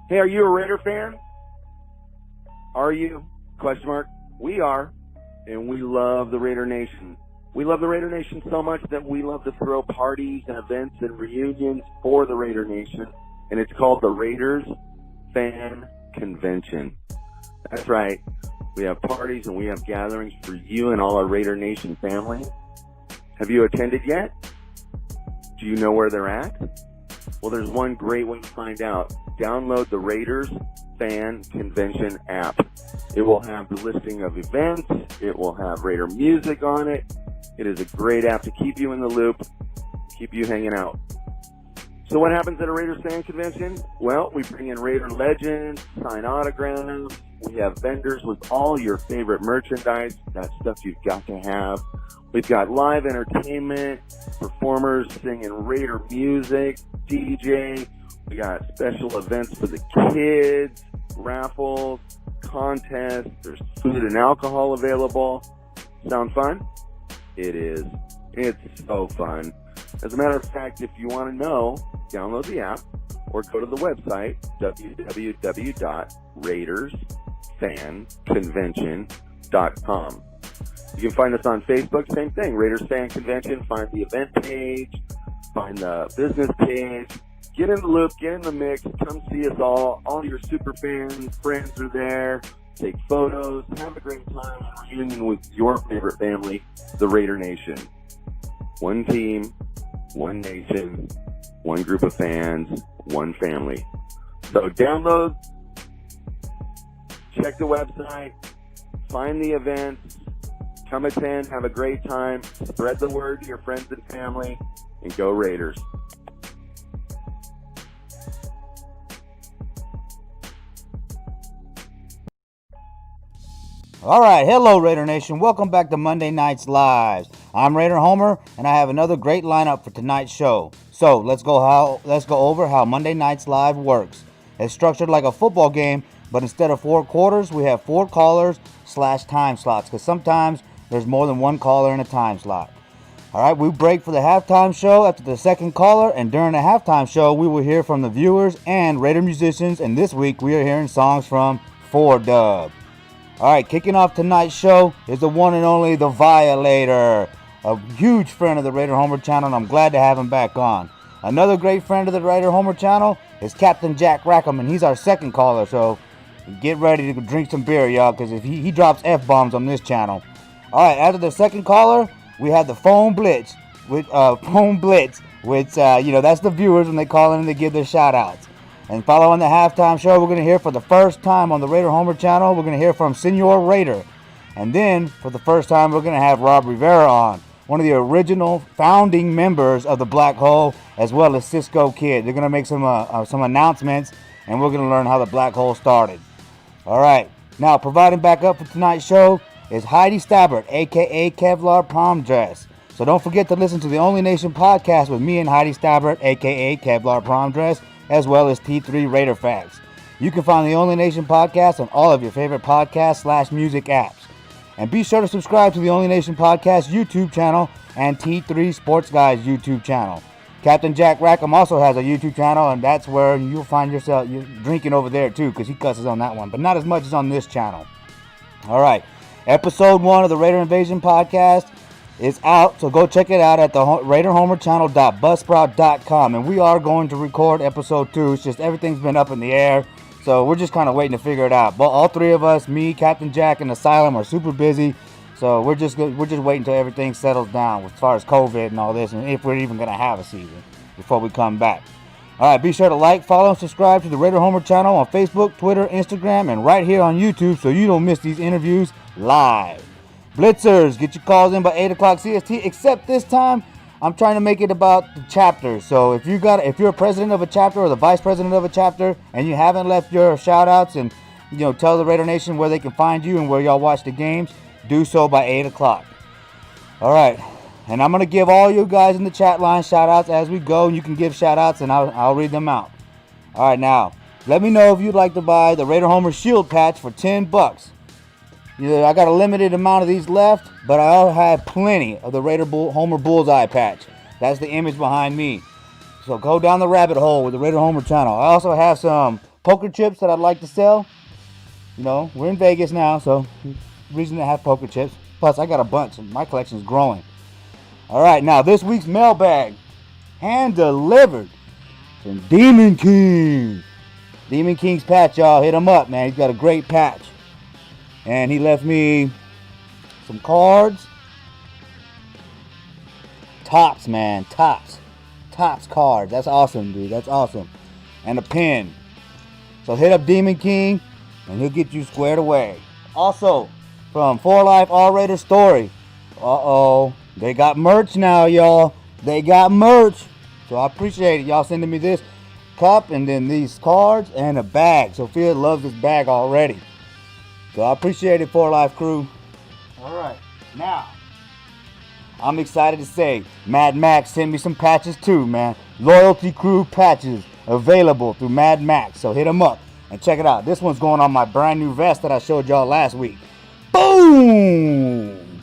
Hey, are you a Raider fan? Are you? Question mark. We are, and we love the Raider Nation. We love the Raider Nation so much that we love to throw parties and events and reunions for the Raider Nation, and it's called the Raiders Fan Convention. That's right. We have parties and we have gatherings for you and all our Raider Nation family. Have you attended yet? Do you know where they're at? Well, there's one great way to find out. Download the Raiders Fan Convention app. It will have the listing of events. It will have Raider music on it. It is a great app to keep you in the loop, keep you hanging out. So what happens at a Raiders Fan Convention? Well, we bring in Raider legends, sign autographs. We have vendors with all your favorite merchandise. That stuff you've got to have. We've got live entertainment, performers singing Raider music, DJ. We got special events for the kids, raffles, contests. There's food and alcohol available. Sound fun? It is. It's so fun. As a matter of fact, if you want to know, download the app or go to the website, www.raidersfanconvention.com. You can find us on Facebook, same thing, Raiders Fan Convention. Find the event page, find the business page. Get in the loop, get in the mix, come see us all. All your super fans, friends are there. Take photos, have a great time reunion with your favorite family, the Raider Nation. One team, one nation, one group of fans, one family. So download, check the website, find the events, come attend, have a great time, spread the word to your friends and family, and go Raiders. All right, hello Raider Nation. Welcome back to Monday Nights Live. I'm Raider Homer, and I have another great lineup for tonight's show. So let's go over how Monday Nights Live works. It's structured like a football game, but instead of 4 quarters, we have 4 callers / time slots, because sometimes there's more than one caller in a time slot. All right, we break for the halftime show after the second caller, and during the halftime show, we will hear from the viewers and Raider musicians, and this week we are hearing songs from 4Dub. All right, kicking off tonight's show is the one and only The Violator, a huge friend of the Raider Homer channel, and I'm glad to have him back on. Another great friend of the Raider Homer channel is Captain Jack Rackham, and he's our second caller, so get ready to drink some beer, y'all, because if he drops F-bombs on this channel. All right, after the second caller, we have the Phone Blitz, which that's the viewers when they call in and they give their shout-outs. And following the halftime show, we're going to hear for the first time on the Raider Homer channel, we're going to hear from Senor Raider. And then, for the first time, we're going to have Rob Rivera on, one of the original founding members of the Black Hole, as well as Cisco Kid. They're going to make some announcements, and we're going to learn how the Black Hole started. All right. Now, providing backup for tonight's show is Heidi Stabbert, a.k.a. Kevlar Prom Dress. So don't forget to listen to the Only Nation podcast with me and Heidi Stabbert, a.k.a. Kevlar Prom Dress, as well as T3 Raider Facts. You can find the Only Nation podcast on all of your favorite podcast / music apps. And be sure to subscribe to the Only Nation podcast YouTube channel and T3 Sports Guys YouTube channel. Captain Jack Rackham also has a YouTube channel, and that's where you'll find yourself drinking over there too, because he cusses on that one, but not as much as on this channel. All right, episode 1 of the Raider Invasion podcast is out, so go check it out at the RaiderHomerChannel.buzzsprout.com, and we are going to record episode 2. It's just everything's been up in the air, so we're just kind of waiting to figure it out. But all 3 of us, me, Captain Jack, and Asylum, are super busy, so we're just waiting until everything settles down as far as COVID and all this, and if we're even going to have a season before we come back. All right, be sure to like, follow, and subscribe to the Raider Homer channel on Facebook, Twitter, Instagram, and right here on YouTube, so you don't miss these interviews live. Blitzers, get your calls in by 8 o'clock CST, except this time I'm trying to make it about the chapters. So if you're a president of a chapter or the vice president of a chapter and you haven't left your shout outs and tell the Raider Nation where they can find you and where y'all watch the games, do so by 8 o'clock. All right. And I'm going to give all you guys in the chat line shout outs as we go. And you can give shout outs and I'll read them out. All right, now, let me know if you'd like to buy the Raider Homer Shield patch for $10. I got a limited amount of these left, but I also have plenty of the Raider Homer Bullseye patch. That's the image behind me. So go down the rabbit hole with the Raider Homer channel. I also have some poker chips that I'd like to sell. We're in Vegas now, so reason to have poker chips. Plus, I got a bunch, and my collection is growing. All right, now this week's mailbag, hand delivered from Demon King. Demon King's patch, y'all. Hit him up, man. He's got a great patch. And he left me some cards. Tops, man. Tops cards. That's awesome, dude. That's awesome. And a pin. So hit up Demon King, and he'll get you squared away. Also, from 4 Life All Raider Story. Uh-oh. They got merch now, y'all. They got merch. So I appreciate it. Y'all sending me this cup and then these cards and a bag. Sophia loves this bag already. So I appreciate it, 4 Life crew. All right. Now, I'm excited to say Mad Max sent me some patches too, man. Loyalty Crew patches available through Mad Max. So hit them up and check it out. This one's going on my brand new vest that I showed y'all last week. Boom!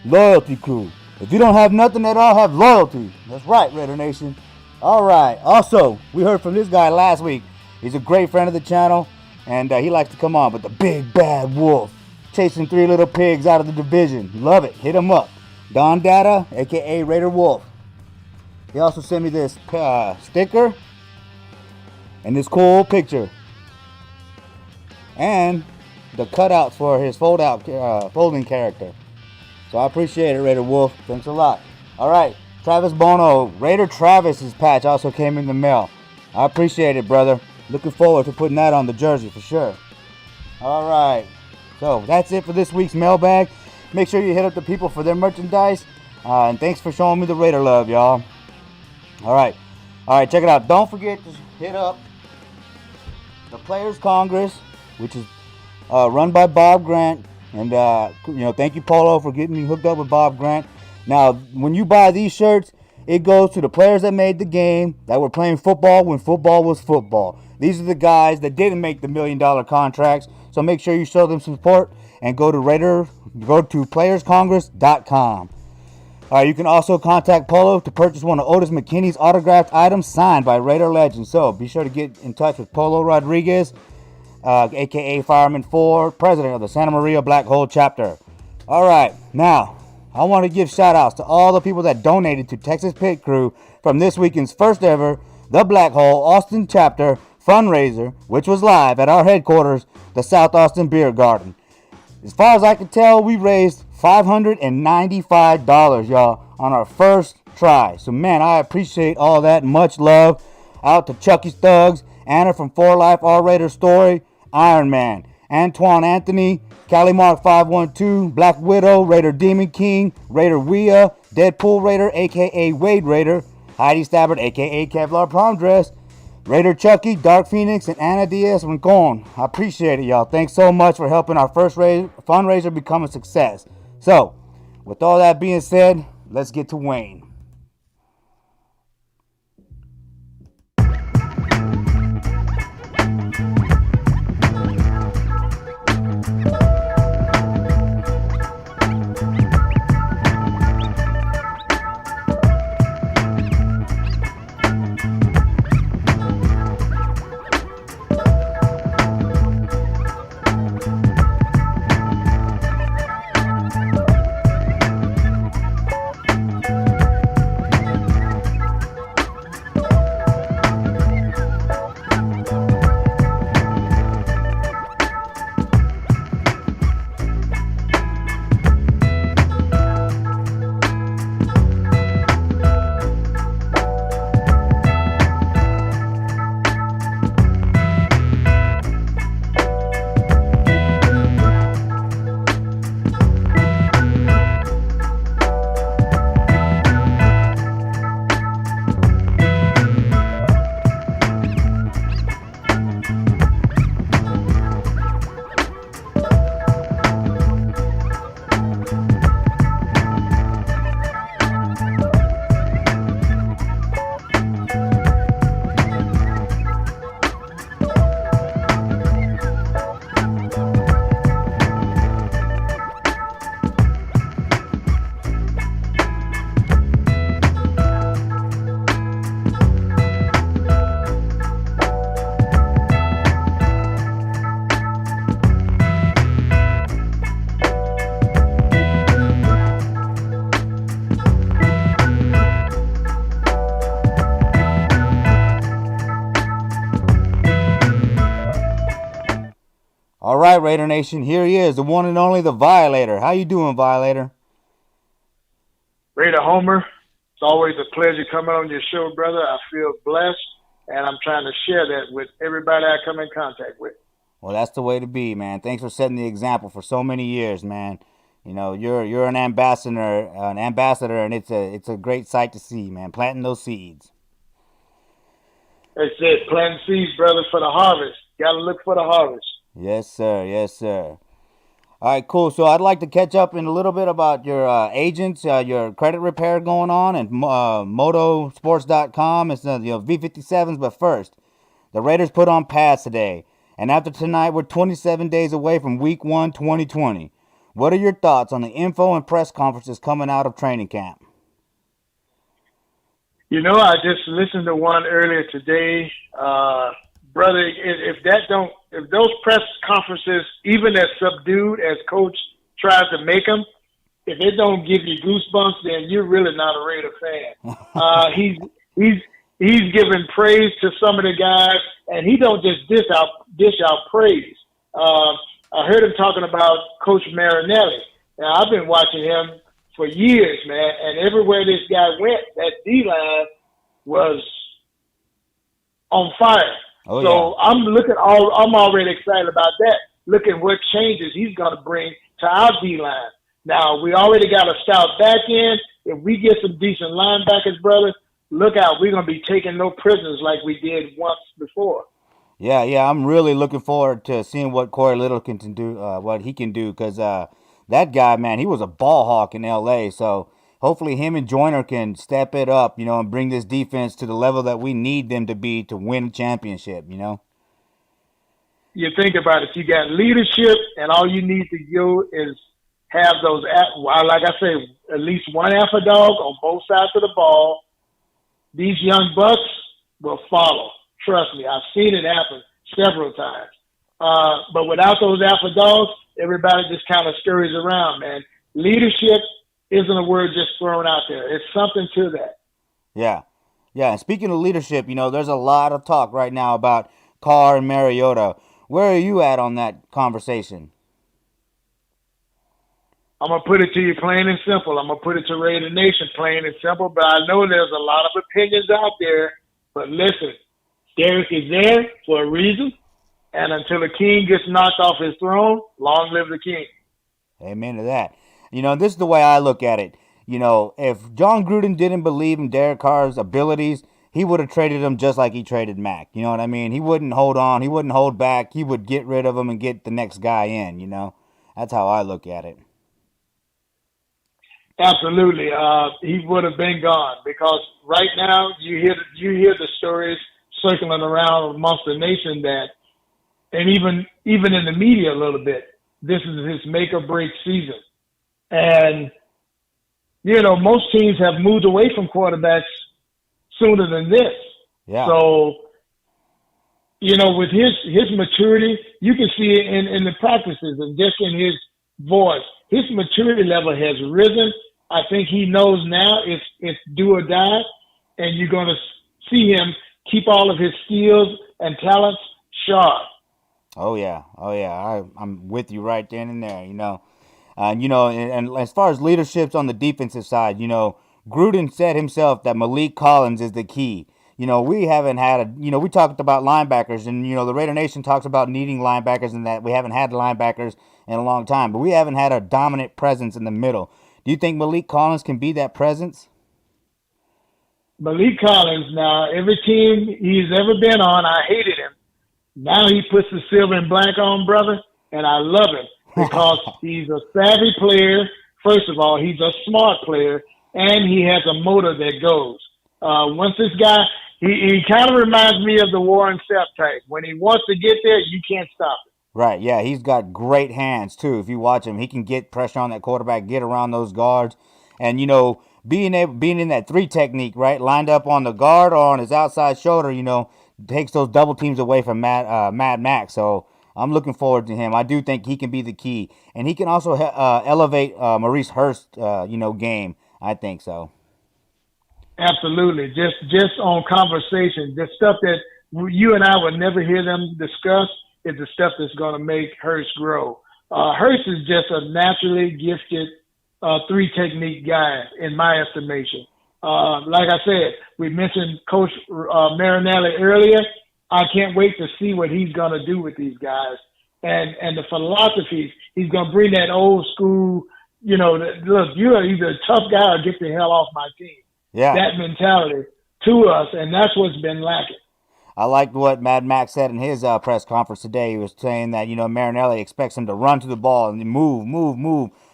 Loyalty Crew. If you don't have nothing at all, have loyalty. That's right, Raider Nation. All right. Also, we heard from this guy last week. He's a great friend of the channel, and he likes to come on. But the big bad wolf, chasing 3 little pigs out of the division. Love it. Hit him up. Don Data, a.k.a. Raider Wolf. He also sent me this sticker and this cool picture. And the cutouts for his folding character. So I appreciate it, Raider Wolf. Thanks a lot. All right, Travis Bono. Raider Travis's patch also came in the mail. I appreciate it, brother. Looking forward to putting that on the jersey for sure. All right. So that's it for this week's mailbag. Make sure you hit up the people for their merchandise. And thanks for showing me the Raider love, y'all. All right. Check it out. Don't forget to hit up the Players Congress, which is run by Bob Grant. And, thank you, Polo, for getting me hooked up with Bob Grant. Now, when you buy these shirts, it goes to the players that made the game, that were playing football when football was football. These are the guys that didn't make the $1 million contracts. So make sure you show them some support and go to playerscongress.com. All right, you can also contact Polo to purchase one of Otis McKinney's autographed items signed by Raider legends. So be sure to get in touch with Polo Rodriguez, a.k.a. Fireman 4, president of the Santa Maria Black Hole chapter. All right, now, I want to give shout-outs to all the people that donated to Texas Pit Crew from this weekend's first ever The Black Hole Austin chapter fundraiser, which was live at our headquarters, the South Austin Beer Garden. As far as I can tell, we raised $595, y'all, on our first try. So, man, I appreciate all that. Much love out to Chucky's Thugs, Anna from 4 Life All Raider Story, Iron Man, Antoine Anthony, Cali Mark 512, Black Widow, Raider Demon King, Raider Wea, Deadpool Raider, a.k.a. Wade Raider, Heidi Stabbard, a.k.a. Kevlar Prom Dress, Raider Chucky, Dark Phoenix, and Ana Diaz Rincon. I appreciate it, y'all. Thanks so much for helping our first fundraiser become a success. So, with all that being said, let's get to Wayne. right, Raider Nation. Here he is, the one and only, the Violator. How you doing, Violator? Raider Homer, it's always a pleasure coming on your show, brother. I feel blessed, and I'm trying to share that with everybody I come in contact with. Well, that's the way to be, man. Thanks for setting the example for so many years, man. You know, you're an ambassador, and it's a great sight to see, man. Planting those seeds. That's it, planting seeds, brother, for the harvest. Got to look for the harvest. Yes, sir. Yes, sir. All right, cool. So I'd like to catch up in a little bit about your agents, your credit repair going on, and motosports.com. It's V57s. But first, the Raiders put on pads today, and after tonight, we're 27 days away from Week 1, 2020. What are your thoughts on the info and press conferences coming out of training camp? You know, I just listened to one earlier today, brother. If those press conferences, even as subdued as Coach tries to make them, if it don't give you goosebumps, then you're really not a Raider fan. He's giving praise to some of the guys, and he don't just dish out praise. I heard him talking about Coach Marinelli. Now, I've been watching him for years, man, and everywhere this guy went, that D-line was on fire. Oh, so yeah. I'm already excited about that. Look at what changes he's going to bring to our D-line. Now, we already got a stout back end. If we get some decent linebackers, brother, look out. We're going to be taking no prisoners like we did once before. Yeah, I'm really looking forward to seeing what Corey Little can do, what he can do, because that guy, man, he was a ball hawk in L.A., so hopefully him and Joyner can step it up, and bring this defense to the level that we need them to be to win a championship, You think about it. You got leadership, and all you need to do is have those, like I say, at least one alpha dog on both sides of the ball. These young bucks will follow. Trust me, I've seen it happen several times. But without those alpha dogs, everybody just kind of scurries around, man. Leadership isn't a word just thrown out there. It's something to that. Yeah. And speaking of leadership, there's a lot of talk right now about Carr and Mariota. Where are you at on that conversation? I'm going to put it to you plain and simple. I'm going to put it to Raider Nation plain and simple, but I know there's a lot of opinions out there. But listen, Derek is there for a reason, and until the king gets knocked off his throne, long live the king. Amen to that. This is the way I look at it. If John Gruden didn't believe in Derek Carr's abilities, he would have traded him just like he traded Mac. You know what I mean? He wouldn't hold on. He wouldn't hold back. He would get rid of him and get the next guy in, That's how I look at it. Absolutely. He would have been gone because right now you hear the stories circling around amongst the nation that, and even in the media a little bit, this is his make or break season. And, most teams have moved away from quarterbacks sooner than this. Yeah. So, with his maturity, you can see it in the practices and just in his voice. His maturity level has risen. I think he knows now it's do or die, and you're going to see him keep all of his skills and talents sharp. Oh yeah. I'm with you right then and there. And as far as leaderships on the defensive side, Gruden said himself that Malik Collins is the key. We haven't had we talked about linebackers, and the Raider Nation talks about needing linebackers, and that we haven't had linebackers in a long time, but we haven't had a dominant presence in the middle. Do you think Malik Collins can be that presence? Malik Collins, now, every team he's ever been on, I hated him. Now he puts the silver and black on, brother, and I love him because he's a savvy player. First of all, he's a smart player, and he has a motor that goes. Once this guy, he kind of reminds me of the Warren Sapp type. When he wants to get there, you can't stop it. Right, yeah, he's got great hands, too. If you watch him, he can get pressure on that quarterback, get around those guards. And, being in that 3 technique, right, lined up on the guard or on his outside shoulder, takes those double teams away from Mad Max. So I'm looking forward to him. I do think he can be the key. And he can also elevate Maurice Hurst's, game. I think so. Absolutely. Just on conversation, just stuff that you and I would never hear them discuss. is the stuff that's going to make Hurst grow. Hurst is just a naturally gifted three technique guy, in my estimation. Like I said, we mentioned Coach Marinelli earlier. I can't wait to see what he's going to do with these guys. And the philosophies, he's going to bring that old school, look, you're either a tough guy or get the hell off my team. Yeah. That mentality to us, and that's what's been lacking. I liked what Mad Max said in his press conference today. He was saying that, Marinelli expects him to run to the ball and move,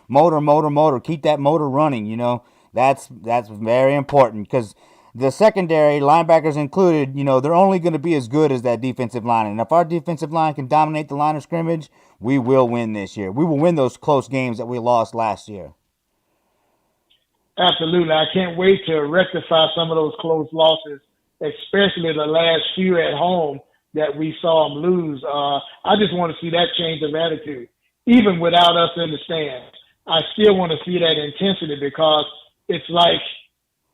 motor, keep that motor running, That's very important because the secondary, linebackers included, they're only going to be as good as that defensive line. And if our defensive line can dominate the line of scrimmage, we will win this year. We will win those close games that we lost last year. Absolutely. I can't wait to rectify some of those close losses, especially the last few at home that we saw them lose. I just want to see that change of attitude, even without us in the stands. I still want to see that intensity because it's like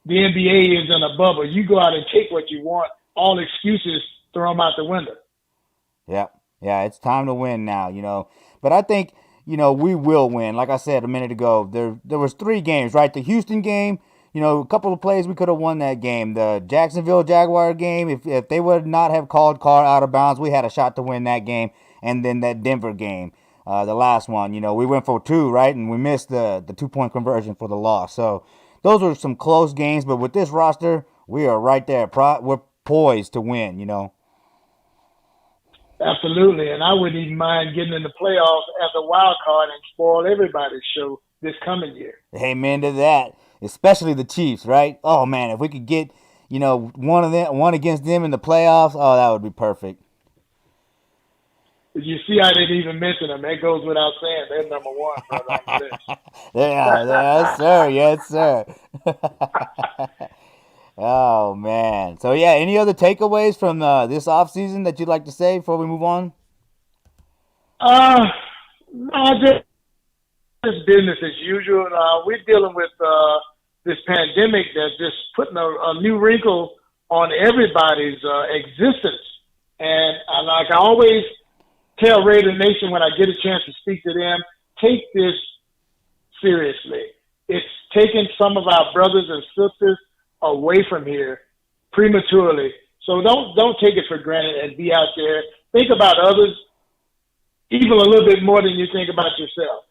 the NBA is in a bubble. You go out and take what you want. All excuses, throw them out the window. Yeah, it's time to win now, But I think, we will win. Like I said a minute ago, there was 3 games, right? The Houston game, a couple of plays we could have won that game. The Jacksonville Jaguar game, if they would not have called Carr out of bounds, we had a shot to win that game. And then that Denver game, the last one, we went for 2, right? And we missed the 2-point conversion for the loss. So those were some close games. But with this roster, we are right there. We're poised to win, Absolutely, and I wouldn't even mind getting in the playoffs as a wild card and spoil everybody's show this coming year. Amen to that, especially the Chiefs, right? Oh, man, if we could get, one against them in the playoffs, oh, that would be perfect. You see, I didn't even mention them. That goes without saying. They're number 1, brother, on the list. Yes, sir. Oh, man. So, yeah, any other takeaways from this offseason that you'd like to say before we move on? No, just business as usual. We're dealing with this pandemic that's just putting a new wrinkle on everybody's existence. And like I always tell Raider Nation when I get a chance to speak to them, take this seriously. It's taking some of our brothers and sisters away from here prematurely. So don't take it for granted and be out there. Think about others even a little bit more than you think about yourself.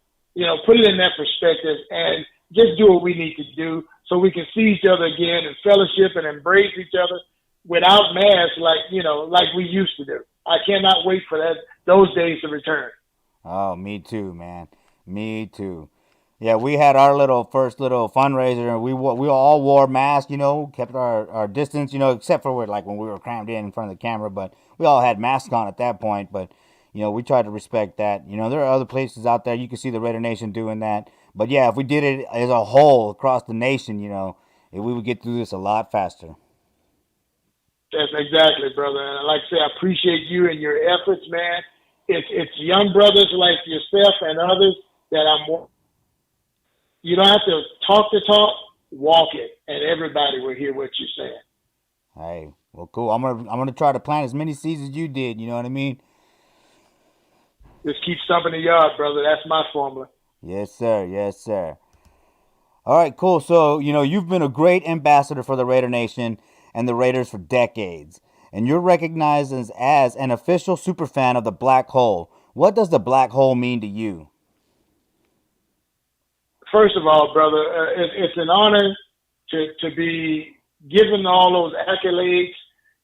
Put it in that perspective and just do what we need to do so we can see each other again and fellowship and embrace each other without masks like we used to do. I cannot wait for those days to return. Oh, me too, man. Me too. Yeah, we had our first little fundraiser, and we all wore masks, kept our distance, except for when we were crammed in front of the camera, but we all had masks on at that point, but, we tried to respect that. There are other places out there, you can see the Raider Nation doing that, but yeah, if we did it as a whole across the nation, we would get through this a lot faster. That's exactly, brother, and like I say, I appreciate you and your efforts, man. It's young brothers like yourself and others that I'm. You don't have to talk the talk, walk it, and everybody will hear what you're saying. Hey, well, cool. I'm gonna try to plant as many seeds as you did. You know what I mean? Just keep stumping the yard, brother. That's my formula. Yes, sir. Yes, sir. All right, cool. So you've been a great ambassador for the Raider Nation and the Raiders for decades, and you're recognized as an official superfan of the Black Hole. What does the Black Hole mean to you? First of all, brother, it's an honor to be given all those accolades,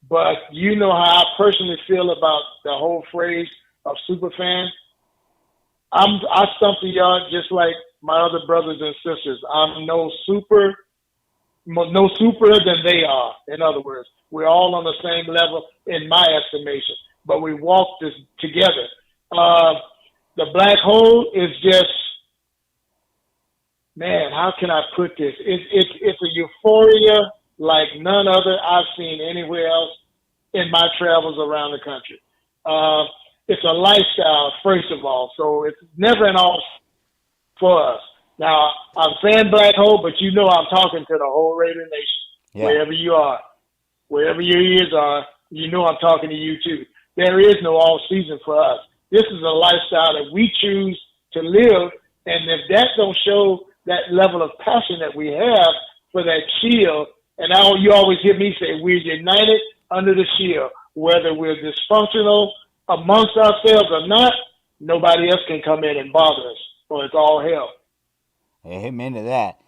but you know how I personally feel about the whole phrase of superfan. I stump the yard just like my other brothers and sisters. I'm no super than they are. In other words, we're all on the same level in my estimation, but we walk this together. The Black Hole is just, man, how can I put this? It's a euphoria like none other I've seen anywhere else in my travels around the country. It's a lifestyle, first of all, so it's never an off for us. Now, I'm saying Black Hole, but I'm talking to the whole Raider Nation, wherever you are, wherever your ears are, I'm talking to you too. There is no off season for us. This is a lifestyle that we choose to live, and if that don't show that level of passion that we have for that shield, and you always hear me say, we're united under the shield. Whether we're dysfunctional amongst ourselves or not, nobody else can come in and bother us, or it's all hell. Amen to that.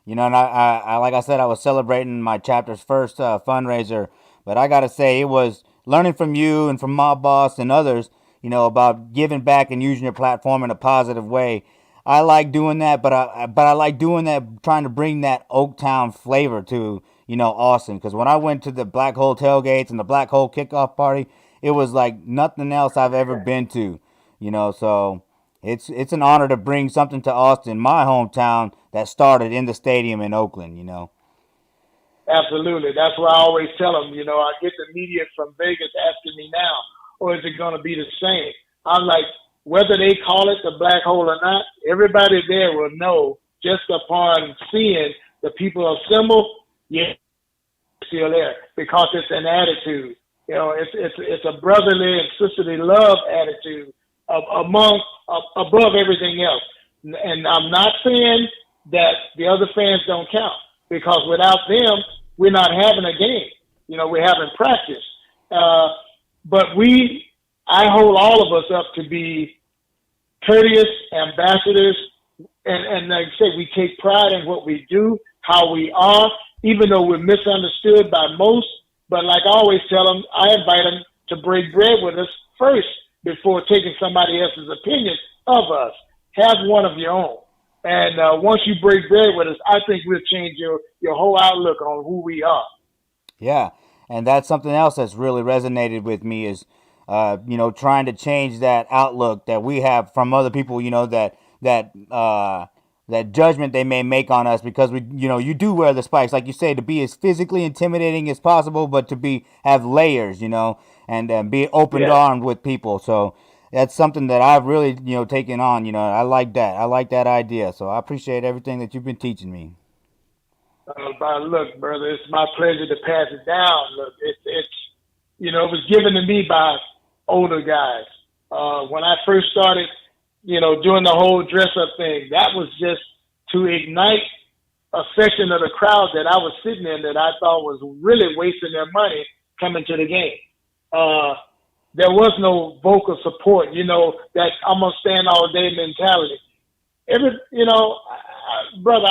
You know, and I like I said, I was celebrating my chapter's first fundraiser, but I got to say, it was learning from you and from my boss and others, you know, about giving back and using your platform in a positive way. I like doing that, but I like doing that, trying to bring that Oaktown flavor to, you know, Austin. Because when I went to the Black Hole tailgates and the Black Hole kickoff party, it was like nothing else I've ever been to, you know. So it's an honor to bring something to Austin, my hometown, that started in the stadium in Oakland, you know. Absolutely. That's why I always tell them, you know, I get the media from Vegas asking me now, or is it going to be the same? I'm like, whether they call it the Black Hole or not, everybody there will know just upon seeing the people assemble, yeah, still there, because it's an attitude. You know, it's a brotherly and sisterly love attitude above everything else. And I'm not saying that the other fans don't count, because without them, we're not having a game. You know, we're having practice. But I hold all of us up to be courteous ambassadors. And like I say, we take pride in what we do, how we are, even though we're misunderstood by most. But like I always tell them, I invite them to break bread with us first before taking somebody else's opinion of us. Have one of your own. And once you break bread with us, I think we'll change your whole outlook on who we are. Yeah, and that's something else that's really resonated with me is, you know, trying to change that outlook that we have from other people, you know, that judgment they may make on us because we, you know, you do wear the spikes, like you say, to be as physically intimidating as possible, but to have layers, you know, and be open armed with people. So that's something that I've really, you know, taken on. You know, I like that. I like that idea. So I appreciate everything that you've been teaching me. Look, brother, it's my pleasure to pass it down. Look, it's you know, it was given to me by older guys. When I first started, you know, doing the whole dress-up thing, that was just to ignite a section of the crowd that I was sitting in that I thought was really wasting their money coming to the game. There was no vocal support, you know, that I'm going to stand all day mentality. You know, brother,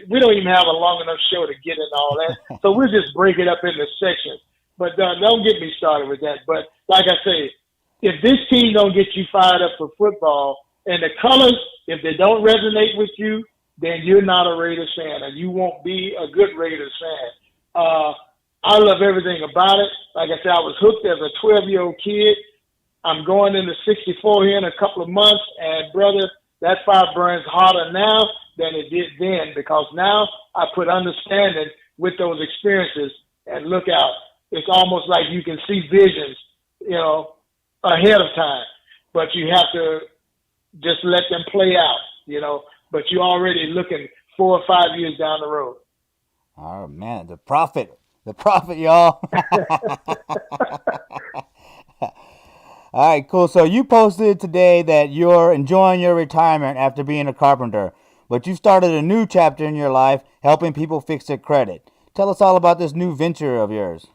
we don't even have a long enough show to get into all that. So we'll just break it up into sections. But don't get me started with that. But like I say, if this team don't get you fired up for football, and the colors, if they don't resonate with you, then you're not a Raiders fan, and you won't be a good Raiders fan. I love everything about it. Like I said, I was hooked as a 12-year-old kid. I'm going into 64 here in a couple of months, and brother, that fire burns harder now than it did then, because now I put understanding with those experiences. And look out, it's almost like you can see visions, you know, ahead of time, but you have to just let them play out, you know, but you're already looking 4 or 5 years down the road. Oh man, the prophet, y'all. All right, cool. So you posted today that you're enjoying your retirement after being a carpenter, but you started a new chapter in your life helping people fix their credit. Tell us all about this new venture of yours.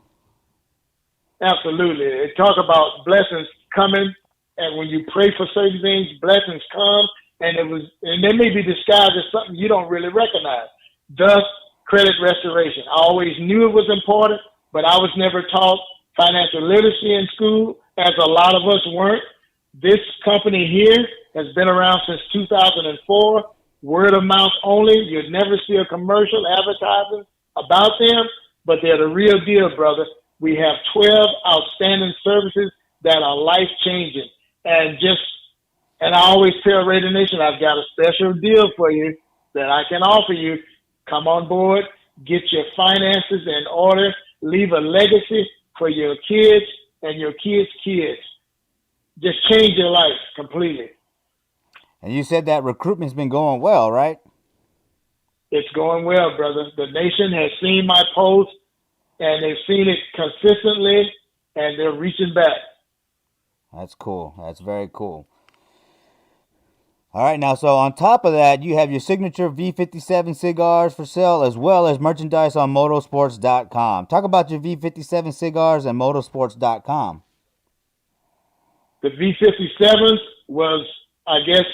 Absolutely. It talk about blessings coming, and when you pray for certain things, blessings come, and they may be disguised as something you don't really recognize. Thus, credit restoration. I always knew it was important, but I was never taught financial literacy in school, as a lot of us weren't. This company here has been around since 2004, word of mouth only. You'd never see a commercial advertising about them, but they're the real deal, brother. We have 12 outstanding services that are life-changing. And I always tell Raider Nation, I've got a special deal for you that I can offer you. Come on board, get your finances in order, leave a legacy for your kids and your kids' kids. Just change your life completely. And you said that recruitment's been going well, right? It's going well, brother. The nation has seen my post, and they've seen it consistently, and they're reaching back. That's cool. That's very cool. All right, now, so on top of that, you have your signature V57 cigars for sale as well as merchandise on motorsports.com. Talk about your V57 cigars and motorsports.com. The V57s was, I guess,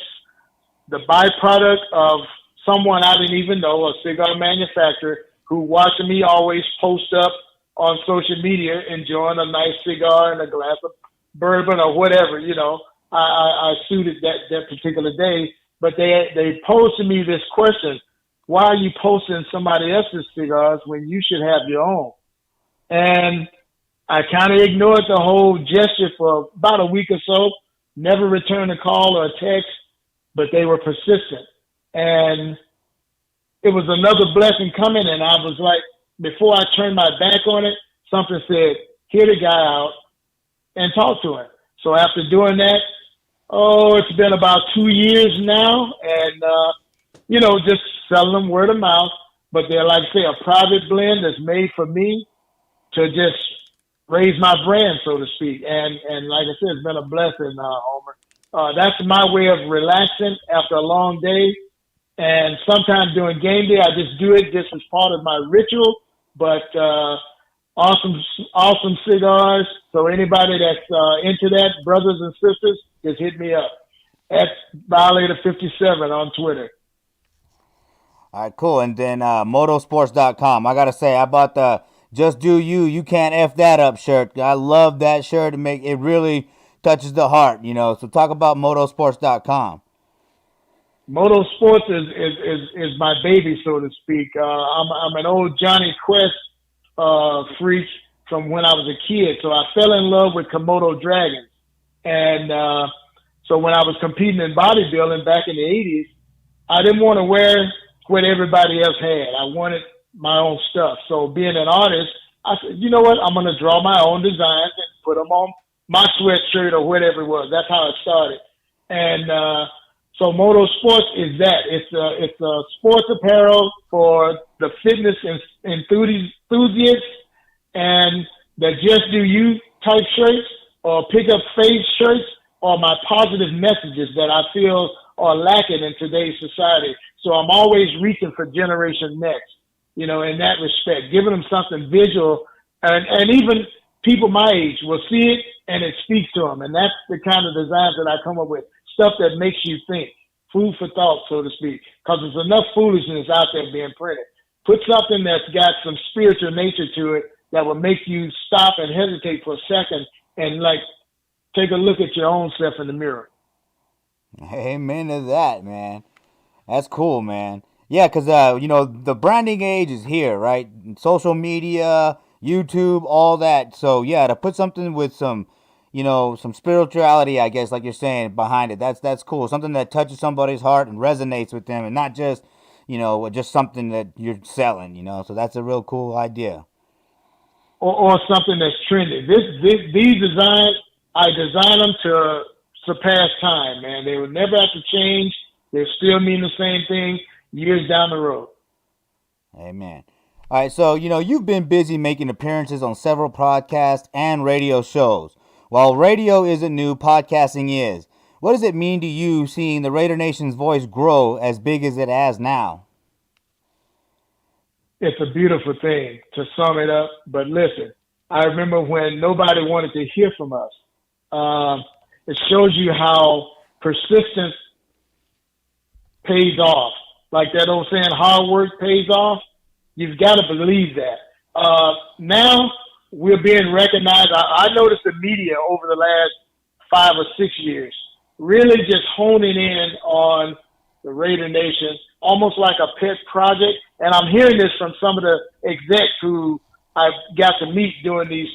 the byproduct of someone I didn't even know, a cigar manufacturer, who watched me always post up on social media enjoying a nice cigar and a glass of bourbon or whatever, you know. I suited that particular day, but they posed to me this question: why are you posting somebody else's cigars when you should have your own? And I kind of ignored the whole gesture for about a week or so, never returned a call or a text, but they were persistent. And it was another blessing coming, and I was like, before I turned my back on it, something said, hear the guy out and talk to him. So after doing that, it's been about 2 years now, and, just selling them word of mouth. But they're, like I say, a private blend that's made for me to just raise my brand, so to speak. And like I said, it's been a blessing, Homer. That's my way of relaxing after a long day. And sometimes during game day, I just do it just as part of my ritual. But awesome cigars. So anybody that's into that, brothers and sisters, just hit me up at Violator 57 on Twitter. All right, cool. And then motorsports.com. I got to say, I bought the Just Do You, You Can't F That Up shirt. I love that shirt. It really touches the heart, So talk about motorsports.com. Motorsports is my baby, so to speak. I'm an old Johnny Quest freak from when I was a kid. So I fell in love with Komodo dragons. And so when I was competing in bodybuilding back in the 80s, I didn't want to wear what everybody else had. I wanted my own stuff. So being an artist, I said, you know what? I'm going to draw my own designs and put them on my sweatshirt or whatever it was. That's how it started. And so motorsports is that. It's a sports apparel for the fitness enthusiasts and the Just Do You type shirts or pick up face shirts are my positive messages that I feel are lacking in today's society. So I'm always reaching for Generation Next, in that respect, giving them something visual. And even people my age will see it and it speaks to them. And that's the kind of designs that I come up with, stuff that makes you think, food for thought, so to speak, because there's enough foolishness out there being printed. Put something that's got some spiritual nature to it that will make you stop and hesitate for a second and take a look at your own self in the mirror. Amen to that, man. That's cool, man. Yeah, because, the branding age is here, right? Social media, YouTube, all that. So, yeah, to put something with some, some spirituality, I guess, like you're saying, behind it, that's cool. Something that touches somebody's heart and resonates with them and not just, just something that you're selling, So that's a real cool idea. Or something that's trending. These designs, I design them to surpass time, man. They will never have to change. They still mean the same thing years down the road. Amen. All right, so, you've been busy making appearances on several podcasts and radio shows. While radio isn't new, podcasting is. What does it mean to you seeing the Raider Nation's voice grow as big as it has now? It's a beautiful thing, to sum it up. But listen, I remember when nobody wanted to hear from us. It shows you how persistence pays off. Like that old saying, hard work pays off. You've got to believe that. Now we're being recognized. I noticed the media over the last 5 or 6 years really just honing in on the Raider Nation, almost like a pet project. And I'm hearing this from some of the execs who I got to meet doing these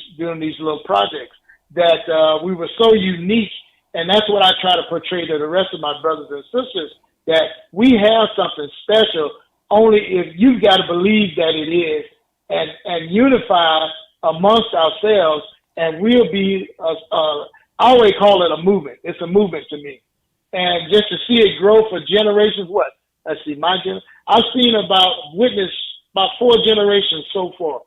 little projects, that we were so unique. And that's what I try to portray to the rest of my brothers and sisters, that we have something special only if you've got to believe that it is and unify amongst ourselves, and we'll be, I always call it a movement. It's a movement to me. And just to see it grow for generations, let's see, I've witnessed about 4 generations so far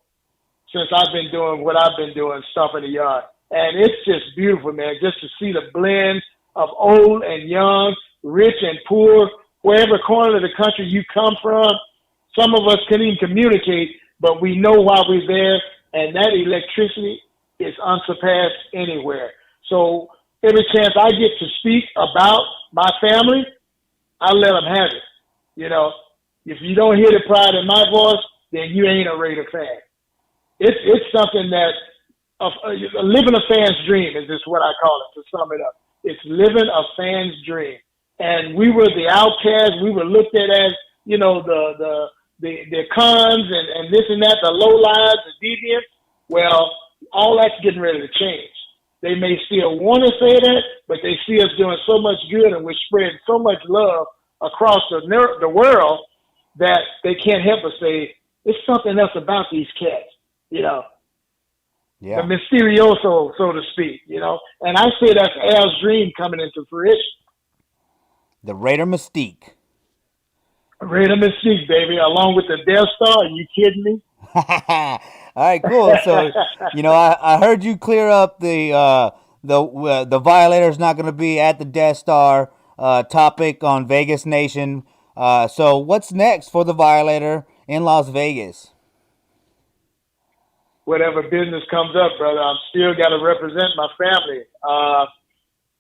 since I've been doing what I've been doing, stuff in the yard. And it's just beautiful, man, just to see the blend of old and young, rich and poor, wherever corner of the country you come from. Some of us can't even communicate, but we know why we're there, and that electricity is unsurpassed anywhere. So every chance I get to speak about my family, I let them have it. You know, if you don't hear the pride in my voice, then you ain't a Raider fan. It's something that living a fan's dream is just what I call it, to sum it up. It's living a fan's dream. And we were the outcasts. We were looked at as, you know, the cons and this and that, the low lives, the deviants. Well, all that's getting ready to change. They may still want to say that, but they see us doing so much good and we're spreading so much love across the world that they can't help but say, it's something else about these cats, you know. Yeah. The mysterioso, so to speak, you know. And I say that's Al's dream coming into fruition. The Raider Mystique. Raider Mystique, baby, along with the Death Star. Are you kidding me? All right, cool. So, you know, I heard you clear up the Violator's not going to be at the Death Star topic on Vegas Nation. So what's next for the Violator in Las Vegas? Whatever business comes up, brother, I'm still got to represent my family.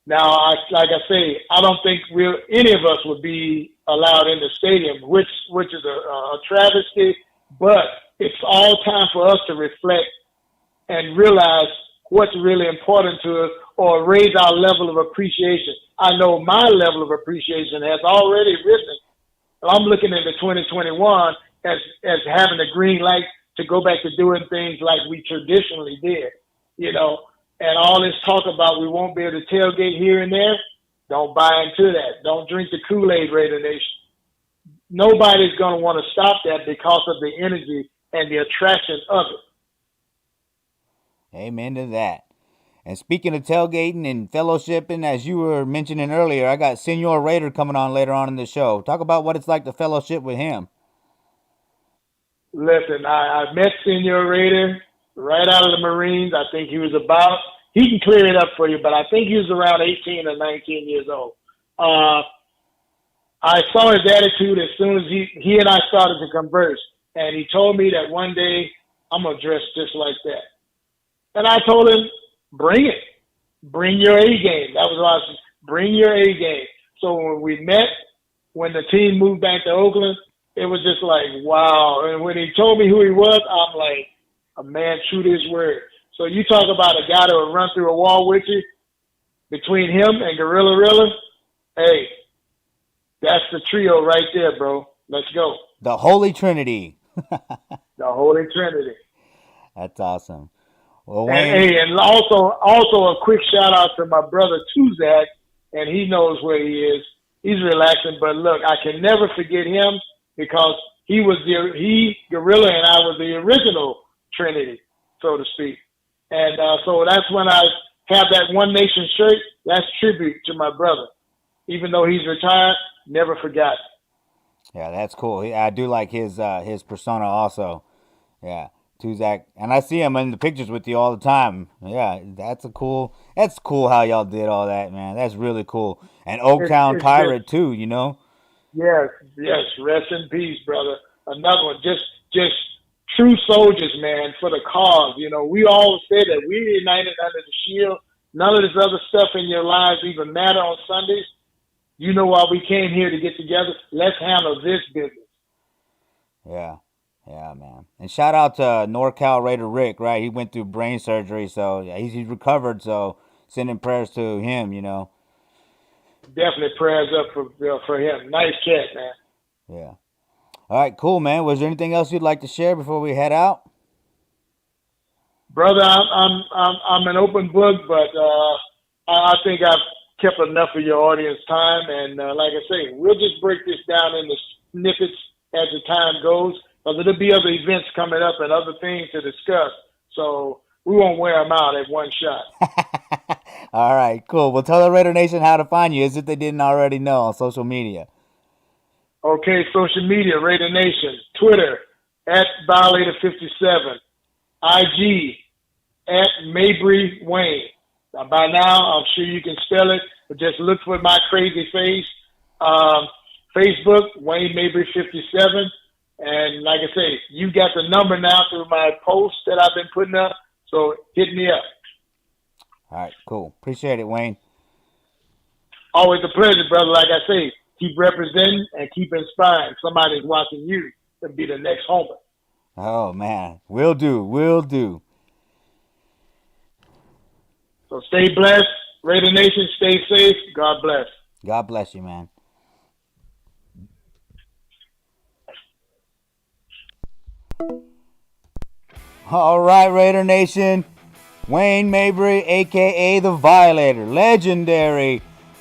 Now, like I say, I don't think any of us would be allowed in the stadium, which is a travesty. But it's all time for us to reflect and realize what's really important to us, or raise our level of appreciation. I know my level of appreciation has already risen. I'm looking into 2021 as having a green light to go back to doing things like we traditionally did, you know. And all this talk about we won't be able to tailgate here and there, don't buy into that. Don't drink the Kool-Aid, Raider Nation. Nobody's going to want to stop that because of the energy and the attraction of it. Amen to that. And speaking of tailgating and fellowshipping, as you were mentioning earlier, I got Senor Raider coming on later on in the show. Talk about what it's like to fellowship with him. Listen, I met Senor Raider right out of the Marines. I think he was he can clear it up for you, but I think he was around 18 or 19 years old. I saw his attitude as soon as he and I started to converse. And he told me that one day I'm going to dress just like that. And I told him, bring it. Bring your A game. That was what I said. Bring your A game. So when we met, when the team moved back to Oakland, it was just like, wow. And when he told me who he was, I'm like, a man true to his word. So you talk about a guy that would run through a wall with you. Between him and Gorilla Rilla, hey, that's the trio right there, bro. Let's go. The Holy Trinity. The Holy Trinity. That's awesome. Well, and also a quick shout out to my brother Tuzak, and he knows where he is. He's relaxing, but look, I can never forget him because Gorilla and I was the original Trinity, so to speak. And so that's when I have that One Nation shirt. That's tribute to my brother. Even though he's retired, never forgot. Yeah, that's cool. I do like his persona also. Yeah, Tuzak, and I see him in the pictures with you all the time. Yeah, that's cool how y'all did all that, man. That's really cool. And Oaktown Pirate too, you know. Yes. Rest in peace, brother. Another one, just true soldiers, man, for the cause. You know, we all say that we're united under the shield. None of this other stuff in your lives even matter on Sundays. You know why we came here to get together. Let's handle this business. Yeah, man. And shout out to NorCal Raider Rick, right? He went through brain surgery, so yeah, he's recovered. So sending prayers to him, you know. Definitely prayers up for him. Nice cat, man. Yeah. All right, cool, man. Was there anything else you'd like to share before we head out? Brother, I'm an open book, but I think I've kept enough of your audience time. And like I say, we'll just break this down into snippets as the time goes, because there'll be other events coming up and other things to discuss. So we won't wear them out at one shot. All right, cool. Well, tell the Raider Nation how to find you, as if they didn't already know, on social media. Okay, social media, Raider Nation, Twitter, @Violator57, IG, at Mabry Wayne. Now, by now, I'm sure you can spell it, but just look for my crazy face. Facebook, Wayne Mabry 57. And like I say, you got the number now through my posts that I've been putting up, so hit me up. All right, cool. Appreciate it, Wayne. Always a pleasure, brother. Like I say, keep representing and keep inspiring. Somebody's watching you to be the next Homer. Oh, man. Will do. Will do. So stay blessed. Raider Nation, stay safe. God bless. God bless you, man. All right, Raider Nation. Wayne Mabry, a.k.a. the Violator. Legendary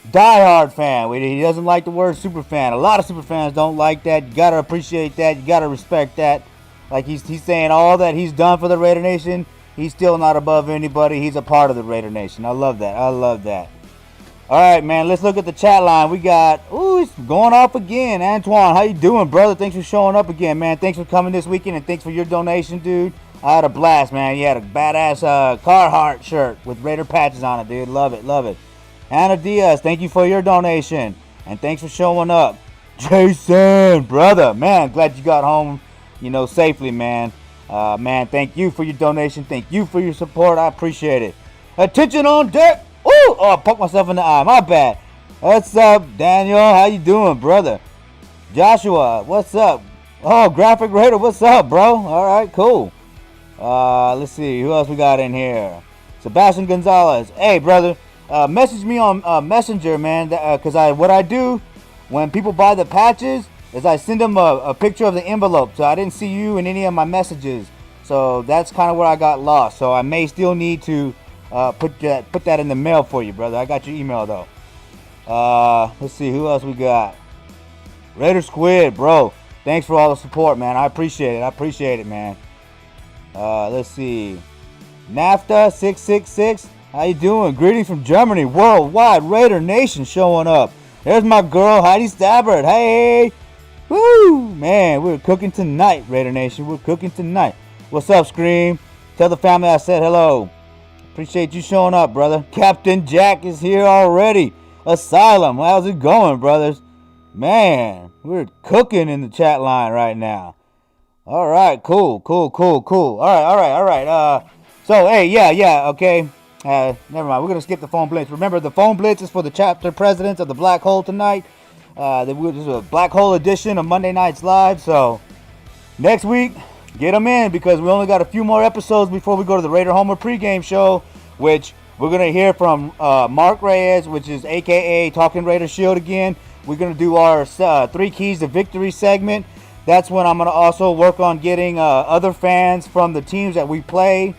diehard fan. He doesn't like the word super fan. A lot of super fans don't like that. You got to appreciate that. You got to respect that. Like he's saying all that he's done for the Raider Nation, he's still not above anybody. He's a part of the Raider Nation. I love that. I love that. All right, man. Let's look at the chat line. We got, it's going off again. Antoine, how you doing, brother? Thanks for showing up again, man. Thanks for coming this weekend, and thanks for your donation, dude. I had a blast, man. You had a badass Carhartt shirt with Raider patches on it, dude. Love it, love it. Anna Diaz, thank you for your donation, and thanks for showing up. Jason, brother, man, glad you got home, safely, man. Man, thank you for your donation. Thank you for your support. I appreciate it. Attention on deck. Ooh, I poked myself in the eye. My bad. What's up, Daniel? How you doing, brother? Joshua, what's up? Oh, Graphic Raider, what's up, bro? All right, cool. Let's see. Who else we got in here? Sebastian Gonzalez. Hey, brother. Message me on Messenger, man. Because what I do when people buy the patches is I send them a picture of the envelope. So I didn't see you in any of my messages. So that's kind of where I got lost. So I may still need to put that in the mail for you, brother. I got your email, though. Let's see. Who else we got? Raider Squid, bro. Thanks for all the support, man. I appreciate it. I appreciate it, man. Let's see. NAFTA 666. How you doing? Greetings from Germany. Worldwide Raider Nation showing up. There's my girl, Heidi Stabbert. Hey. Woo. Man, we're cooking tonight, Raider Nation. We're cooking tonight. What's up, Scream? Tell the family I said hello. Appreciate you showing up, brother. Captain Jack is here already. Asylum. How's it going, brothers? Man, we're cooking in the chat line right now. All right, cool. All right. So, hey, yeah, okay. Never mind. We're going to skip the phone blitz. Remember, the phone blitz is for the chapter presidents of the Black Hole tonight. This is a Black Hole edition of Monday Nights Live. So, next week, get them in because we only got a few more episodes before we go to the Raider Homer pregame show, which we're going to hear from Mark Reyes, which is a.k.a. Talking Raider Shield again. We're going to do our 3 Keys to Victory segment. That's when I'm going to also work on getting other fans from the teams that we play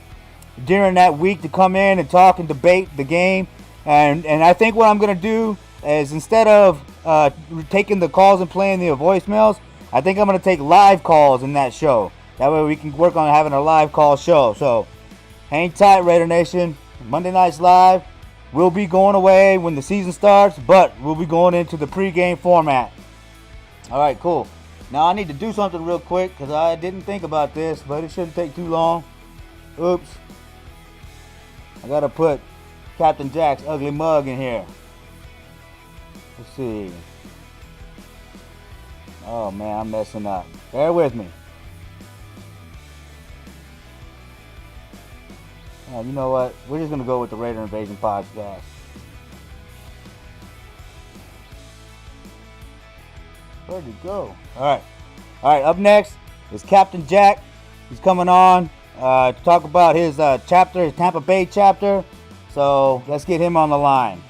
during that week to come in and talk and debate the game. And I think what I'm going to do is instead of taking the calls and playing the voicemails, I think I'm going to take live calls in that show. That way we can work on having a live call show. So hang tight, Raider Nation. Monday Nights Live. We'll be going away when the season starts, but we'll be going into the pregame format. All right, cool. Now I need to do something real quick because I didn't think about this, but it shouldn't take too long. Oops. I got to put Captain Jack's ugly mug in here. Let's see. Oh, man, I'm messing up. Bear with me. You know what? We're just going to go with the Raider Invasion podcast. Where'd he go? All right, up next is Captain Jack. He's coming on to talk about his chapter, his Tampa Bay chapter. So let's get him on the line.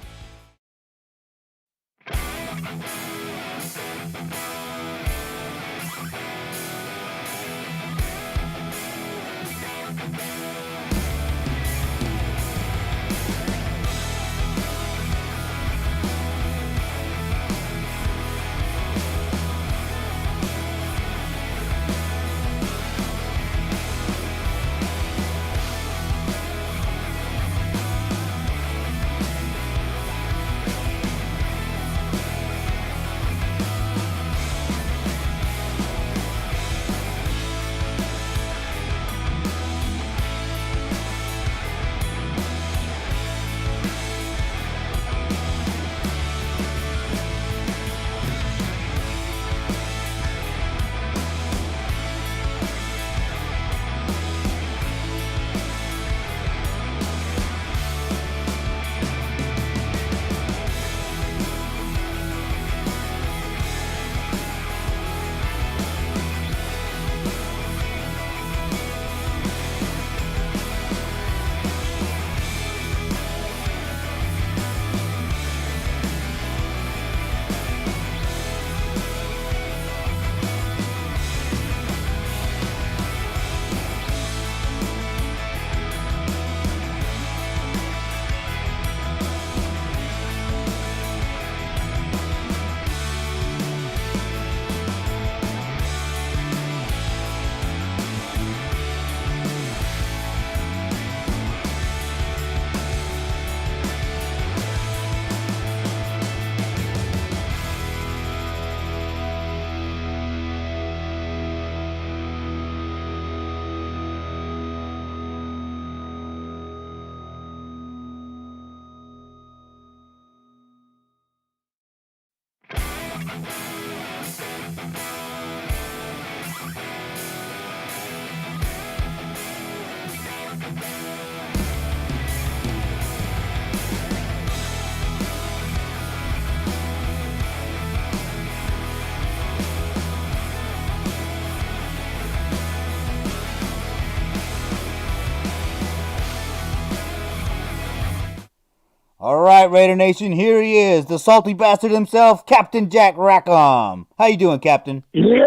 All right, Raider Nation, here he is, the salty bastard himself, Captain Jack Rackham. How you doing, Captain? Yeah!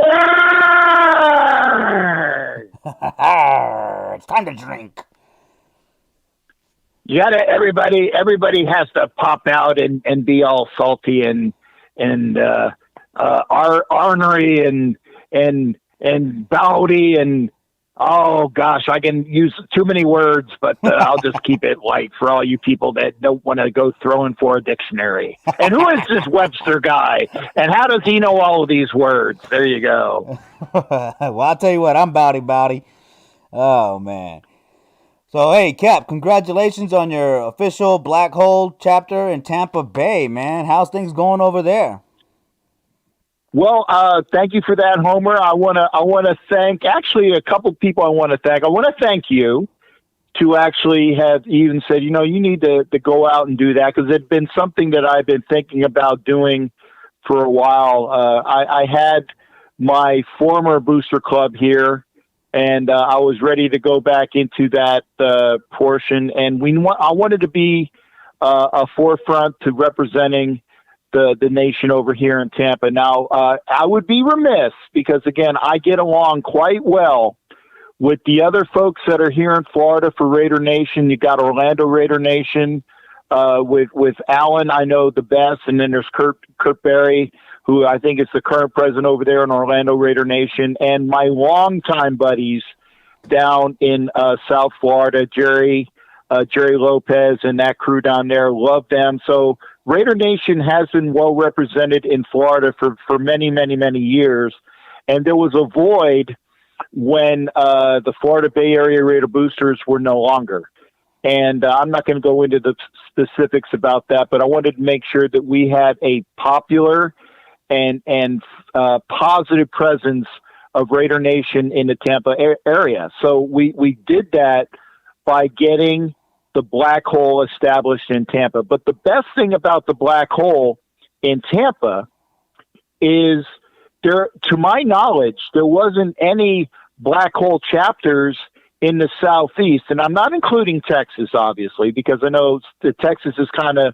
It's time to drink. You gotta, everybody has to pop out and be all salty and ornery and bowdy and, oh gosh, I can use too many words, but I'll just keep it light for all you people that don't want to go throwing for a dictionary. And who is this Webster guy? And how does he know all of these words? There you go. Well, I'll tell you what, I'm bowdy. Oh, man. So, hey, Cap, congratulations on your official Black Hole chapter in Tampa Bay, man. How's things going over there? Well, thank you for that, Homer. I wanna thank actually a couple of people. I want to thank you to actually have even said, you need to go out and do that, because it's been something that I've been thinking about doing for a while. I had my former booster club here, and I was ready to go back into that portion, and I wanted to be a forefront to representing the nation over here in Tampa. Now, I would be remiss, because again, I get along quite well with the other folks that are here in Florida for Raider Nation. You got Orlando Raider Nation, with Alan, I know the best. And then there's Kurt Berry, who I think is the current president over there in Orlando Raider Nation. And my longtime buddies down in South Florida, Jerry Lopez and that crew down there, love them. So Raider Nation has been well represented in Florida for many, many, many years. And there was a void when the Florida Bay Area Raider Boosters were no longer. And I'm not going to go into the specifics about that, but I wanted to make sure that we had a popular and positive presence of Raider Nation in the Tampa area. So we did that by getting the Black Hole established in Tampa. But the best thing about the Black Hole in Tampa is there, to my knowledge, there wasn't any Black Hole chapters in the Southeast. And I'm not including Texas, obviously, because I know the Texas is kind of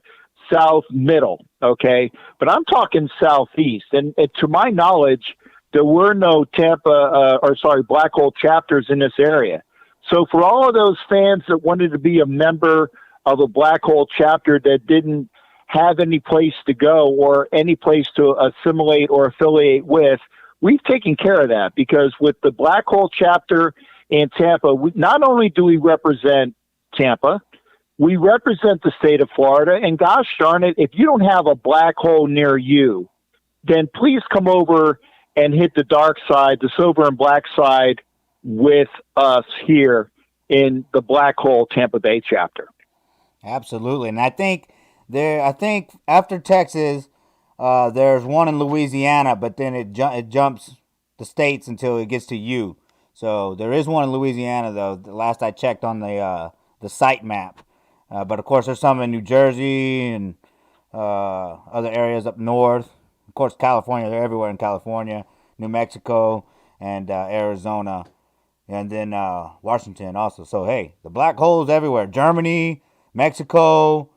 South middle. Okay. But I'm talking Southeast. And to my knowledge, there were no Black Hole chapters in this area. So for all of those fans that wanted to be a member of a Black Hole chapter that didn't have any place to go or any place to assimilate or affiliate with, we've taken care of that, because with the Black Hole chapter in Tampa, not only do we represent Tampa, we represent the state of Florida. And gosh darn it, if you don't have a Black Hole near you, then please come over and hit the dark side, the silver and black side, with us here in the Black Hole Tampa Bay chapter. Absolutely. And I think after Texas, there's one in Louisiana, but then it jumps the states until it gets to you. So there is one in Louisiana, though, the last I checked on the site map. But of course, there's some in New Jersey and other areas up north. Of course, California, they're everywhere in California, New Mexico, and Arizona. And then Washington also. So, hey, the Black Hole's everywhere. Germany, Mexico,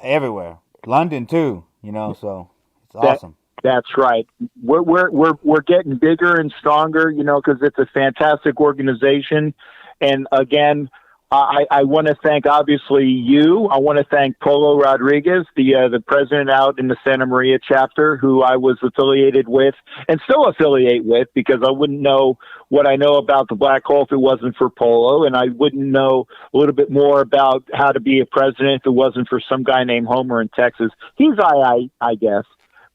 everywhere. London, too, so it's awesome. That's right. We're getting bigger and stronger, because it's a fantastic organization. And, again, I want to thank, obviously, you. I want to thank Polo Rodriguez, the president out in the Santa Maria chapter, who I was affiliated with and still affiliate with, because I wouldn't know what I know about the Black Hole if it wasn't for Polo, and I wouldn't know a little bit more about how to be a president if it wasn't for some guy named Homer in Texas. He's I guess.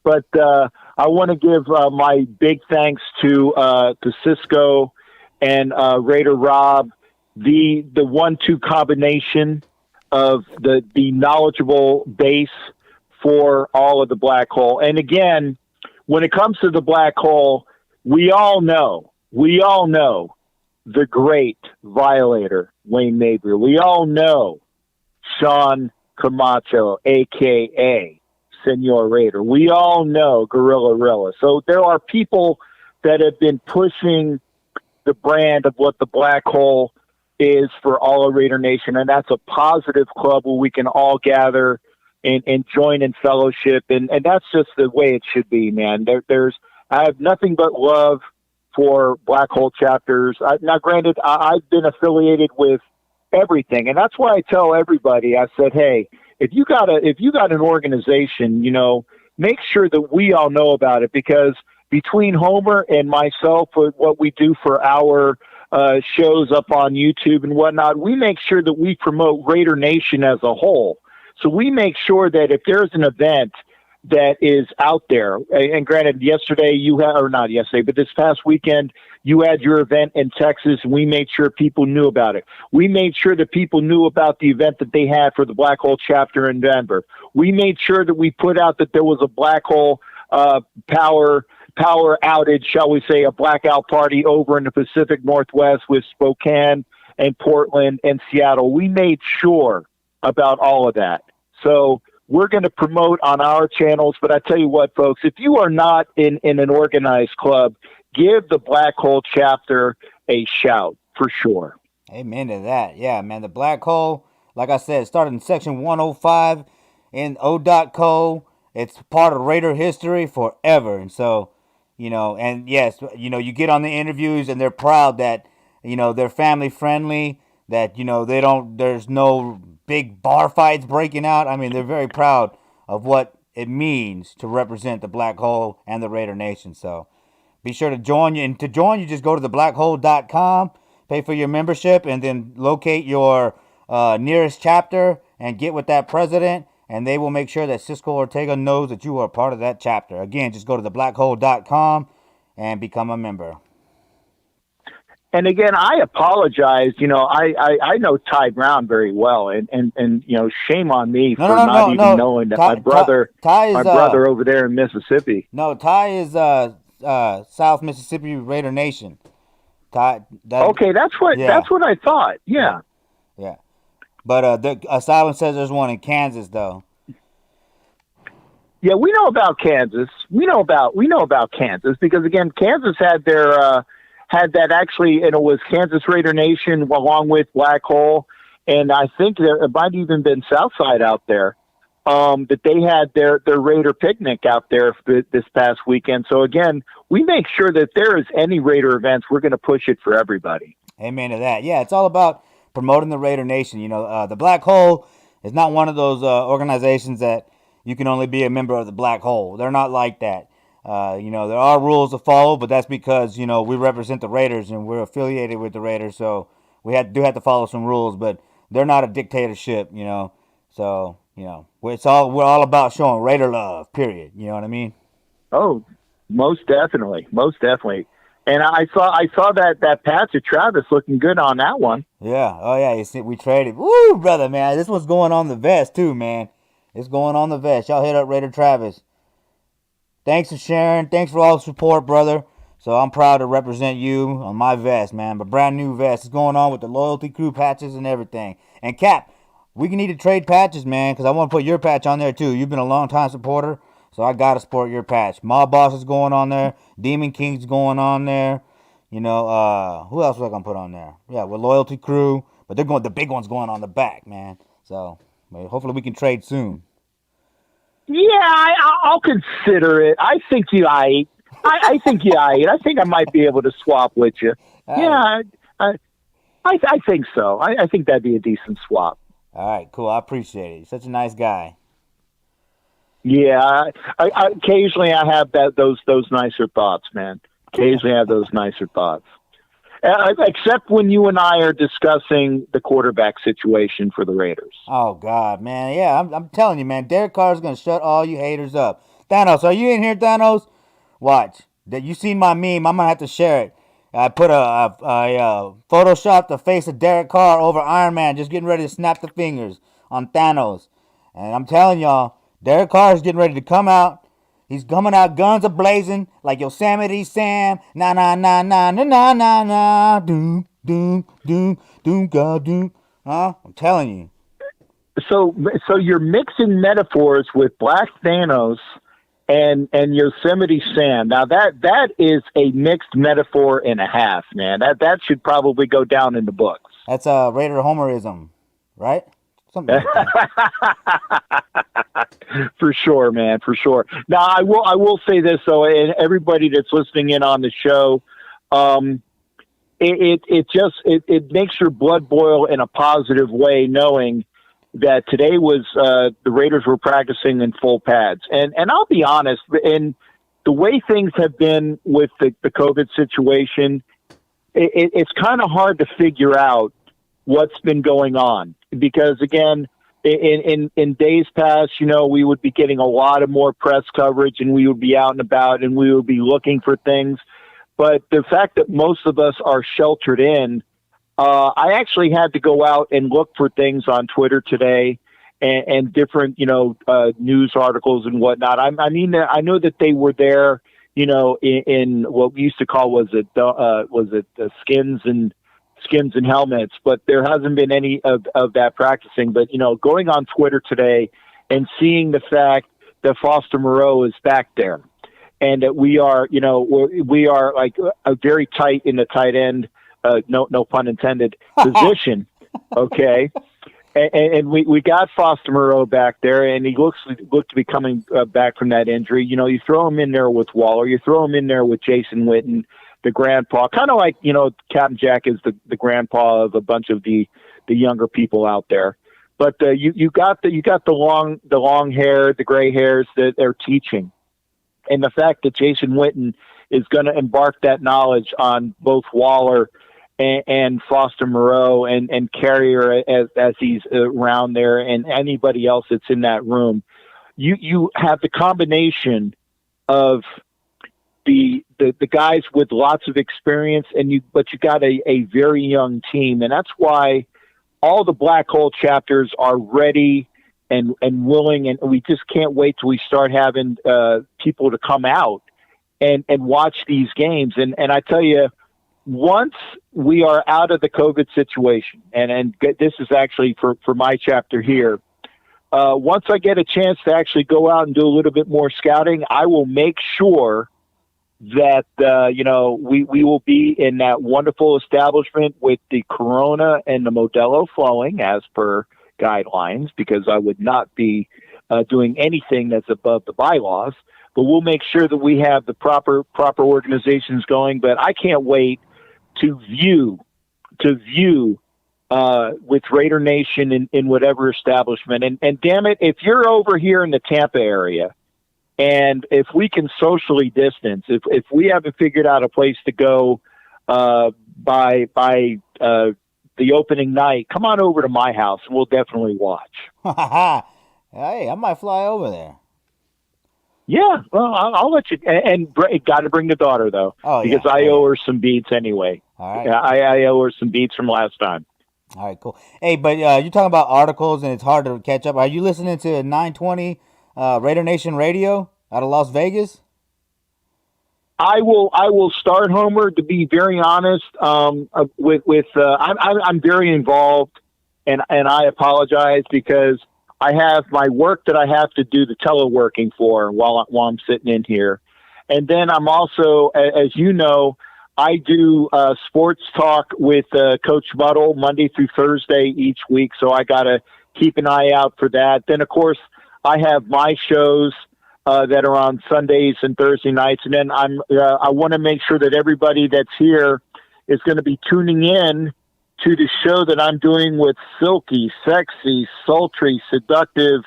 But I want to give my big thanks to Cisco and Raider Rob, the 1-2 combination of the knowledgeable base for all of the Black Hole. And again, when it comes to the black hole, we all know the great Violator, Wayne Mabry. We all know Sean Camacho, a.k.a. Senor Raider. We all know Gorilla Rilla. So there are people that have been pushing the brand of what the black hole is for all of Raider Nation, and that's a positive club where we can all gather and join in fellowship, and that's just the way it should be, man. I have nothing but love for black hole chapters. Now, granted, I've been affiliated with everything, and that's why I tell everybody. I said, hey, if you got an organization, make sure that we all know about it, because between Homer and myself, with what we do for our shows up on YouTube and whatnot, we make sure that we promote Raider Nation as a whole. So we make sure that if there's an event that is out there, and granted, this past weekend, you had your event in Texas, and we made sure people knew about it. We made sure that people knew about the event that they had for the Black Hole chapter in Denver. We made sure that we put out that there was a Black Hole power outage, shall we say, a blackout party over in the Pacific Northwest with Spokane and Portland and Seattle. We made sure about all of that. So we're going to promote on our channels, but I tell you what, folks, if you are not in an organized club, give the Black Hole chapter a shout for sure. Amen to that. Yeah, man, the Black Hole, like I said, started in section 105 in O.co. It's part of Raider history forever. And so, and yes, you get on the interviews and they're proud that, they're family friendly, that, there's no big bar fights breaking out. I mean, they're very proud of what it means to represent the Black Hole and the Raider Nation. So be sure to join you. And to join, you just go to theblackhole.com, pay for your membership, and then locate your nearest chapter and get with that president, and they will make sure that Cisco Ortega knows that you are part of that chapter. Again, just go to theblackhole.com and become a member. And again, I apologize. I know Ty Brown very well, and shame on me for not even knowing that my brother over there in Mississippi. No, Ty is South Mississippi Raider Nation. Ty. Okay, that's what I thought. Yeah. But the Asylum says there's one in Kansas, though. Yeah, we know about Kansas. We know about Kansas because, again, Kansas had their had that actually, and it was Kansas Raider Nation along with Black Hole, and I think there it might even been Southside out there. That they had their Raider picnic out there this past weekend. So again, we make sure that there is any Raider events, we're going to push it for everybody. Amen to that. Yeah, it's all about promoting the Raider Nation. The Black Hole is not one of those organizations that you can only be a member of the Black Hole. They're not like that. There are rules to follow, but that's because, we represent the Raiders and we're affiliated with the Raiders. So we do have to follow some rules, but they're not a dictatorship, So, we're all about showing Raider love, period. You know what I mean? Oh, most definitely. And I saw that patch of Travis looking good on that one. Yeah. Oh, yeah. You see, we traded. Woo, brother, man. This one's going on the vest, too, man. It's going on the vest. Y'all hit up Raider Travis. Thanks for sharing. Thanks for all the support, brother. So I'm proud to represent you on my vest, man. But brand new vest is going on with the Loyalty Crew patches and everything. And Cap, we need to trade patches, man, because I want to put your patch on there, too. You've been a long-time supporter. So I got to support your patch. Mob Boss is going on there. Demon King's going on there. Who else was I going to put on there? Yeah, with Loyalty Crew. But the big one's going on the back, man. So hopefully we can trade soon. Yeah, I'll consider it. I think you I think I might be able to swap with you. Yeah, I think so. I think that'd be a decent swap. All right, cool. I appreciate it. You're such a nice guy. Yeah, I occasionally I have those nicer thoughts, man. Occasionally I have those nicer thoughts. Except when you and I are discussing the quarterback situation for the Raiders. Oh, God, man. Yeah, I'm telling you, man. Derek Carr's going to shut all you haters up. Thanos, are you in here, Thanos? Watch. You seen my meme. I'm going to have to share it. I put a Photoshop the face of Derek Carr over Iron Man, just getting ready to snap the fingers on Thanos. And I'm telling y'all, Derek Carr is getting ready to come out He's coming out guns a blazing like Yosemite Sam. Na na na na na na na na. Doom doom doom doom god doom. Huh? I'm telling you. So you're mixing metaphors with Black Thanos and Yosemite Sam. Now that is a mixed metaphor and a half, man. That should probably go down in the books. That's a Raider Homerism, right? Something like that. For sure, man, for sure. Now I will say this though, and everybody that's listening in on the show, it makes your blood boil in a positive way, knowing that today was the Raiders were practicing in full pads, and I'll be honest, in the way things have been with the COVID situation, it's kind of hard to figure out what's been going on, because again, in days past, we would be getting a lot of more press coverage, and we would be out and about, and we would be looking for things. But the fact that most of us are sheltered in, I actually had to go out and look for things on Twitter today and different, news articles and whatnot. I know that they were there, in what we used to call, was it the skins and helmets, but there hasn't been any of that practicing. But, going on Twitter today and seeing the fact that Foster Moreau is back there and that we are like a very tight in the tight end, no pun intended, position. Okay. And we got Foster Moreau back there, and he looked to be coming back from that injury. You throw him in there with Waller, you throw him in there with Jason Witten, the grandpa, kind of like, Captain Jack is the grandpa of a bunch of the younger people out there. But you got the long hair, the gray hairs that they're teaching, and the fact that Jason Witten is going to embark that knowledge on both Waller and Foster Moreau and Carrier as he's around there, and anybody else that's in that room. You have the combination of the guys with lots of experience, but you got a very young team, and that's why all the Black Hole chapters are ready and willing, and we just can't wait till we start having people to come out and watch these games. And I tell you, once we are out of the COVID situation, and this is actually for my chapter here, once I get a chance to actually go out and do a little bit more scouting, I will make sure that, we will be in that wonderful establishment with the Corona and the Modelo flowing as per guidelines, because I would not be doing anything that's above the bylaws. But we'll make sure that we have the proper organizations going. But I can't wait to view with Raider Nation in whatever establishment. And damn it, if you're over here in the Tampa area, and if we can socially distance, if we haven't figured out a place to go by the opening night, come on over to my house and we'll definitely watch. Hey, I might fly over there. Yeah, well, I'll let you. And got to bring the daughter though, because I owe her some beats anyway. All right. I owe her some beats from last time. All right, cool. Hey, but you're talking about articles, and it's hard to catch up. Are you listening to 920 Raider Nation Radio out of Las Vegas? I will start, Homer. To be very honest, I'm very involved, and I apologize because I have my work that I have to do the teleworking for while I'm sitting in here, and then I'm also, as you know, I do sports talk with Coach Muddle Monday through Thursday each week, so I got to keep an eye out for that. Then, of course, I have my shows that are on Sundays and Thursday nights, and then I want to make sure that everybody that's here is going to be tuning in to the show that I'm doing with silky, sexy, sultry, seductive,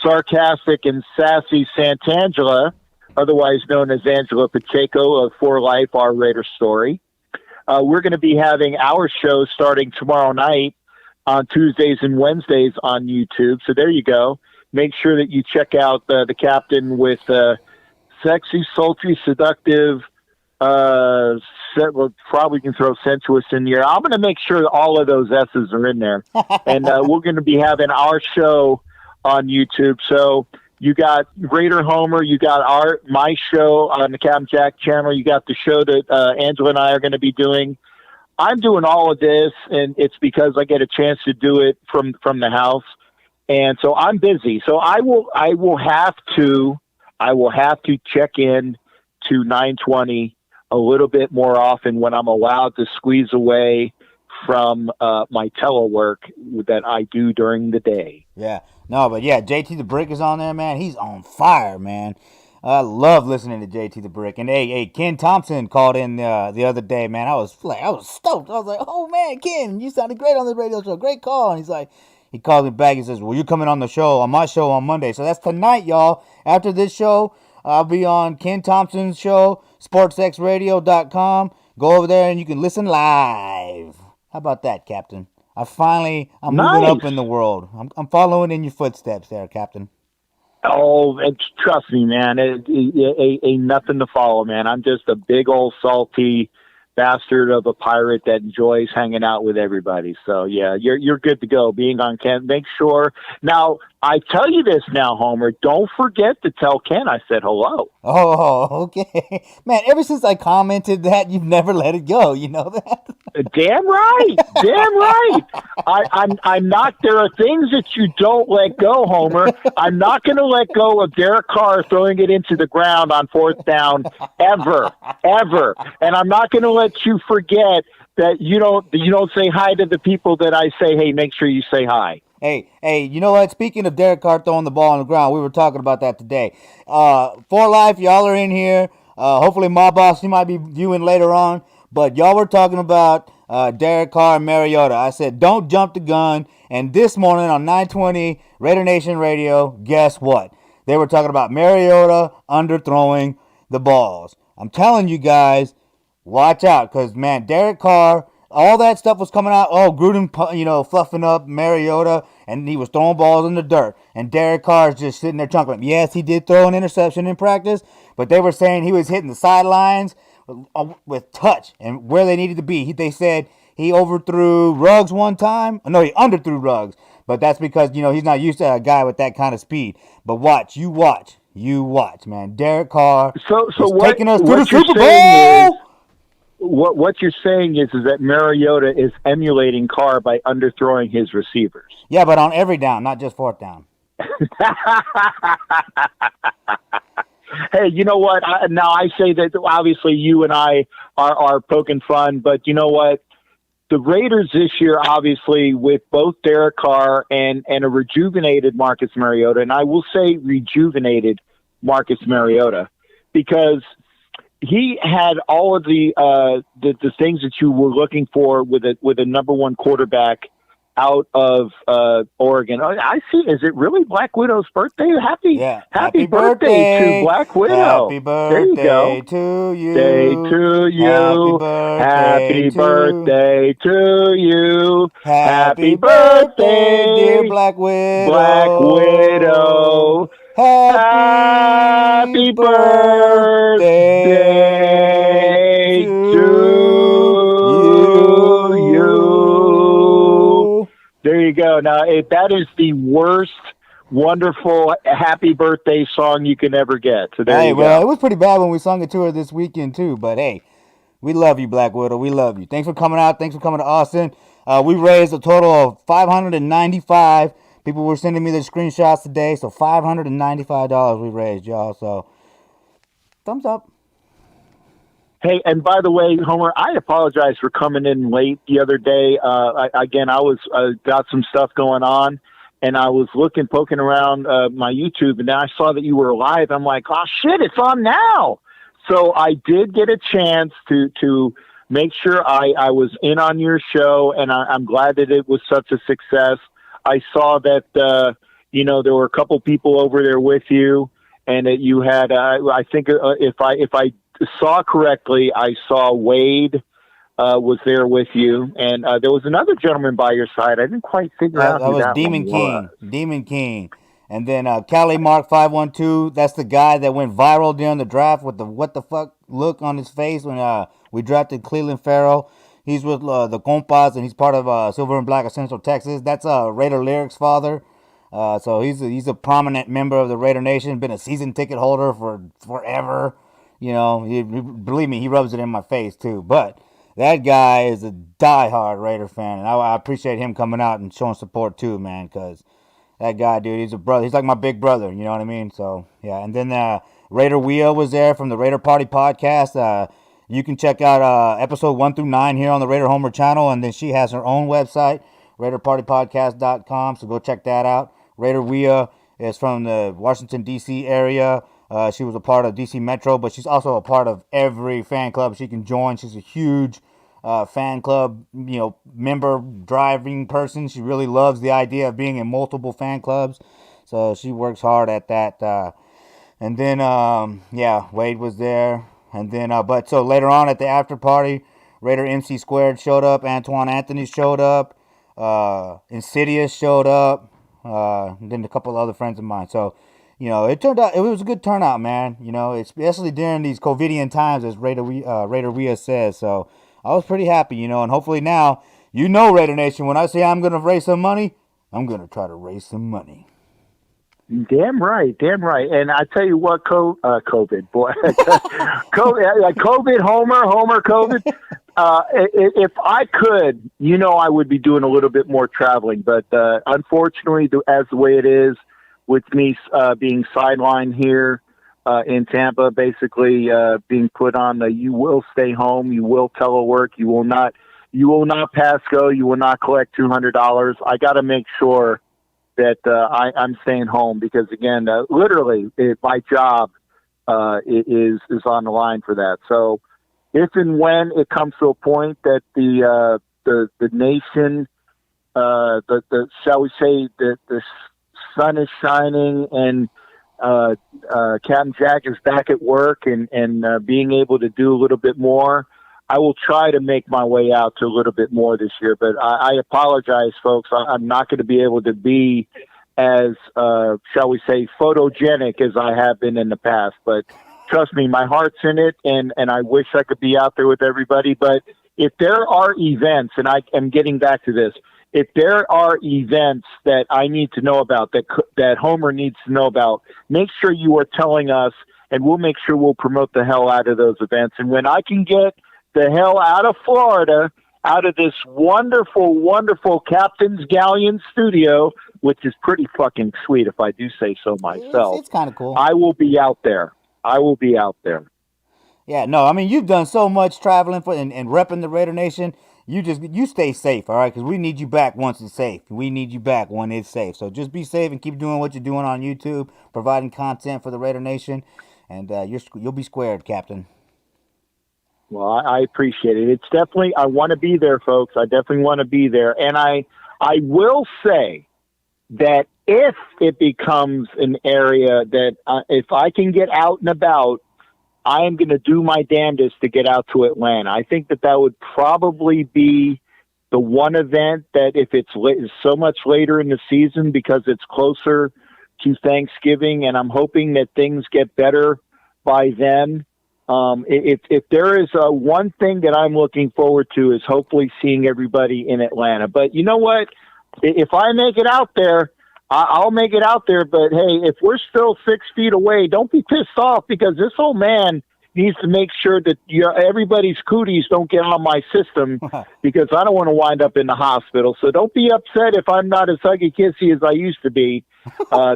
sarcastic, and sassy Santangela, otherwise known as Angela Pacheco of For Life, Our Raider Story. We're going to be having our show starting tomorrow night on Tuesdays and Wednesdays on YouTube. So there you go. Make sure that you check out the captain with sexy, sultry, seductive, we'll probably can throw sensuous in here. I'm going to make sure that all of those S's are in there. And we're going to be having our show on YouTube. So You got Raider Homer. You got my show on the Captain Jack channel. You got the show that Angela and I are going to be doing. I'm doing all of this, and it's because I get a chance to do it from the house, and so I'm busy. So I will have to check in to 920 a little bit more often when I'm allowed to squeeze away from my telework that I do during the day. Yeah, no, but yeah, JT the Brick is on there, man. He's on fire, man. I love listening to JT the Brick. And hey, Ken Thompson called in the other day, man. I was stoked. I was like, oh man, Ken, you sounded great on the radio show. Great call. And he's like, he called me back. He says, well, you're coming on the show, on my show on Monday. So that's tonight, y'all. After this show, I'll be on Ken Thompson's show, sportsxradio.com. Go over there and you can listen live. How about that, Captain? I'm moving up in the world. I'm following in your footsteps there, Captain. Oh, trust me, man. Ain't nothing to follow, man. I'm just a big old salty bastard of a pirate that enjoys hanging out with everybody. So yeah, you're good to go. Being on Ken, make sure. Now I tell you this now, Homer. Don't forget to tell Ken I said hello. Oh, okay, man. Ever since I commented that, you've never let it go. You know that? Damn right, damn right. I'm not. There are things that you don't let go, Homer. I'm not going to let go of Derek Carr throwing it into the ground on 4th down ever. And I'm not going to let you forget that you don't say hi to the people that I say, hey, make sure you say hi. Hey, you know what? Speaking of Derek Carr throwing the ball on the ground, we were talking about that today. For Life, y'all are in here. Hopefully, my boss, you might be viewing later on. But y'all were talking about Derek Carr and Mariota. I said, don't jump the gun. And this morning on 920 Raider Nation Radio, guess what? They were talking about Mariota underthrowing the balls. I'm telling you guys, watch out. Because, man, Derek Carr, all that stuff was coming out. Oh, Gruden, fluffing up Mariota, and he was throwing balls in the dirt. And Derek Carr's just sitting there chuckling. Yes, he did throw an interception in practice, but they were saying he was hitting the sidelines with touch and where they needed to be. They said he overthrew Ruggs one time. No, he underthrew Ruggs. But that's because, he's not used to a guy with that kind of speed. But you watch, man. Derek Carr is taking us to the Super Bowl. What you're saying is that Mariota is emulating Carr by underthrowing his receivers. Yeah, but on every down, not just 4th down. Hey, you know what? Now I say that obviously you and I are poking fun, but you know what? The Raiders this year, obviously, with both Derek Carr and a rejuvenated Marcus Mariota, and I will say rejuvenated Marcus Mariota, because he had all of the things that you were looking for with a number one quarterback out of Oregon. I see. Is it really Black Widow's birthday? Happy birthday to Black Widow. Happy birthday to you. Day to you. Happy birthday to you. Happy birthday, dear Black Widow. Black Widow. Happy birthday to you. There you go. Now, that is the worst, wonderful, happy birthday song you can ever get. So there you go. Well, it was pretty bad when we sung it to her this weekend, too. But, hey, we love you, Black Widow. We love you. Thanks for coming out. Thanks for coming to Austin. We raised a total of $595. People were sending me the screenshots today. So, $595 we raised, y'all. So, thumbs up. Hey, and by the way, Homer, I apologize for coming in late the other day. I was got some stuff going on, and I was poking around my YouTube, and then I saw that you were live. I'm like, oh shit, it's on now. So I did get a chance to make sure I was in on your show, and I'm glad that it was such a success. I saw that there were a couple people over there with you, and that you had I think if I saw correctly, I saw Wade was there with you, and there was another gentleman by your side. I didn't quite figure out who that Demon was. Demon King. And then Cali Mark 512, that's the guy that went viral during the draft with the what the fuck look on his face when we drafted Cleveland Farrell. He's with the Compas, and he's part of Silver and Black of Central Texas. That's Raider Lyric's father. So he's a prominent member of the Raider Nation. Been a season ticket holder for forever. You know, believe me, he rubs it in my face too. But that guy is a diehard Raider fan, and I appreciate him coming out and showing support too, man. Because that guy, dude, he's a brother. He's like my big brother. You know what I mean? So yeah. And then Raider Wheel was there from the Raider Party podcast. You can check out episode 1 through 9 here on the Raider Homer channel, and then she has her own website, RaiderPartyPodcast.com. So go check that out. Raider Wheel is from the Washington D.C. area. She was a part of DC Metro, but she's also a part of every fan club she can join. She's a huge fan club, member driving person. She really loves the idea of being in multiple fan clubs, so she works hard at that. And then, Wade was there. And then, but so later on at the after party, Raider MC Squared showed up. Antoine Anthony showed up. Insidious showed up. And then a couple of other friends of mine. So, it turned out, it was a good turnout, man. Especially during these COVIDian times, as Raider Ria says. So I was pretty happy, and hopefully now, Raider Nation, when I say I'm going to raise some money, I'm going to try to raise some money. Damn right. And I tell you what, COVID, boy, COVID, Homer, COVID. If I could, I would be doing a little bit more traveling, but unfortunately, as the way it is, with me being sidelined here in Tampa, basically being put on the you will stay home, you will telework, you will not pass go, you will not collect $200. I got to make sure that I'm staying home because, again, literally, my job is on the line for that. So if and when it comes to a point that the nation, shall we say, the sun is shining and Captain Jack is back at work and being able to do a little bit more, I will try to make my way out to a little bit more this year. But I apologize, folks. I'm not going to be able to be as, shall we say, photogenic as I have been in the past. But trust me, my heart's in it, and I wish I could be out there with everybody. But if there are events, and I am getting back to this, if there are events that I need to know about, that Homer needs to know about, make sure you are telling us, and we'll make sure we'll promote the hell out of those events. And when I can get the hell out of Florida, out of this wonderful, wonderful Captain's Galleon studio, which is pretty fucking sweet if I do say so myself. It's kind of cool. I will be out there. Yeah, no, I mean, you've done so much traveling and repping the Raider Nation. You stay safe, all right? Because we need you back once it's safe. We need you back when it's safe. So just be safe and keep doing what you're doing on YouTube, providing content for the Raider Nation, and you'll be squared, Captain. Well, I appreciate it. It's definitely, I want to be there, folks. I definitely want to be there. And I will say that if it becomes an area that if I can get out and about, I am going to do my damnedest to get out to Atlanta. I think that would probably be the one event that if it's so much later in the season because it's closer to Thanksgiving, and I'm hoping that things get better by then. If there is one thing that I'm looking forward to is hopefully seeing everybody in Atlanta. But you know what? If I make it out there, I'll make it out there. But, hey, if we're still 6 feet away, don't be pissed off because this old man needs to make sure that everybody's cooties don't get on my system because I don't want to wind up in the hospital. So don't be upset if I'm not as huggy-kissy as I used to be.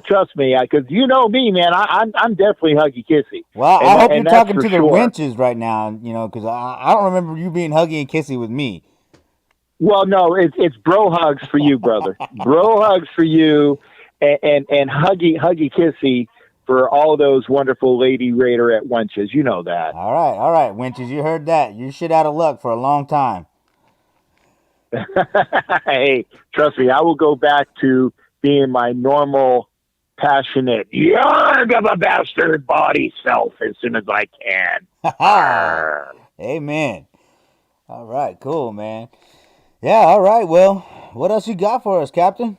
Trust me, because you know me, man. I'm definitely huggy-kissy. Well, I hope you're talking to the winches right now, because I don't remember you being huggy and kissy with me. Well, no, it's bro hugs for you, brother. Bro hugs for you, and huggy kissy for all those wonderful Lady Raider at Wenches. You know that. All right, Wenches, you heard that. You're shit out of luck for a long time. Hey, trust me, I will go back to being my normal, passionate, yarg of a bastard body self as soon as I can. Amen. All right, cool, man. Yeah, all right. Well, what else you got for us, Captain?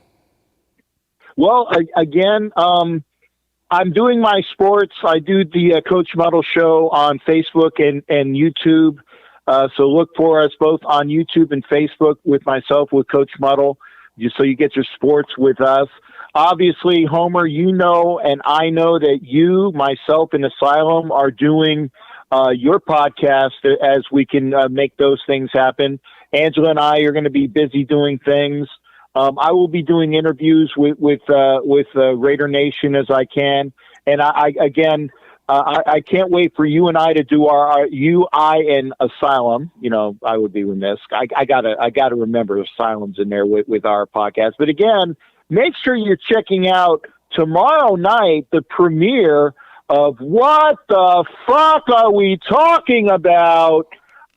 Well, again, I'm doing my sports. I do the Coach Muddle Show on Facebook and YouTube. So look for us both on YouTube and Facebook with myself, with Coach Muddle. so you get your sports with us. Obviously, Homer, you know, and I know that you, myself, and Asylum are doing your podcast as we can make those things happen. Angela and I are going to be busy doing things. I will be doing interviews with Raider Nation as I can, and I can't wait for you and I to do our and Asylum. You know, I would be remiss. I gotta remember Asylum's in there with our podcast. But again, make sure you're checking out tomorrow night the premiere of What the Fuck Are We Talking About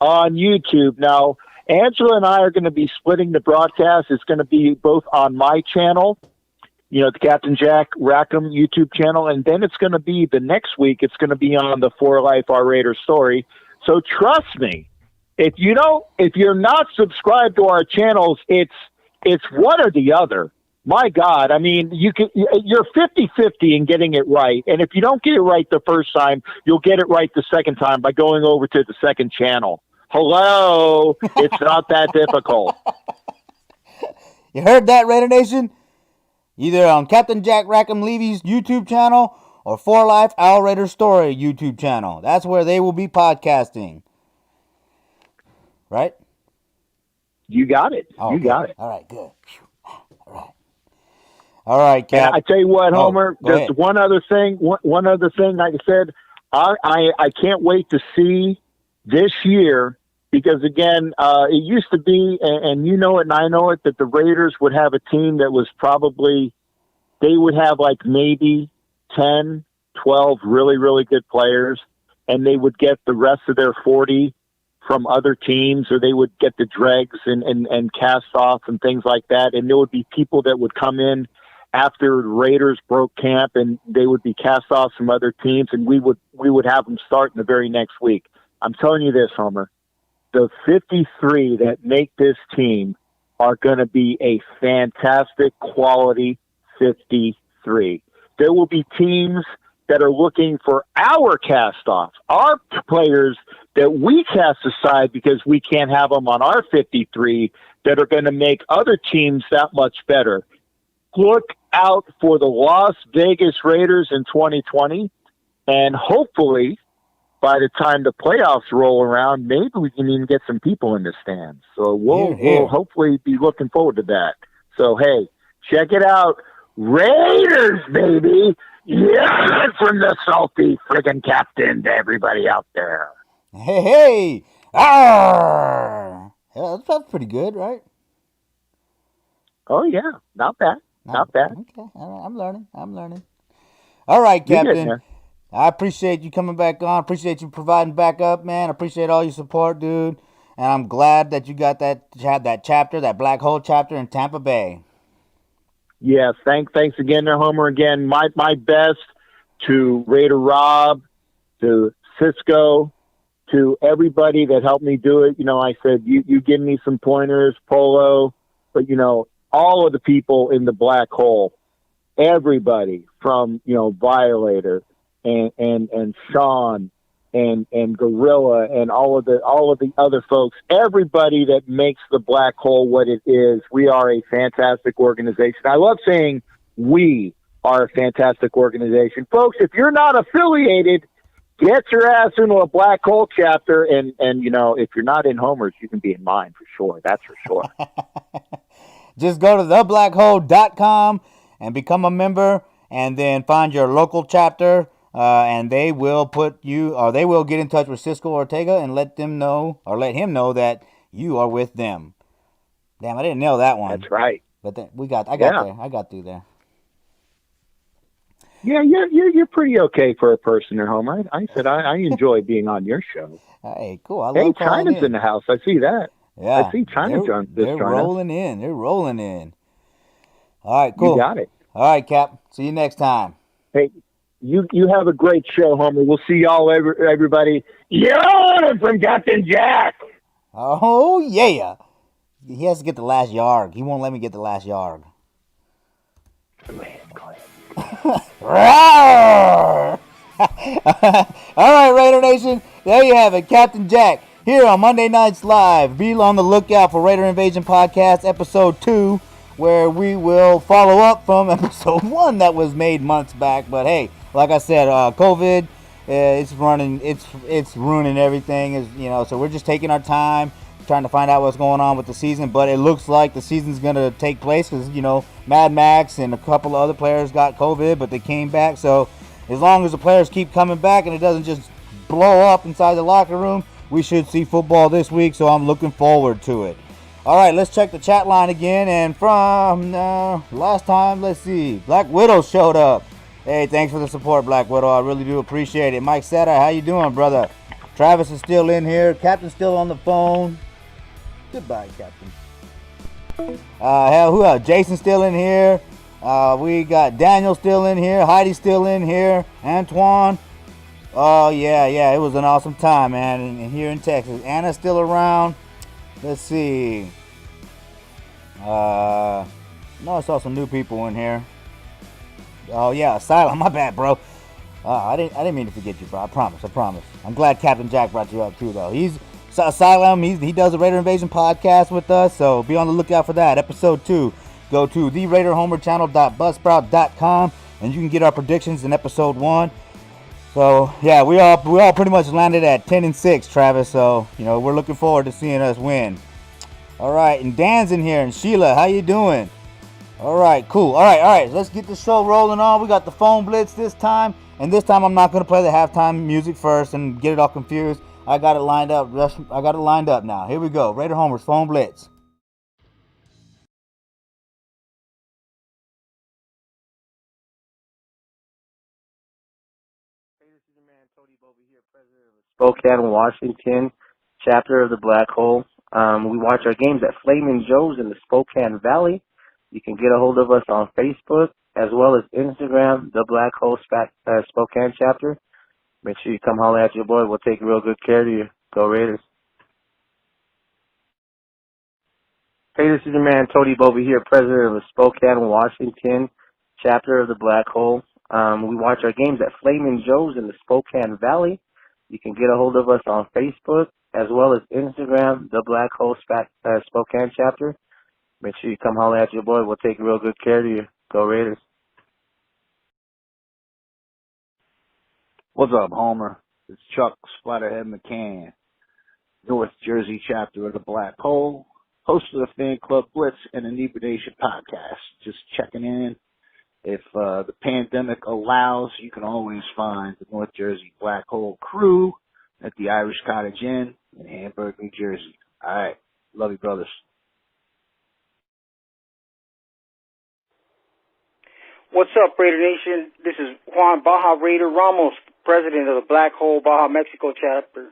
on YouTube. Now, Angela and I are going to be splitting the broadcast. It's going to be both on my channel, you know, the Captain Jack Rackham YouTube channel, and then it's going to be the next week. It's going to be on the For Life Our Raider Story. So trust me, if you're not subscribed to our channels, it's one or the other. My God, I mean, you're 50-50 in getting it right, and if you don't get it right the first time, you'll get it right the second time by going over to the second channel. Hello, it's not that difficult. You heard that, Raider Nation? Either on Captain Jack Rackham Levy's YouTube channel or For Life Our Raider Story YouTube channel. That's where they will be podcasting. Right? You got it. Oh, you got it. All right, good. All right, Cap. And I tell you what, Homer, just ahead. one other thing, like I said, I can't wait to see this year, because again, it used to be, and you know it and I know it, that the Raiders would have a team that was probably, they would have like maybe 10, 12 really, really good players, and they would get the rest of their 40 from other teams, or they would get the dregs and cast off and things like that. And there would be people that would come in after the Raiders broke camp, and they would be cast off from other teams, and we would have them start in the very next week. I'm telling you this, Homer, the 53 that make this team are going to be a fantastic quality 53. There will be teams that are looking for our cast-offs, our players that we cast aside because we can't have them on our 53, that are going to make other teams that much better. Look out for the Las Vegas Raiders in 2020, and hopefully by the time the playoffs roll around, maybe we can even get some people in the stands. So we'll hopefully be looking forward to that. So, hey, check it out. Raiders, baby. Yeah, from the salty friggin' captain to everybody out there. Hey. Arr! Yeah, that's pretty good, right? Oh, yeah. Not bad. Not bad. Okay. All right. I'm learning. All right, Captain. I appreciate you coming back on. Appreciate you providing backup, man. Appreciate all your support, dude. And I'm glad that you got that chapter, that black hole chapter in Tampa Bay. Yes, thanks again there, Homer. Again, my best to Raider Rob, to Cisco, to everybody that helped me do it. You know, I said, you give me some pointers, Polo, but, you know, all of the people in the black hole, everybody from, you know, Violator and Sean and Gorilla and all of the other folks, everybody that makes the black hole what it is. We are a fantastic organization. I love saying we are a fantastic organization. Folks, if you're not affiliated, get your ass into a black hole chapter, and you know, if you're not in Homer's, you can be in mine for sure. That's for sure. Just go to thebblackhole.com and become a member, and then find your local chapter. And they will they will get in touch with Cisco Ortega and let him know that you are with them. Damn, I didn't nail that one. That's right. But I got through there. Yeah, you're pretty okay for a person at home. I said I enjoy being on your show. Hey, cool. I love Hey, China's in the house. I see that. Yeah, I see China. They're rolling in. They're rolling in. All right, cool. You got it. All right, Cap. See you next time. Hey. You have a great show, Homer. We'll see y'all, everybody. Yeah, from Captain Jack. Oh, yeah. He has to get the last yard. He won't let me get the last yard. Go ahead. All right, Raider Nation. There you have it. Captain Jack here on Monday Nights Live. Be on the lookout for Raider Invasion Podcast Episode 2 where we will follow up from episode 1 that was made months back. But hey, like I said, COVID, it's ruining everything. So we're just taking our time, trying to find out what's going on with the season. But it looks like the season's going to take place because, Mad Max and a couple of other players got COVID, but they came back. So as long as the players keep coming back and it doesn't just blow up inside the locker room, we should see football this week. So I'm looking forward to it. All right, let's check the chat line again. And from last time, let's see. Black Widow showed up. Hey, thanks for the support, Black Widow. I really do appreciate it. Mike Seta, how you doing, brother? Travis is still in here. Captain's still on the phone. Goodbye, Captain. Who else? Jason's still in here. We got Daniel still in here. Heidi's still in here. Antoine. Oh, yeah. It was an awesome time, man, here in Texas. Anna's still around. Let's see. I saw some new people in here. Oh, yeah, Asylum. My bad, bro. I didn't mean to forget you, bro. I promise. I'm glad Captain Jack brought you up, too, though. He's Asylum. He does the Raider Invasion podcast with us, so be on the lookout for that. Episode 2. Go to theraiderhomerchannel.buzzsprout.com, and you can get our predictions in episode 1. So, yeah, we all pretty much landed at 10-6, Travis. So, we're looking forward to seeing us win. All right, and Dan's in here, and Sheila, how you doing? All right, cool. All right. Let's get the show rolling on. We got the phone blitz this time. And this time I'm not going to play the halftime music first and get it all confused. I got it lined up. I got it lined up now. Here we go. Raider Homer's phone blitz. Hey, this is your man, Tony Bova here, president of the Spokane, Washington chapter of the Black Hole. We watch our games at Flamin' Joe's in the Spokane Valley. You can get a hold of us on Facebook as well as Instagram, the Black Hole Spokane chapter. Make sure you come holler at your boy. We'll take real good care of you. Go Raiders. Hey, this is your man, Tony Bova here, president of the Spokane, Washington chapter of the Black Hole. We watch our games at Flamin' Joe's in the Spokane Valley. You can get a hold of us on Facebook as well as Instagram, the Black Hole Spokane chapter. Make sure you come holler at your boy. We'll take real good care of you. Go Raiders. What's up, Homer? It's Chuck Splatterhead McCann, North Jersey chapter of the Black Hole, host of the Fan Club Blitz and Inebriation podcast. Just checking in. If the pandemic allows, you can always find the North Jersey Black Hole crew at the Irish Cottage Inn in Hamburg, New Jersey. All right. Love you, brothers. What's up, Raider Nation? This is Juan Baja Raider Ramos, president of the Black Hole Baja Mexico chapter.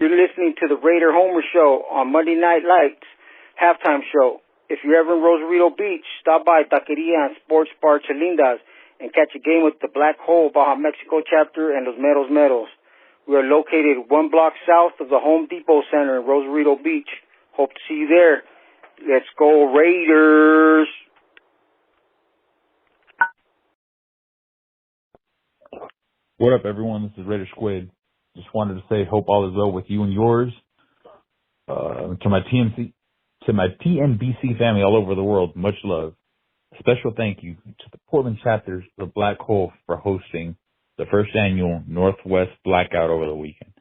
You're listening to the Raider Homer Show on Monday Night Lights, halftime show. If you're ever in Rosarito Beach, stop by Taqueria and Sports Bar Chalindas and catch a game with the Black Hole Baja Mexico chapter and Los Meros Meros. We are located 1 block south of the Home Depot Center in Rosarito Beach. Hope to see you there. Let's go Raiders! What up, everyone? This is Raider Squid. Just wanted to say, hope all is well with you and yours. To my TNBC family all over the world, much love. A special thank you to the Portland chapters of Black Hole for hosting the first annual Northwest Blackout over the weekend.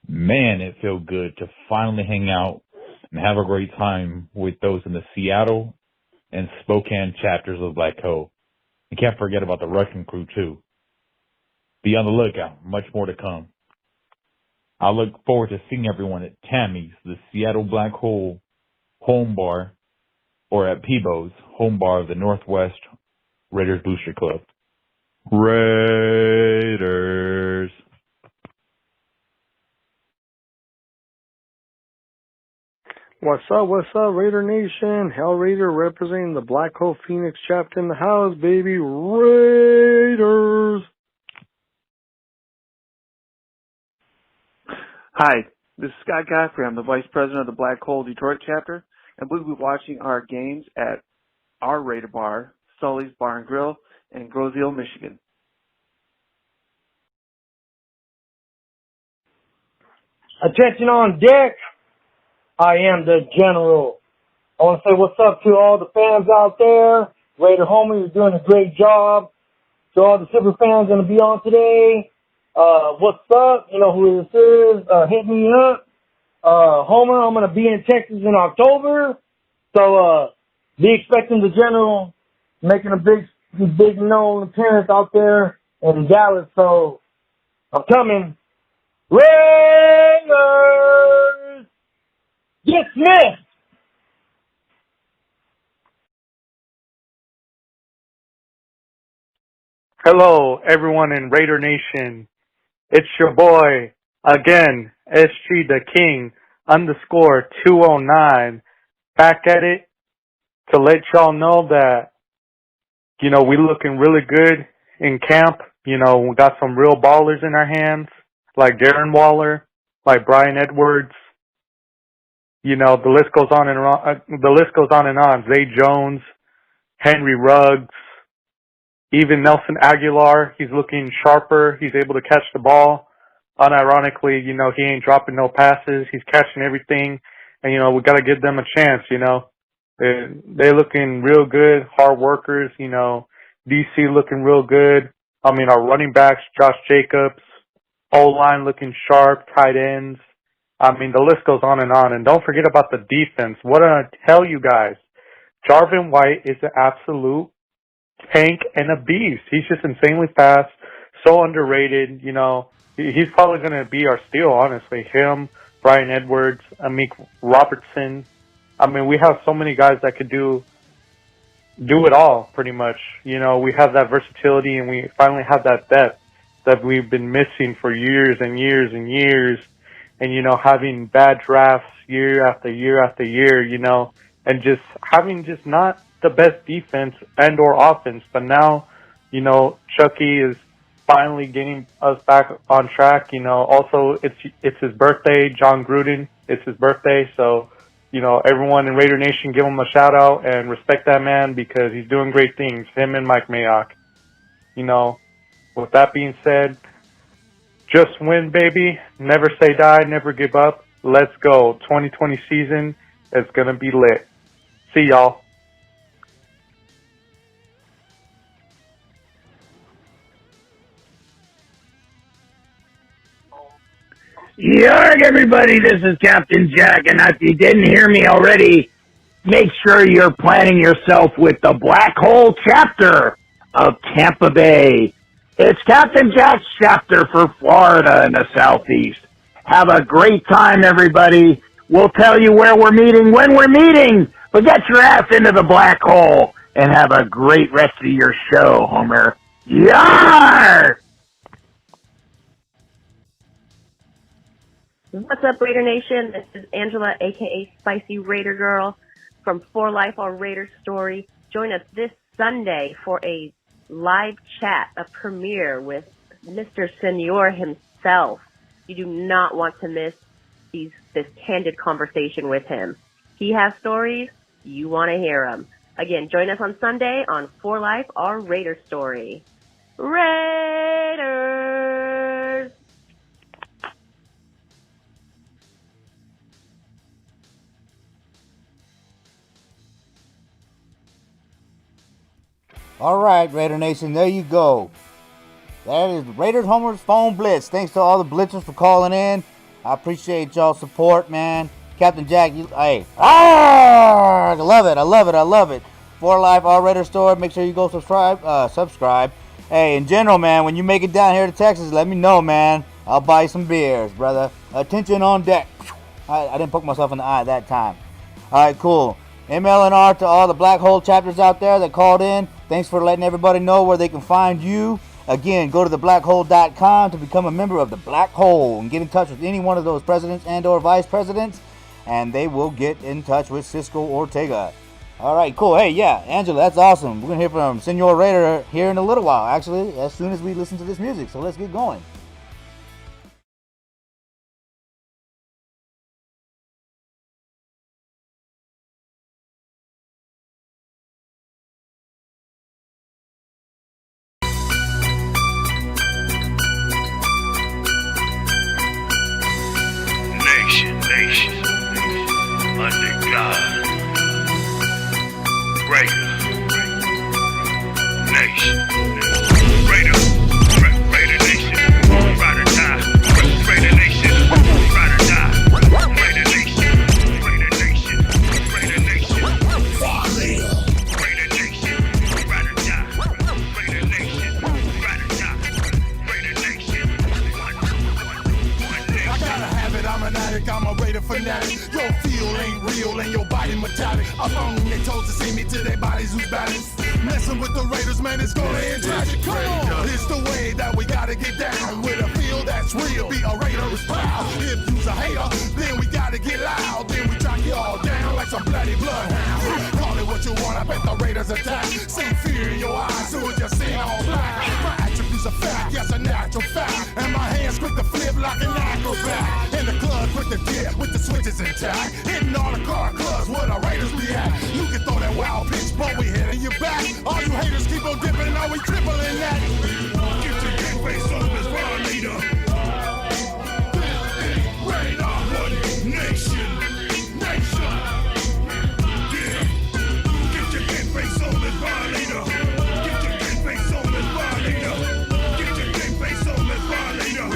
Man, it felt good to finally hang out and have a great time with those in the Seattle and Spokane chapters of Black Hole. You can't forget about the Russian crew, too. Be on the lookout. Much more to come. I look forward to seeing everyone at Tammy's, the Seattle Black Hole home bar, or at Peebo's, home bar of the Northwest Raiders Booster Club. Raiders. What's up, Raider Nation? Hell Raider representing the Black Hole Phoenix chapter in the house, baby. Raiders! Hi, this is Scott Godfrey. I'm the Vice President of the Black Hole Detroit chapter, and we'll be watching our games at our Raider Bar, Sully's Bar and Grill, in Groseville, Michigan. Attention on deck. I am the General. I want to say what's up to all the fans out there. Raider Homer, you're doing a great job. To all the super fans going to be on today, what's up? You know who this is. Hit me up. Homer, I'm going to be in Texas in October. So, be expecting the general making a big known appearance out there in Dallas. So, I'm coming. Raiders! Dismissed! Hello, everyone in Raider Nation. It's your boy, again, SG the King, _209, back at it to let y'all know that, you know, we looking really good in camp. You know, we got some real ballers in our hands, like Darren Waller, like Brian Edwards. You know, the list goes on and on. Zay Jones, Henry Ruggs, even Nelson Aguilar. He's looking sharper. He's able to catch the ball. Unironically, you know, he ain't dropping no passes. He's catching everything. And, you know, we got to give them a chance, you know. They're looking real good, hard workers, you know. DC looking real good. I mean, our running backs, Josh Jacobs, O-line looking sharp, tight ends. I mean, the list goes on. And don't forget about the defense. What did I tell you guys? Jarvin White is an absolute tank and a beast. He's just insanely fast, so underrated. You know, he's probably going to be our steal, honestly. Him, Brian Edwards, Amik Robertson. I mean, we have so many guys that could do it all, pretty much. You know, we have that versatility, and we finally have that depth that we've been missing for years and years and years. And, you know, having bad drafts year after year after year, you know, and just having just not the best defense and or offense. But now, you know, Chucky is finally getting us back on track. You know, also it's his birthday, John Gruden. It's his birthday. So, you know, everyone in Raider Nation, give him a shout out and respect that man because he's doing great things, him and Mike Mayock. You know, with that being said, just win, baby. Never say die, never give up. Let's go. 2020 season is going to be lit. See y'all. Yarg, everybody, this is Captain Jack, and if you didn't hear me already, make sure you're planning yourself with the Black Hole chapter of Tampa Bay. It's Captain Jack's chapter for Florida and the Southeast. Have a great time, everybody. We'll tell you where we're meeting, when we're meeting, but get your ass into the Black Hole and have a great rest of your show, Homer. Yar! What's up, Raider Nation? This is Angela, a.k.a. Spicy Raider Girl from For Life on Raider Story. Join us this Sunday for a live chat, a premiere with Mr. Senor himself. You do not want to miss this candid conversation with him. He has stories. You want to hear them. Again, join us on Sunday on For Life, our Raider Story. Raiders! All right, Raider Nation, there you go. That is Raiders Homer's Phone Blitz. Thanks to all the blitzers for calling in. I appreciate y'all's support, man. Captain Jack, I love it. For Life, our Raider Store. Make sure you go subscribe. Hey, in general, man, when you make it down here to Texas, let me know, man. I'll buy you some beers, brother. Attention on deck. I didn't poke myself in the eye that time. All right, cool. MLNR to all the Black Hole chapters out there that called in. Thanks for letting everybody know where they can find you. Again, go to theblackhole.com to become a member of the Black Hole and get in touch with any one of those presidents and or vice presidents, and they will get in touch with Cisco Ortega. All right, cool. Hey, yeah, Angela, that's awesome. We're going to hear from Senor Raider here in a little while, actually, as soon as we listen to this music. So let's get going. Nation, under God, Raider Nation. Raider Nation. Ride or die. Raider Nation. Ride or die. Raider Nation. Raider Nation. Raider Nation. Violator. Raider Nation. Ride or die. Raider Nation. Ride or die. Raider Nation. One nation. I gotta have it. I'm an addict. I'm a Raider fanatic. Your feel ain't real and your body metallic. I'm on their toes to see me till their bodies lose balance. Messing with the Raiders, man, it's gonna end tragic. Come on, it's the way that we gotta get down. With a feel that's real, be a Raider is proud. If you's a hater, then we gotta get loud. Then we track you all down like some bloody bloodhound. Call it what you want, I bet the Raiders attack. See fear in your eyes, so as you see all black. My attributes are fact, yes, a natural fact. And my hands quick to flip like an acrobat. In the club, quick to dip with the switches intact. Hitting all the car clubs where the Raiders be at. You can throw that wild pitch, but we hitting you back. All you haters keep on dipping, all we tripling that. Get your game face on this Violator. Raider, one nation. Nation. Yeah. Get your game face on this Violator. Get your game face on this Violator. Get your game face on this Violator.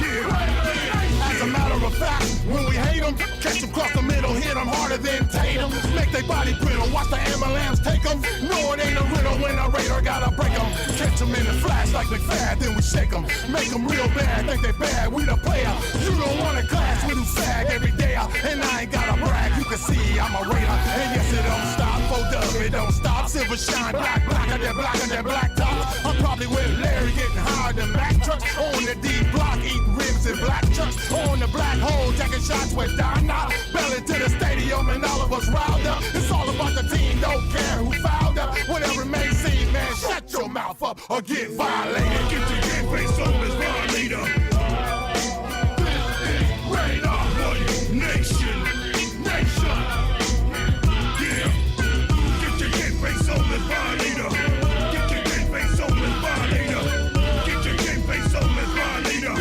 Yeah. As a matter of fact, when we hate them, catch them across the middle, hit them harder than Tatum. Make they body brittle, watch the ambulance take them. No, it ain't a riddle when a Raider gotta break them. Catch them in the flash like McFad, then we shake them. Make them real bad, think they bad, we the player. You don't want to clash with who sag every day. And I ain't gotta brag, you can see I'm a Raider. And yes, it don't stop, dub, it don't stop. Silver shine, blacker than black top. I'm probably with Larry getting higher than Mack trucks. On the D block, eating ribs in black trucks. On the black hole, taking shots with Donna. Belly to the stadium and all of us riled up. It's all about the team, don't care who fouled up. Whatever it may seem, man, shut your mouth up or get violated. Get your game face on this Violator. Raider, one nation. Nation. Yeah. Get your game face on this Violator. Get your game face on this Violator. Get your game face on this Violator.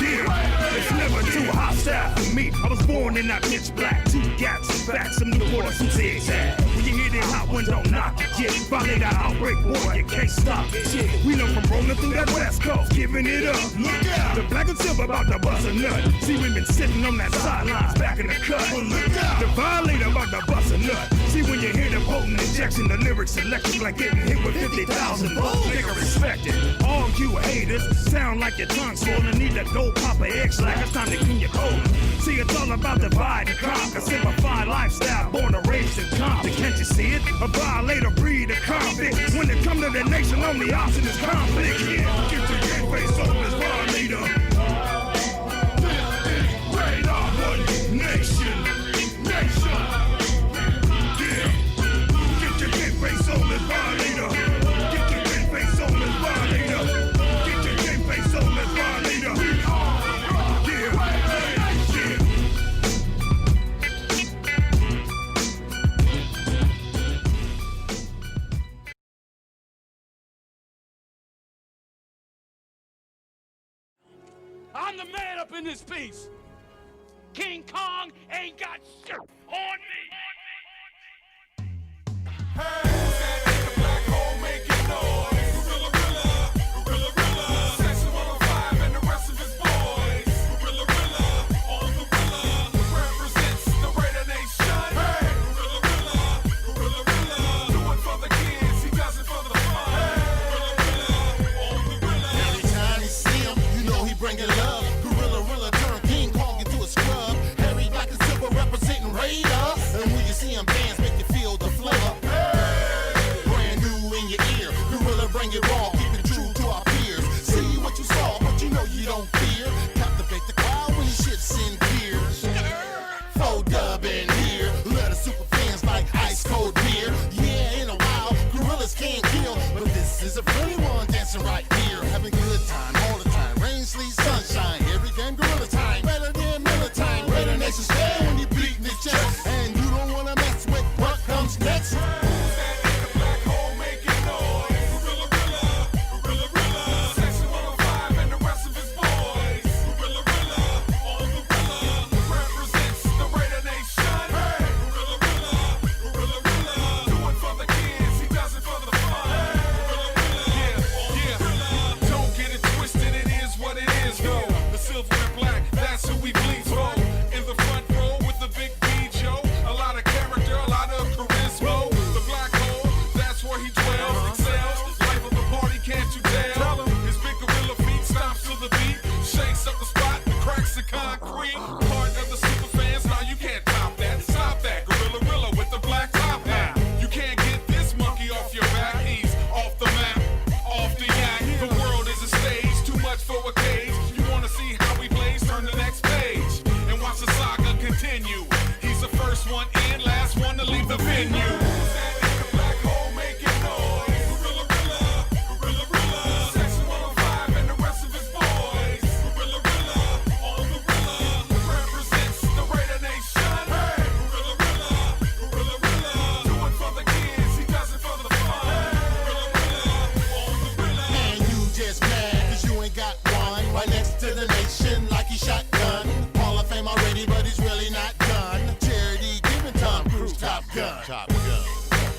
Yeah. It's never too hostile for me. I was born in that pitch black. Two gaps and backs, some new orders, some zigzag. When you hear them hot ones, don't knock it. Yeah, Violator outbreak, boy, you can't stop it. Shit, we know from rolling through that West Coast, giving it up. Look out, the black and silver about to bust a nut. See, we've been sitting on that sidelines, back in the cut. Well, look out, the Violator about to bust a nut. See, when you hear the potent injection, the lyrics electric like getting hit with 50,000 volts. Nigga, respect it. All you haters sound like your tongue swollen. Need to go pop a X like it's time to clean your colon. See, it's all about divide and conquer. Simplified lifestyle, born and raised in Compton. Can't you see it? A Violator breed of convict. When it come to the nation, only option is conflict. Yeah, get your game face on this Violator. Raider, one nation. Nation. Yeah. Get your game face on this Violator. Get your game face on this Violator. Get your game face on this Violator. I'm the man up in this piece. King Kong ain't got shit on me. Hey, who's that in the black hole making noise? Gorilla, Section 105 and the rest of his boys. Gorilla, on Gorilla, represents the Raider Nation. Hey, Gorilla, do it for the kids, he does it for the fun. Hey, on Gorilla. Every time you see him, you know he bringing love. Gorilla turn King Kong into a scrub. Harry black and silver representing Raider. continue. He's the first one in, last one to leave the venue. Who's that nigga black hole making noise? Gorilla, gorilla, gorilla, gorilla. Section 105 and the rest of his boys. Gorilla, gorilla, on gorilla. Represents the Raider Nation. Hey, gorilla, gorilla, gorilla, gorilla. Do it for the kids, he does it for the fun. Gorilla, gorilla, on gorilla. Man, you just mad cause you ain't got one. Right next to the nation like he shotgun. Hall of Fame already, but he's really not done. Charity giving Tom Cruise Top Gun.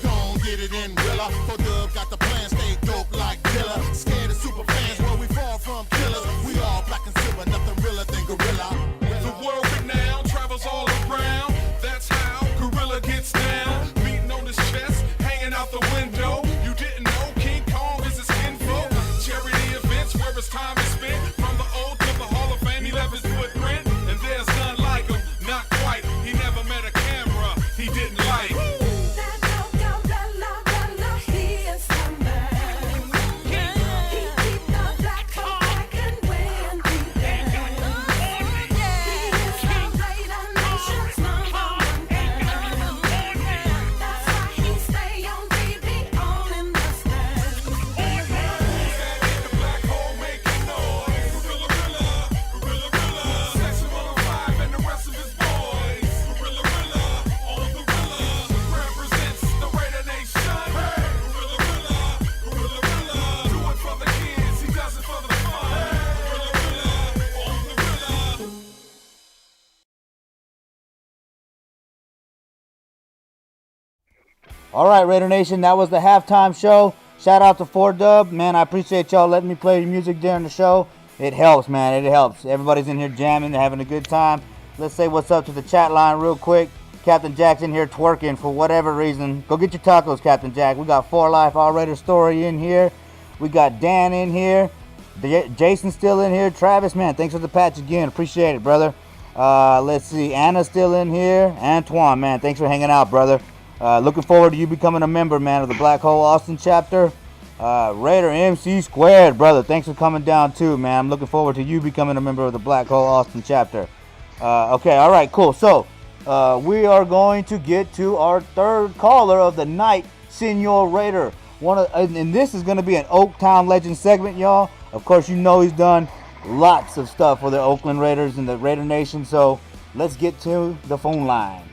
Don't get it in, Willa. For Dub got the plan, stay dope like Dilla. Scared of super fans, where we fall from killers. We all black and silver, nothing realer than gorilla. The world renowned travels all around. That's how Gorilla gets down. Beating on his chest, hanging out the window. You didn't know King Kong is his kinfolk. Charity events where his time is spent. From the old to the Hall of Fame, he left his footprint. And there's none like him, not quite. He never met a camera he didn't like. All right, Raider Nation, that was the halftime show. Shout out to 4Dub. Man, I appreciate y'all letting me play your music during the show. It helps, man. It helps. Everybody's in here jamming. They're having a good time. Let's say what's up to the chat line real quick. Captain Jack's in here twerking for whatever reason. Go get your tacos, Captain Jack. We got 4 Life All Raider Story in here. We got Dan in here. Jason's still in here. Travis, man, thanks for the patch again. Appreciate it, brother. Let's see. Anna's still in here. Antoine, man, thanks for hanging out, brother. Looking forward to you becoming a member, man, of the Black Hole Austin chapter. Raider MC Squared, brother, thanks for coming down too, man. I'm looking forward to you becoming a member of the Black Hole Austin chapter. Okay, all right, cool. So we are going to get to our third caller of the night, Senor Raider. And this is going to be an Oaktown Legend segment, y'all. Of course, you know he's done lots of stuff for the Oakland Raiders and the Raider Nation. So let's get to the phone line.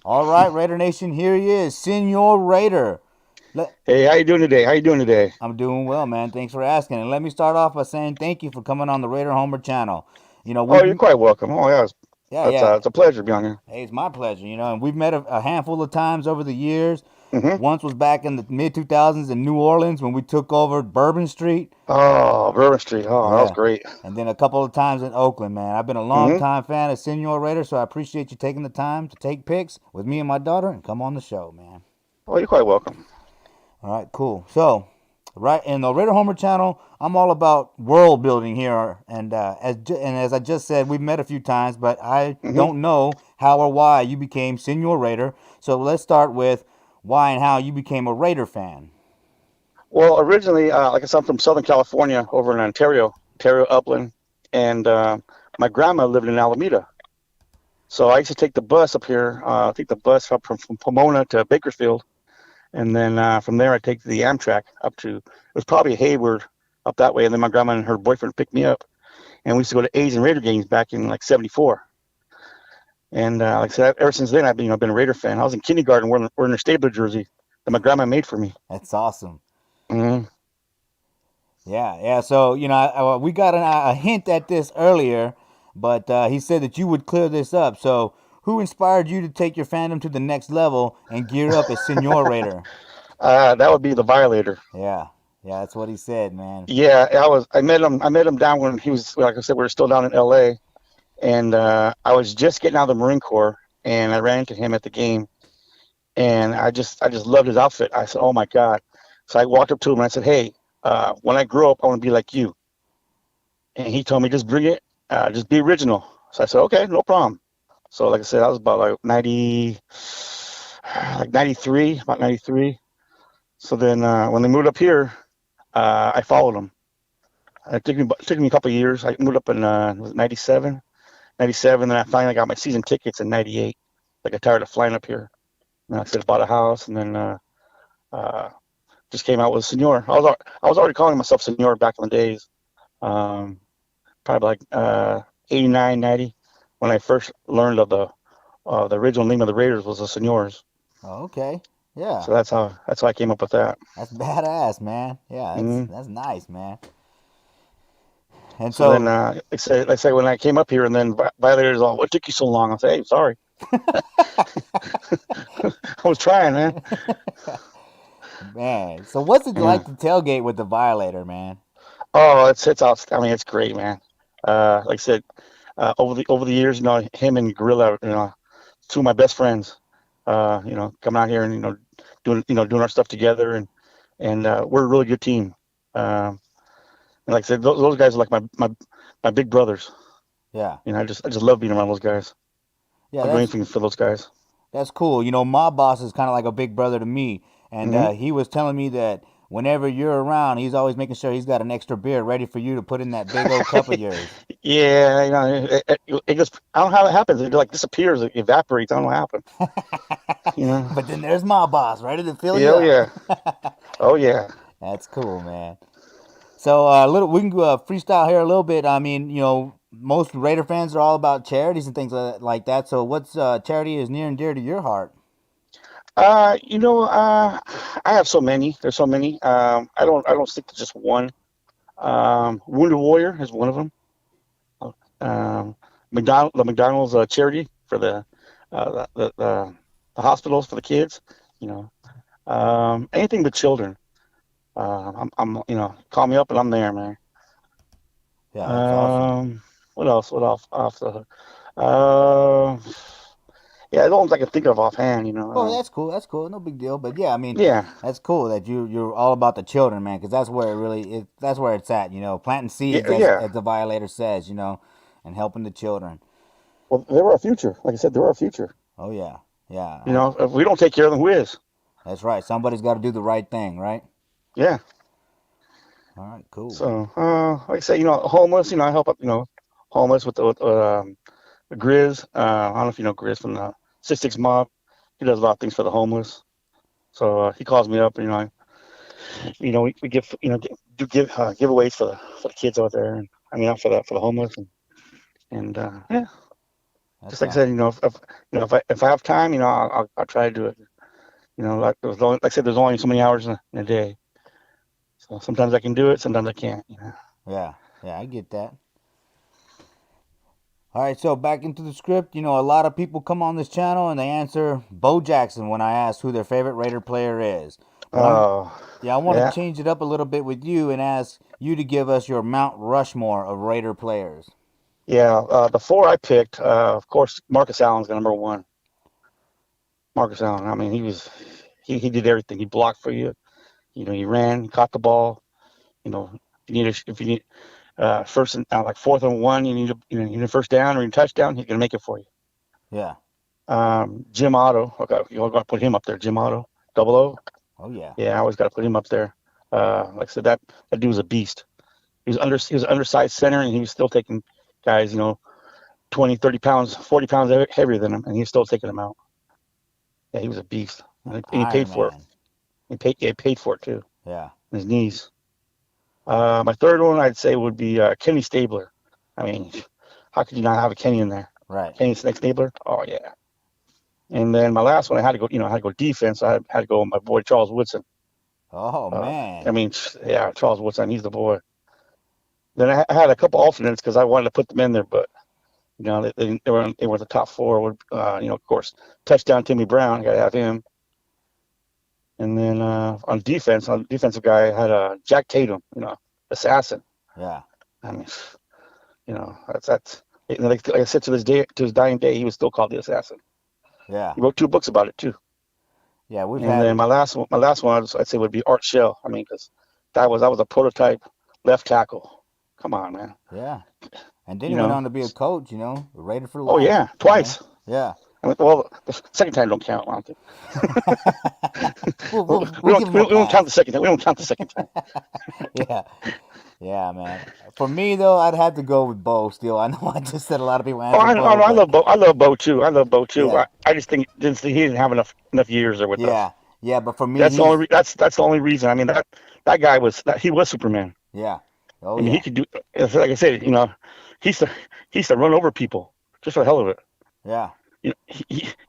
All right, Raider Nation, here he is, Senor Raider. Hey, how you doing today? How you doing today? I'm doing well, man. Thanks for asking. And let me start off by saying thank you for coming on the Raider Homer channel. You know, Oh, you're quite welcome. Oh, yeah, yeah. it's a pleasure to be on here. Hey, it's my pleasure. You know, and we've met a handful of times over the years. Mm-hmm. Once was back in the mid 2000s in New Orleans when we took over Bourbon Street. Oh, Bourbon Street. Oh, that was Yeah. great. And then a couple of times in Oakland, man. I've been a long Mm-hmm. time fan of Senor Raider, so I appreciate you taking the time to take pics with me and my daughter and come on the show, man. Oh, you're quite welcome. All right, cool. So, right in the Raider Homer channel, I'm all about world building here, and as I just said, we've met a few times, but I Mm-hmm. don't know how or why you became Senor Raider. So let's start with why and how you became a Raider fan. Well, originally, like I said, I'm from Southern California, over in Ontario, Upland, and my grandma lived in Alameda. So I used to take the bus up here. Take the bus up from Pomona to Bakersfield, and then from there I take the Amtrak up to, it was probably Hayward up that way, and then my grandma and her boyfriend picked me up, and we used to go to A's and Raider games back in like '74. And like I said, ever since then I've been a Raider fan. I was in kindergarten wearing a Stabler jersey that my grandma made for me. That's awesome. Mm-hmm. Yeah. So we got a hint at this earlier, but he said that you would clear this up. So who inspired you to take your fandom to the next level and gear up as Senor Raider? That would be the Violator. Yeah, that's what he said, man. Yeah, I met him down when he was, like I said, we were still down in L.A. And I was just getting out of the Marine Corps, and I ran into him at the game, and I just loved his outfit. I said, "Oh my God!" So I walked up to him and I said, "Hey, when I grow up, I want to be like you." And he told me, "Just bring it, just be original." So I said, "Okay, no problem." So like I said, I was about like 93, about 93. So then when they moved up here, I followed them. It took me a couple of years. I moved up in was it 97? 97, then I finally got my season tickets in 98. Like I tired of flying up here. And like I said, I bought a house, and then just came out with Senor. I was already calling myself Senor back in the days. Probably like 89, 90, when I first learned of the original name of the Raiders was the Senors. Oh, okay. Yeah. So that's how I came up with that. That's badass, man. Yeah, Mm-hmm. that's nice, man. And So then, like I say, when I came up here, and then Violators all, "What took you so long?" I say, "Hey, sorry." I was trying, man. Man, so what's it like to tailgate with the Violator, man? Oh, it's out. I mean, it's great, man. Like I said, over the years, him and Gorilla, two of my best friends. Coming out here and doing our stuff together, and we're a really good team. And like I said, those guys are like my big brothers. Yeah. I just love being around those guys. Yeah, I'll do anything for those guys. That's cool. My boss is kind of like a big brother to me, and he was telling me that whenever you're around, he's always making sure he's got an extra beer ready for you to put in that big old cup of yours. Yeah, it just, I don't know how it happens. It like disappears, it evaporates. I don't know what happened. But then there's my boss, ready to fill you up. Yeah. Oh yeah. That's cool, man. So we can freestyle here a little bit. I mean, most Raider fans are all about charities and things like that. So what's charity is near and dear to your heart? I have so many. There's so many. I don't stick to just one. Wounded Warrior is one of them. The McDonald's charity for the hospitals for the kids. Anything but children. I'm call me up and I'm there, man. Yeah, that's awesome. What else? Yeah, the ones I can think of offhand, Oh, that's cool. That's cool. No big deal. But yeah, I mean, yeah, that's cool that you're all about the children, man, because that's where that's where it's at. Planting seeds, as the Violator says, and helping the children. Well, they're our future. Like I said, they're our future. Oh yeah. If we don't take care of them, who is? That's right. Somebody's got to do the right thing, right? Yeah. All right, cool. So, like I say, homeless. I help out, homeless with the Grizz. I don't know if you know Grizz from the 6'6" Mob. He does a lot of things for the homeless. So he calls me up, and we give giveaways for the kids out there, and for the homeless, and yeah. That's just like awesome. I said, if I have time, I'll try to do it. Like I said, there's only so many hours in a day. So sometimes I can do it, sometimes I can't. Yeah, I get that. All right, so back into the script. A lot of people come on this channel and they answer Bo Jackson when I ask who their favorite Raider player is. But I want yeah. to change it up a little bit with you and ask you to give us your Mount Rushmore of Raider players. Yeah, the four I picked, of course, Marcus Allen's the number one. Marcus Allen. I mean, he did everything. He blocked for you. He ran, he caught the ball. If you need first and like 4th and 1, you need a first down or a touchdown, he's gonna make it for you. Yeah. Jim Otto, okay, you got to put him up there. Jim Otto, 00. Oh yeah. Yeah, I always got to put him up there. Like I said, that dude was a beast. He was an undersized center, and he was still taking guys, 20, 30 pounds, 40 pounds heavier than him, and he's still taking them out. Yeah, he was a beast. And he paid for it. He paid for it too. Yeah. His knees. My third one I'd say would be Kenny Stabler. I mean, how could you not have a Kenny in there? Right. Kenny Snake Stabler. Oh yeah. And then my last one, I had to go defense. I had to go with my boy Charles Woodson. Oh man. I mean, yeah, Charles Woodson, he's the boy. Then I had a couple alternates because I wanted to put them in there, but they were the top four. Of course, touchdown Timmy Brown, got to have him. And then on defensive guy, I had Jack Tatum, assassin. Yeah. I mean, that's like I said, to his dying day, he was still called the assassin. Yeah. He wrote 2 books about it too. Yeah, and then my last one, I'd say would be Art Shell. I mean, because that was a prototype left tackle. Come on, man. Yeah. And then he went on to be a coach, Raider for life. Oh yeah, twice. Yeah. Well, the second time don't count, I don't think. we don't count the second time. We don't count the second time. Yeah. Yeah, man. For me though, I'd have to go with Bo still. I know I just said a lot of people answer Bo. I love Bo. I love Bo too. Yeah. I just think he didn't have enough years there with us. Yeah. Yeah, but for me, that's the only reason. I mean, that guy was Superman. Yeah. Oh, I mean, he could do, like I said, he used to run over people just for the hell of it. Yeah.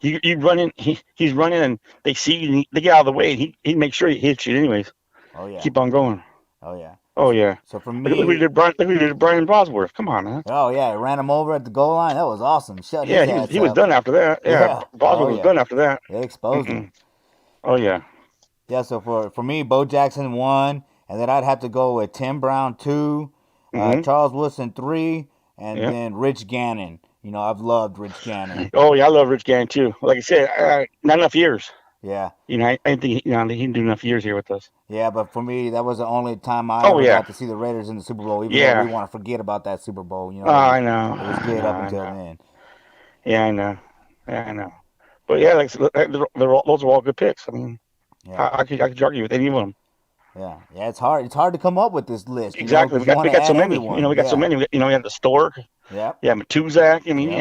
You run in, he's running, and they see you, and they get out of the way, and he makes sure he hits you anyways. Oh yeah. Keep on going. Oh yeah. Oh yeah. So for me, look who did Brian Bosworth. Come on, man. Oh yeah, ran him over at the goal line. That was awesome. Shut his ass he was done after that. Yeah. Bosworth was done after that. They exposed him. Oh yeah. Yeah. So for me, Bo Jackson 1, and then I'd have to go with Tim Brown 2, Charles Woodson 3, and then Rich Gannon. I've loved Rich Gannon. Oh yeah, I love Rich Gannon too. Like I said, not enough years. Yeah. I didn't think he didn't do enough years here with us. Yeah, but for me, that was the only time I ever got to see the Raiders in the Super Bowl. Even though we want to forget about that Super Bowl, I know. It was good up until then. Yeah, I know. But yeah, those are all good picks. I mean, I could argue with any of them. Yeah, it's hard. It's hard to come up with this list. Exactly. We got so many. We got so many. We had the Stork. Yeah. Yeah, Matuzak. I mean,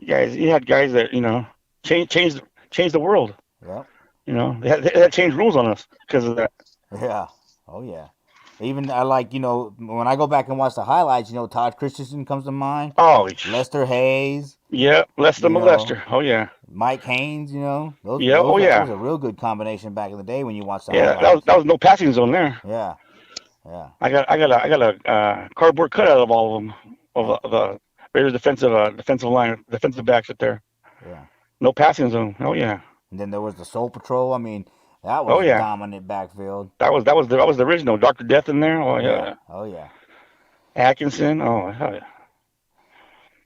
you had guys that changed the world. Yeah. They had changed rules on us because of that. Yeah. Oh yeah. Even I like when I go back and watch the highlights, Todd Christensen comes to mind. Oh. Lester Hayes. Yeah, Lester Molester. Oh yeah. Mike Haynes. Those That was a real good combination back in the day when you watched the highlights. highlights. That was no passing zone there. Yeah. Yeah. I got a cardboard cutout of all of them of the Raiders defensive line, defensive backs up there. Yeah. No passing zone. Oh yeah. And then there was the Soul Patrol. I mean, that was a dominant backfield. That was the original Dr. Death in there. Oh yeah. Oh yeah. Atkinson. Oh hell yeah.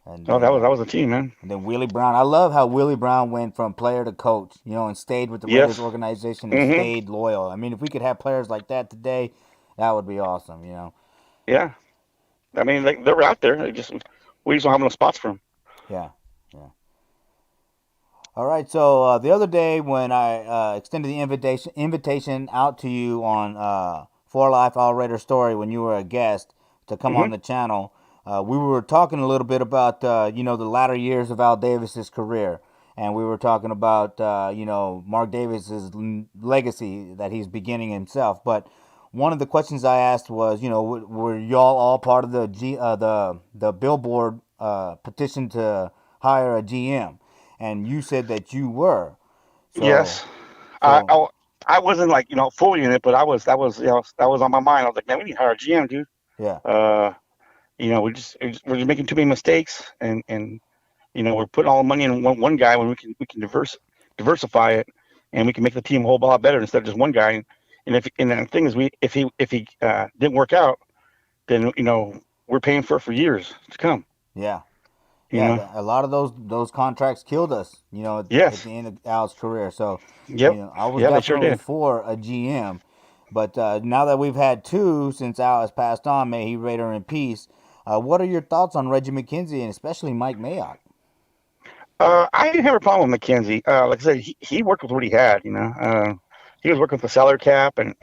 And that was a team, man. And then Willie Brown. I love how Willie Brown went from player to coach, and stayed with the Raiders organization and stayed loyal. I mean, if we could have players like that today, that would be awesome, Yeah. I mean, they're out there. We just don't have enough spots for them. Yeah. Yeah. All right. So the other day when I extended the invitation out to you on For Life All Raider Story when you were a guest to come on the channel, we were talking a little bit about the latter years of Al Davis's career, and we were talking about Mark Davis's legacy that he's beginning himself. But one of the questions I asked was, were y'all all part of the Billboard petition to hire a GM? And you said that you were. So, yes. I wasn't fully in it, but that was on my mind. I was like, man, we need to hire a GM, dude. Yeah. we're just making too many mistakes, and we're putting all the money in one guy when we can diversify it, and we can make the team a whole lot better instead of just one guy. And the thing is, if he didn't work out, then we're paying for years to come. Yeah. You Yeah, know. a lot of those contracts killed us, at Yes. the end of Al's career. So, Yep. I was Yeah, they sure definitely did. for a GM. But now that we've had two since Al has passed on, may he rest in peace. What are your thoughts on Reggie McKenzie and especially Mike Mayock? I didn't have a problem with McKenzie. Like I said, he worked with what he had. He was working with the salary cap, and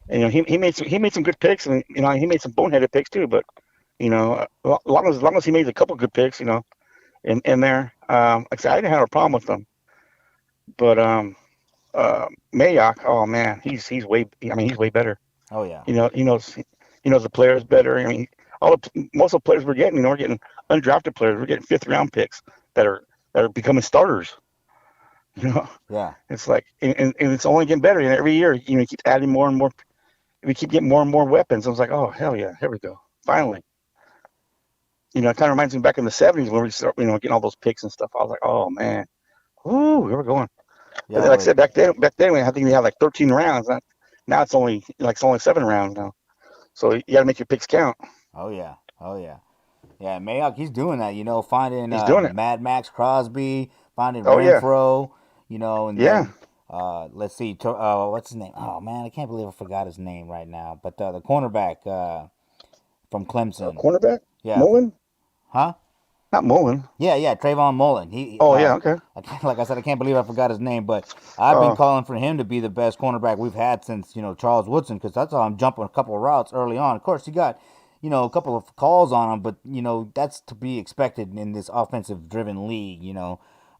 he made some good picks, and he made some boneheaded picks too. But as long as he made a couple good picks, in there, like I said, I didn't have a problem with them. But Mayock, oh man, he's way. I mean, he's way better. Oh yeah. He knows the players better. I mean, most of the players we're getting, we're getting undrafted players. We're getting fifth round picks that are becoming starters. Yeah. It's like, and it's only getting better. And every year, he keeps adding more and more. We keep getting more and more weapons. I was like, oh hell yeah, here we go, finally. It kind of reminds me back in the '70s when we start, getting all those picks and stuff. I was like, oh man, whoo, here we're going. Yeah, Like I said, back then, I think we had like 13 rounds. Now it's only 7 rounds now. So you got to make your picks count. Oh yeah. Oh yeah. Yeah, Mayock, he's doing that. Finding He's doing it. Mad Max Crosby, finding Oh yeah, Renfro. And yeah. then let's see, what's his name? Oh man, I can't believe I forgot his name right now. But the cornerback from Clemson. Cornerback, Yeah. Mullen, Huh? not Mullen. Yeah, Trayvon Mullen. Oh yeah, okay. Like I said, I can't believe I forgot his name, but I've been calling for him to be the best cornerback we've had since Charles Woodson, because that's how I'm jumping a couple of routes early on. Of course, he got a couple of calls on him, but that's to be expected in this offensive-driven league.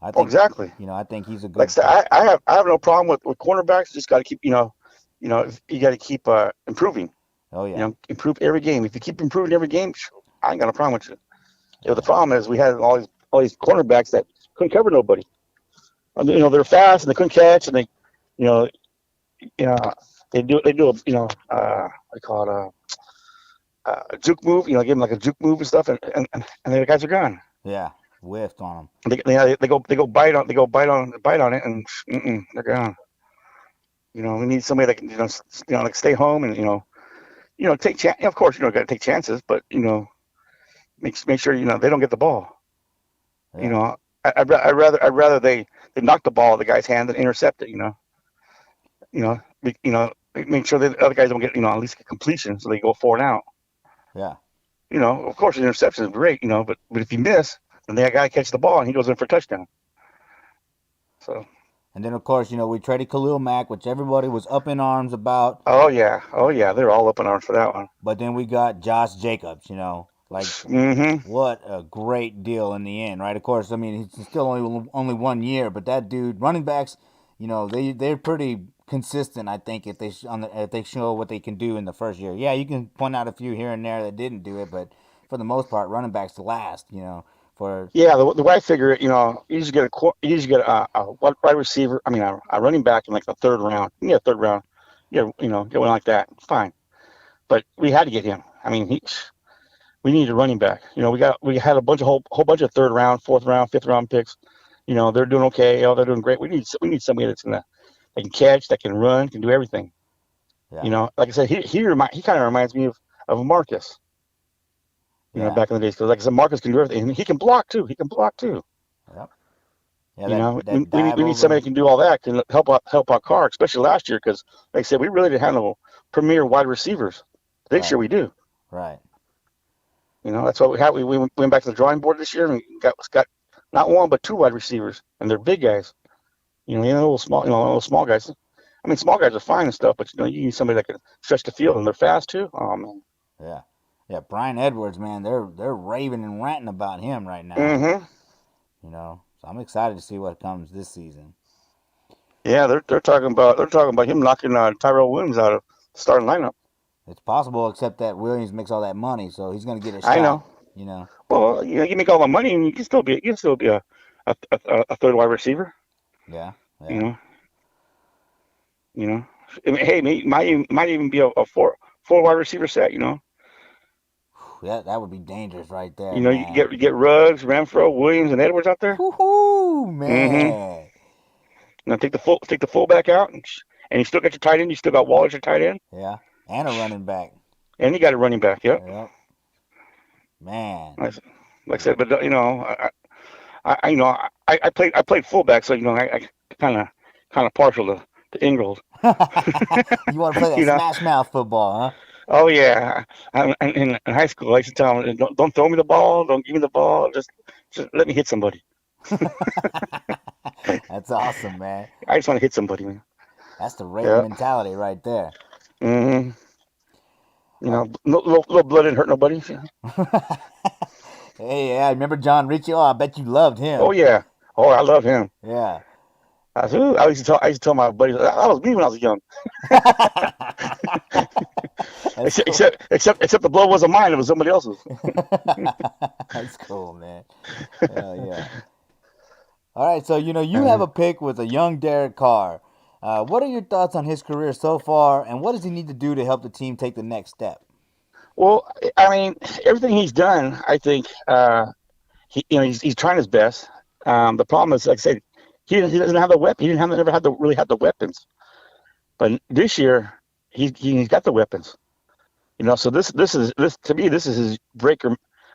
I think Exactly. I think he's a Like I good. said, I have no problem with cornerbacks. Just got to keep you got to keep improving. Oh yeah. Improve every game. If you keep improving every game, I ain't got a problem with you. The problem is we had all these cornerbacks that couldn't cover nobody. They're fast and they couldn't catch, and you know, you know, they do what they call it a juke move. Give them like a juke move and stuff, and the guys are gone. Yeah, whiffed on him. They go bite on it, and they're gone. We need somebody that can like stay home and take chance. Of course, got to take chances, but make sure they don't get the ball. Yeah. I'd rather they knock the ball out of the guy's hand than intercept it. Make sure that the other guys don't get at least a completion, so they go 4 and out. Yeah. Of course, the interception is great, but if you miss, then that guy catches the ball and he goes in for a touchdown. So. And then of course we traded Khalil Mack, which everybody was up in arms about. Oh yeah, they're all up in arms for that one. But then we got Josh Jacobs. Like what a great deal in the end, right? Of course, I mean he's still only 1 year, but that dude, running backs, they're pretty consistent. I think if they show what they can do in the first year, yeah, you can point out a few here and there that didn't do it, but for the most part, running backs last. For the way I figure it, you usually get a wide receiver. I mean, a running back in like the third round. You get a third round. Get one like that. Fine, but we had to get him. I mean, we needed a running back. We had a whole bunch of third round, fourth round, fifth round picks. They're doing okay. They're doing great. We need somebody that can catch, that can run, can do everything. Yeah. Like I said, he kind of reminds me of Marcus. Back in the days, because like I said, Marcus can do everything, and he can block too. Yep. Yeah. We need somebody that can do all that, can help our car, especially last year, because like I said, we really didn't have no premier wide receivers. This year we do. Right. That's what we had. We went back to the drawing board this year and got not one but 2 wide receivers, and they're big guys. Little small guys. I mean, small guys are fine and stuff, but you need somebody that can stretch the field, and they're fast too. Oh man. Yeah. Yeah, Brian Edwards, man, they're raving and ranting about him right now. Mm-hmm. So I'm excited to see what comes this season. Yeah, they're talking about him knocking Tyrell Williams out of the starting lineup. It's possible, except that Williams makes all that money, so he's going to get a shot. I know. Well, you make all the money, and you can still be a third wide receiver. Yeah. I mean, hey, might even be a four wide receiver set. that would be dangerous right there, You know, you man. get Ruggs, Renfro, Williams, and Edwards out there. Woohoo, Mm-hmm. man. Now take the fullback out, and you still got your tight end. You still got Waller as your tight end, Yeah, and a running back. and you got a running back. Yep. Yep, man. Like I said, but you know, I played fullback, so you know, I kind of partial to Ingalls. You want to play that You know. smash mouth football, huh? Oh yeah. In high school, I used to tell them, don't throw me the ball, don't give me the ball, just let me hit somebody. That's awesome, man. I just want to hit somebody, man. That's the Raider Yeah. mentality right there. Mm-hmm. You know, no little blood didn't hurt nobody. Hey, yeah, remember John Ritchie? Oh, I bet you loved him. Oh yeah. Oh, I love him. Yeah. I used to tell my buddies that was me when I was young. except the blood wasn't mine; it was somebody else's. That's cool, man. Hell yeah. All right, so you have a pick with a young Derek Carr. What are your thoughts on his career so far, and what does he need to do to help the team take the next step? Well, I mean, everything he's done, I think he's trying his best. The problem is, like I said, he doesn't have the weapon. He never really had the weapons. But this year, he's got the weapons. You know, so this to me, this is his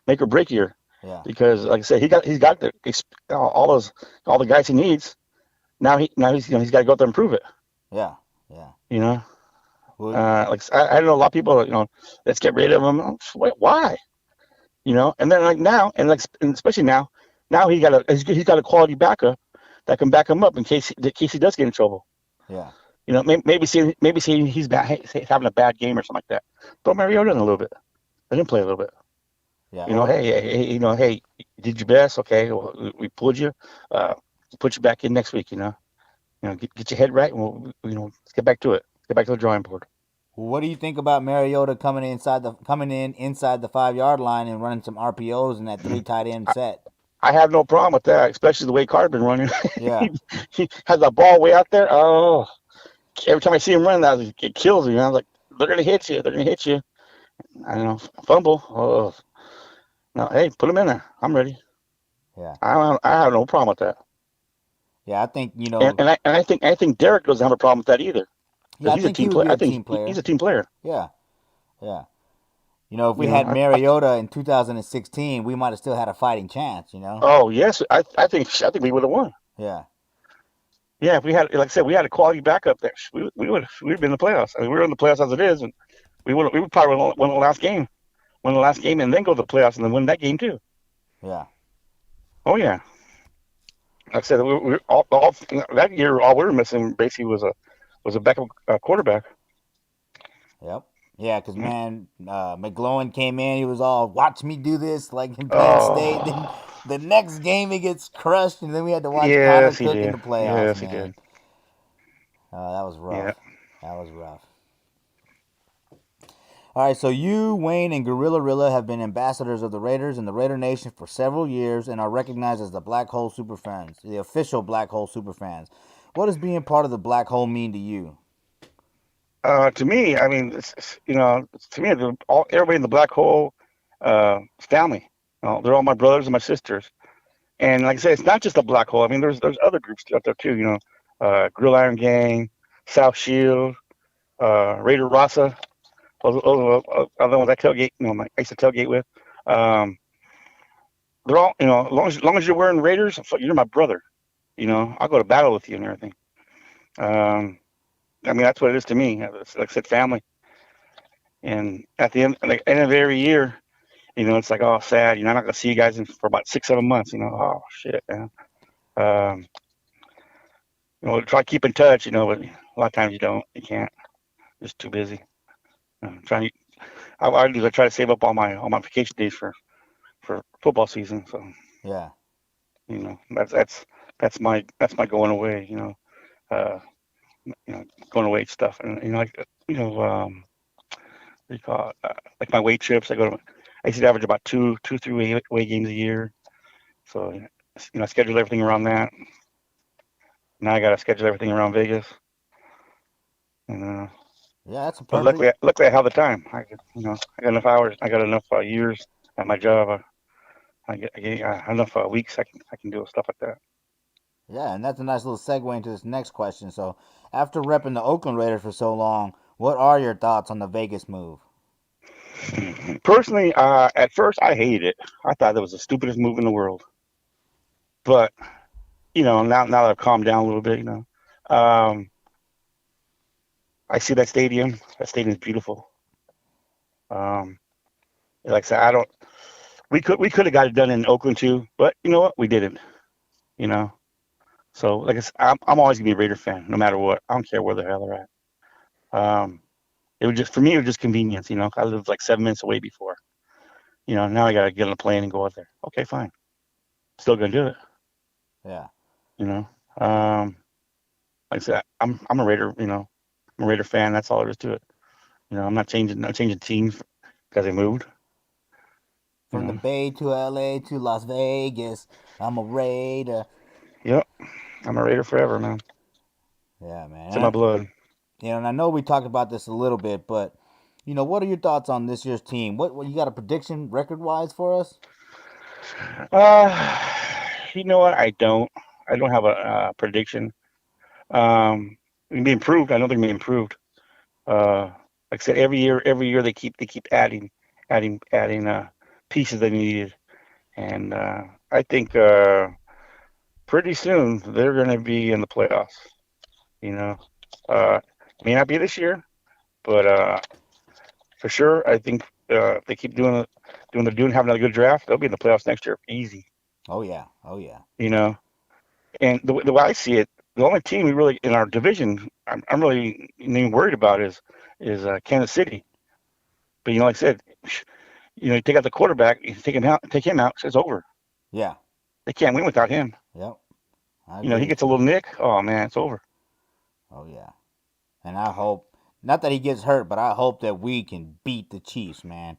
make or break year. Yeah. Because like I said, he's got all the guys he needs. Now he's he's got to go out there and prove it. Yeah. Yeah. You know. Well, Like I know a lot of people, let's get rid of him. Why? You know, and then like now, and especially now he's got a quality backup that can back him up in case he does get in trouble. Yeah. You know, maybe see he's having a bad game or something like that. Throw Mariota in a little bit. Let him play a little bit. Yeah. You know, hey, you did your best. Okay, well, we pulled you. Put you back in next week. You know, get your head right, and we'll let's get back to it. Get back to the drawing board. What do you think about Mariota coming in inside the 5-yard line and running some RPOs in that 3 tight end set? I have no problem with that, especially the way Carr's been running. Yeah. he has the ball way out there. Oh, every time I see him run, it kills me. I was like, they're gonna hit you. They're gonna hit you. I don't know, fumble. Oh, no, hey, put him in there. I'm ready. Yeah. I have no problem with that. Yeah, I think And I think Derek doesn't have a problem with that either. Yeah, I think he would be a team player. He's a team player. Yeah. Yeah. You know, if we had Mariota in 2016, we might have still had a fighting chance. You know. Oh yes, I think we would have won. Yeah. Yeah, if we had, like I said, we had a quality backup there, we'd been in the playoffs. I mean, we were in the playoffs as it is, and we would probably win the last game, and then go to the playoffs and then win that game too. Yeah. Oh yeah. Like I said, we all that year, all we were missing basically was a backup quarterback. Yep. Yeah, because man, McGlowan came in. He was all, "Watch me do this," like in Penn State. Then the next game he gets crushed, and then we had to watch Connor Cook in the playoffs. Yes, man. he did. That was rough. Yeah. That was rough. All right, so you, Wayne, and Gorilla have been ambassadors of the Raiders and the Raider Nation for several years and are recognized as the Black Hole Superfans, the official Black Hole Superfans. What does being part of the Black Hole mean to you? To me, I mean, to me, everybody in the Black Hole family. They're all my brothers and my sisters. And like I said, it's not just a Black Hole. I mean, there's other groups out there too. You know, Grill Iron Gang, South Shield, Raider Rasa. Those are the ones I tailgate. I used to tailgate with. They're all, as long as you're wearing Raiders, you're my brother. You know, I'll go to battle with you and everything. I mean, that's what it is to me. It's, like I said, family. And at the end of every year, it's like, oh, sad. I'm not gonna see you guys for about 6-7 months. Oh shit, man. Try to keep in touch. But a lot of times you don't. You can't. Just too busy. I try to save up all my vacation days for football season. So yeah, that's my going away. Going away stuff, and what do you call it? Like my weight trips. I used to average about 2-3 weight games a year. So I schedule everything around that. Now I got to schedule everything around Vegas. And Yeah, that's a But perfect. luckily I have the time. I got enough hours. I got enough years at my job. I get enough weeks. I can do stuff like that. Yeah, and that's a nice little segue into this next question. So, after repping the Oakland Raiders for so long, what are your thoughts on the Vegas move? Personally, at first I hated it. I thought it was the stupidest move in the world. But now that I've calmed down a little bit, um, I see that stadium. That stadium is beautiful. Um, like I said, I don't. We could have got it done in Oakland too, but you know what? We didn't. You know. So like I said, I'm always gonna be a Raider fan, no matter what. I don't care where the hell they're at. It was just for me. It was just convenience. I lived like 7 minutes away before. Now I gotta get on a plane and go out there. Okay, fine. Still gonna do it. Yeah. You know. Um, like I said, I'm a Raider. I'm a Raider fan. That's all there is to it. I'm not changing teams because they moved. You From the know. Bay to LA to Las Vegas, I'm a Raider. Yep. I'm a Raider forever, man. Yeah, man. It's in my blood. And I know we talked about this a little bit, but what are your thoughts on this year's team? What you got a prediction record wise for us? Uh, you know what? I don't. I don't have a prediction. It can be improved. I know they can be improved. Like I said, every year they keep adding pieces they needed, and I think pretty soon they're going to be in the playoffs. You know, may not be this year, but for sure, I think if they keep having a good draft, they'll be in the playoffs next year, easy. Oh yeah, oh yeah. And the way I see it, the only team we really in our division I'm really even worried about is Kansas City. But like I said, you take out the quarterback, you take him out, it's over. Yeah. They can't win without him. Yep. I agree He with gets a you. little nick. Oh man, it's over. Oh yeah. And I hope not that he gets hurt, but I hope that we can beat the Chiefs, man.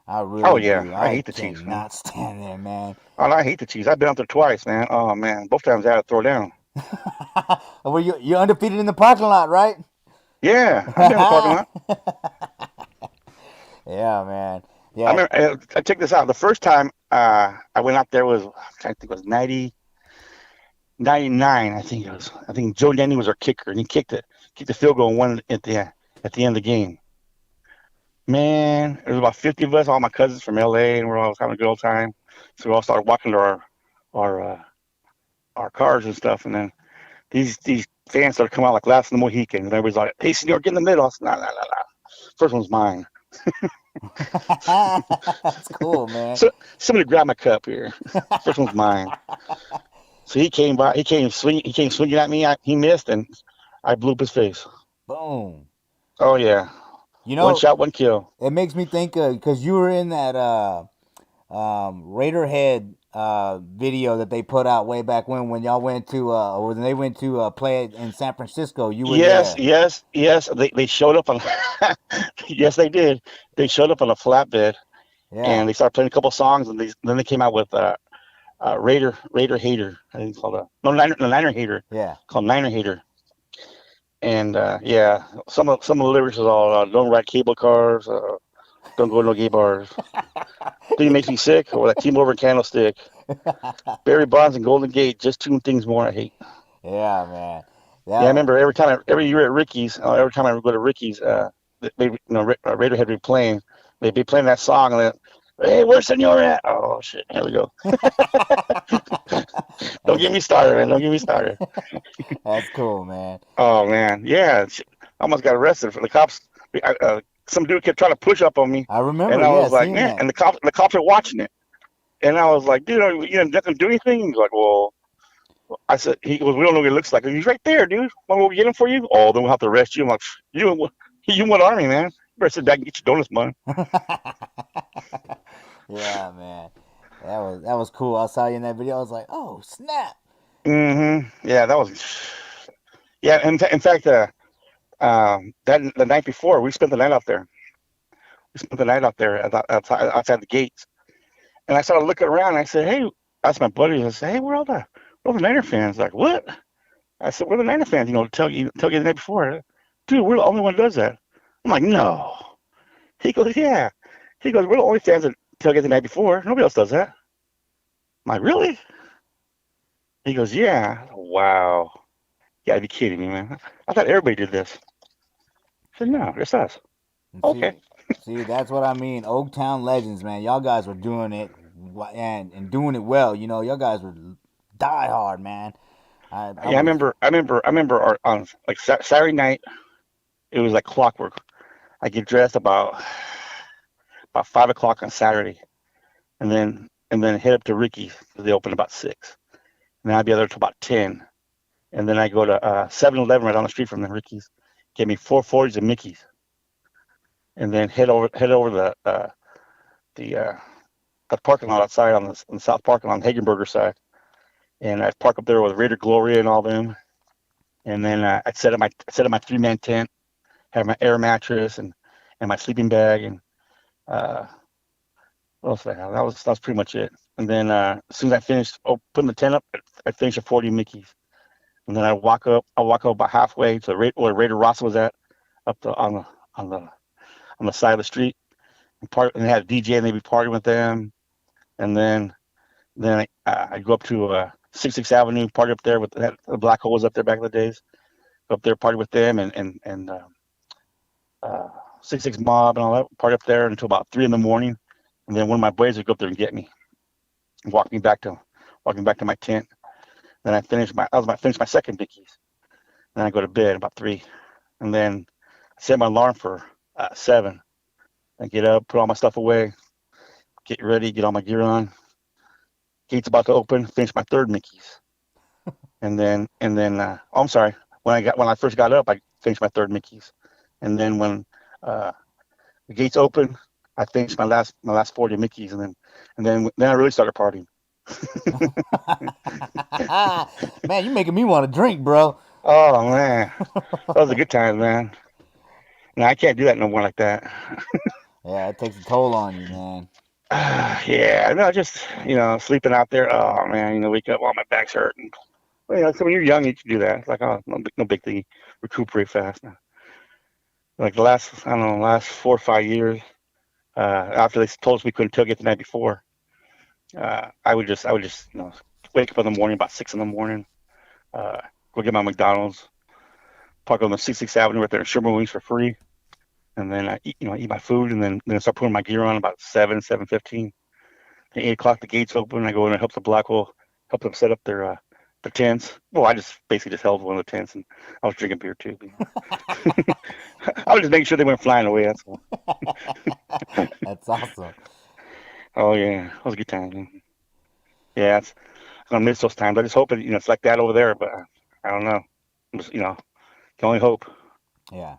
I Oh really yeah, do. I I hate the Chiefs, man. cannot stand them, man. Oh, I hate the Chiefs. I've been out there twice, man. Oh man, both times I had to throw down. Well, you're undefeated in the parking lot, right? Yeah, I've been in the parking lot. Yeah, man. I Yeah. remember. I check this out. The first time I went out there was, I'm trying to think, it was 99. I think it was. I think Joe Denny was our kicker, and he kicked the field goal and won at the end of the game. Man, there was about 50 of us, all my cousins from LA, and we're all having a good old time. So we all started walking to our cars and stuff, and then these fans started coming out like last in the Mohican, and everybody's like, "Hey, Senor, get in the middle." I said, nah, nah, nah, nah. First one's mine. That's cool, man. So somebody grab my cup here. First one's mine. So he came by. He came swinging at me. He missed, and I blew up his face. Boom. Oh yeah. One shot, one kill. It makes me think because you were in that Raiderhead video that they put out way back when y'all went to when they went to play it in San Francisco. You were Yes, there. yes, yes. They showed up on. Yes, they did. They showed up on a flatbed, Yeah. and they started playing a couple songs, and then they came out with Raider Hater. I think it's called Niner Hater. Yeah. Called Niner Hater. And yeah, some of the lyrics is all don't ride cable cars, don't go to no gay bars. Thing makes me sick, or that team over in Candlestick. Barry Bonds and Golden Gate, just two things more I hate. Yeah, man. Yeah, I remember every year at Ricky's, every time I would go to Ricky's, Raider had been playing. They'd be playing that song, and then, hey, where's Senor at? Oh shit, here we go. Don't get me started, man. Don't get me started. That's cool, man. Oh man, yeah, I almost got arrested for the cops. Some dude kept trying to push up on me. I remember. And I was like, seeing man, that. and the cops are watching it. And I was like, dude, you not gonna do anything? He's like, well, I said, he goes, we don't know what he looks like. He's right there, dude. Want me to get him for you? Oh, then we'll have to arrest you. I'm like, you want army, man? You better sit back and get your donuts, man. Yeah, man. That was cool. I saw you in that video. I was like, oh snap. Mm-hmm. Yeah, that was. Yeah, in fact, that the night before, we spent the night out there. We spent the night out there outside the gates. And I started looking around, and I said, hey, I asked my buddies, I said, hey, where are all the Niner fans? Like, what? I said, we're the Niner fans, tell you the night before. Dude, we're the only one that does that. I'm like, no. He goes, yeah. He goes, we're the only fans that tailgate the night before. Nobody else does that. I'm like, really? He goes, yeah. Wow. You gotta be kidding me, man. I thought everybody did this. I said, no, just us. And Okay. see, that's what I mean. Oaktown legends, man. Y'all guys were doing it and doing it well. You know, y'all guys were die hard, man. I Yeah, was. I remember on like Saturday night, it was like clockwork. I get dressed about 5 o'clock on Saturday, and then head up to Ricky's because they open about 6. And then I'd be there till about 10. And then I go to 7-Eleven right down the street from the Ricky's, get me 440s and Mickey's, and then head over the the parking lot outside on the south parking lot on the Hagenberger side, and I'd park up there with Raider Gloria and all them, and then I'd set up my 3-man tent, have my air mattress and my sleeping bag, and uh, what else did I have? That was pretty much it. And then as soon as I finished putting the tent up, I finished at 40 Mickey's, and then I walk up about halfway to where Raider Ross was at, up on the on the side of the street, and they had a DJ and they'd be partying with them, and then I go up to 66th Avenue, party up there with the Black Hole was up there back in the days. Go up there, party with them, and 66 Mob and all that, party up there until about 3 in the morning, and then one of my boys would go up there and get me, and walk me back to my tent. Then I finished my second Dickies. Then I go to bed about 3, and then I set my alarm for 7. I get up, put all my stuff away, get ready, get all my gear on. Gate's about to open, finish my third Mickey's, and then oh, I'm sorry. When I first got up, I finished my third Mickey's, and then when uh, the gates open, I finished my last 40 Mickey's, and then I really started partying. Man, you making me want to drink, bro. Oh man, that was a good time, man. No, I can't do that no more like that. Yeah, it takes a toll on you, man. Yeah, no, just sleeping out there. Oh man, wake up while my back's hurting. Well, so when you're young, you can do that. It's like, oh, no big thing. Recuperate fast. Like the last, I don't know, last 4 or 5 years, after they told us we couldn't tailgate the night before, I would just wake up in the morning about 6 in the morning, uh, go get my McDonald's, park on the 66th Avenue right there in Sherman Wings for free, and then I eat my food, and then start putting my gear on about 7:15. At 8 o'clock, the gates open. I go in and help the Black Hole, help them set up their tents. Well, I just basically just held one of the tents, and I was drinking beer too. I was just making sure they weren't flying away. That's all. That's awesome. Oh yeah, that was a good time. Man. Yeah, I'm gonna miss those times. I just hope it's like that over there, but I don't know. Just, can only hope. Yeah.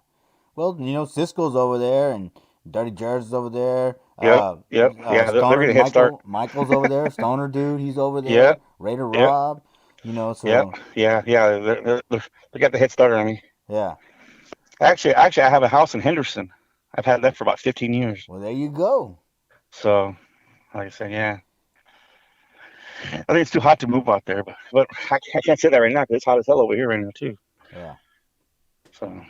Well, Cisco's over there and Dirty Jersey's over there. Yep, yep, yeah. They're Stoner getting a head start. Michael's over there. Stoner dude, he's over there. Yep, Raider yep, Rob, yep, so yeah. They got the head start on me. yeah. Actually, I have a house in Henderson. I've had that for about 15 years. Well, there you go. So, like I said, yeah. I think it's too hot to move out there, but I can't say that right now because it's hot as hell over here right now too. Yeah. So,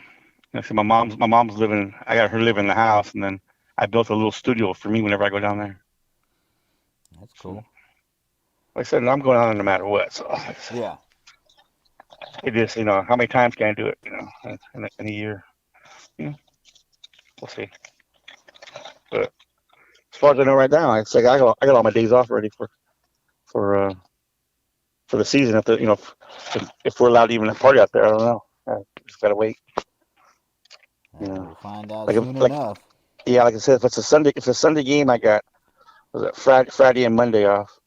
my mom's living. I got her living in the house, and then I built a little studio for me whenever I go down there. That's cool. Like I said, I'm going down there no matter what. So, yeah. It is, how many times can I do it? In a year. We'll see. But as far as I know right now, it's like I got all my days off ready for the season. If we're allowed to even party out there, I don't know. I just gotta wait. We'll find out Like soon enough. Yeah, like I said, if it's a Sunday game, I got Friday and Monday off.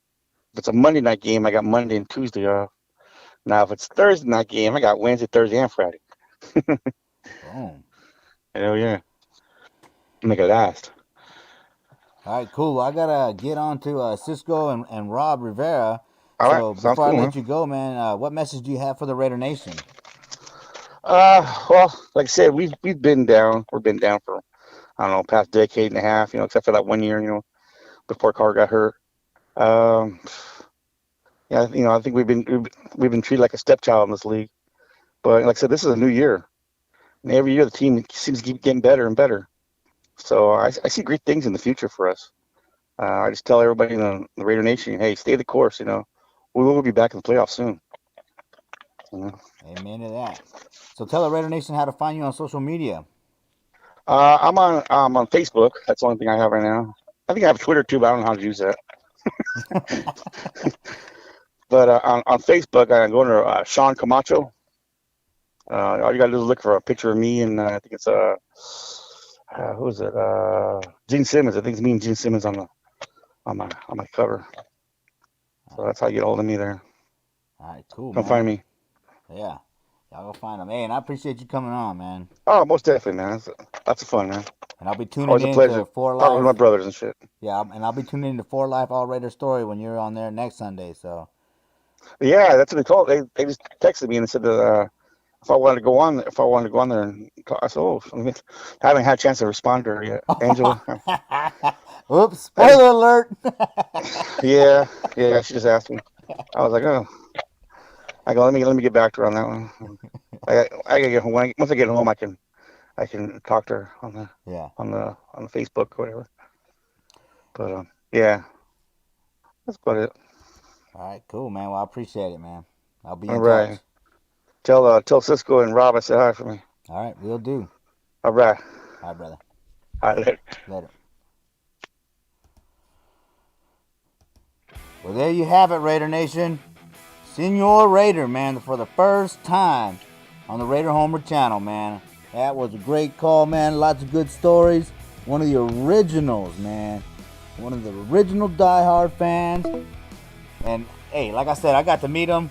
If it's a Monday night game, I got Monday and Tuesday off. Now, if it's Thursday night game, I got Wednesday, Thursday, and Friday. Boom. Hell yeah. Make it last. All right, cool. Well, I gotta get on to Cisco and Rob Rivera. All right, So sounds before I cool, let man. you go, man, what message do you have for the Raider Nation? Well, like I said, we've been down. We've been down for I don't know, past decade and a half. Except for that 1 year. Before Carr got hurt. Yeah, I think we've been treated like a stepchild in this league. But like I said, this is a new year. And every year the team seems to keep getting better and better. So I see great things in the future for us. I just tell everybody in the Raider Nation, hey, stay the course. We will be back in the playoffs soon. Amen to that. So tell the Raider Nation how to find you on social media. I'm on Facebook. That's the only thing I have right now. I think I have Twitter too, but I don't know how to use that. But on Facebook, I go under Sean Camacho. All you gotta do is look for a picture of me, and I think it's who is it? Gene Simmons. I think it's me and Gene Simmons on my cover. So that's how you get hold of me there. All right, cool. Come man. find me. Yeah, y'all go find them. Hey, and I appreciate you coming on, man. Oh, most definitely, man. Lots of fun, man. And I'll be tuning Always a in pleasure to For talking Life. with my brothers and shit. Yeah, and I'll be tuning in to For Life All Raider Story when you're on there next Sunday. So. Yeah, that's what they told. They just texted me and said that if I wanted to go on there and talk, I said, I haven't had a chance to respond to her yet, Angela. Oops! Spoiler alert. Yeah. She just asked me. I was like, oh. I go, let me get back to her on that one. I gotta get home. Once I get home, I can talk to her on the Facebook or whatever. But yeah, that's about it. All right, cool, man. Well, I appreciate it, man. I'll be in All right. touch. Tell Cisco and Rob I said hi for me. All right, we'll do. All right. All right, brother. All right, later. Later. Well, there you have it, Raider Nation. Senor Raider, man, for the first time on the Raider Homer channel, man. That was a great call, man. Lots of good stories. One of the originals, man. One of the original diehard fans. And, hey, like I said, I got to meet him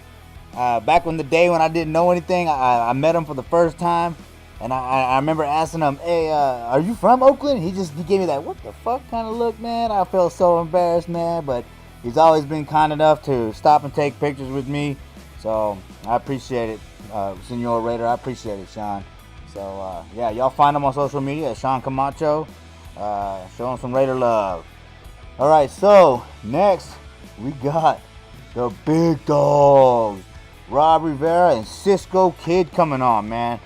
back in the day when I didn't know anything. I met him for the first time. And I remember asking him, hey, are you from Oakland? He gave me that, what the fuck kind of look, man. I felt so embarrassed, man. But he's always been kind enough to stop and take pictures with me. So I appreciate it, Senor Raider. I appreciate it, Sean. So, yeah, y'all find him on social media at Sean Camacho. Show him some Raider love. All right, so next we got the big dogs, Rob Rivera and Cisco Kid coming on, man.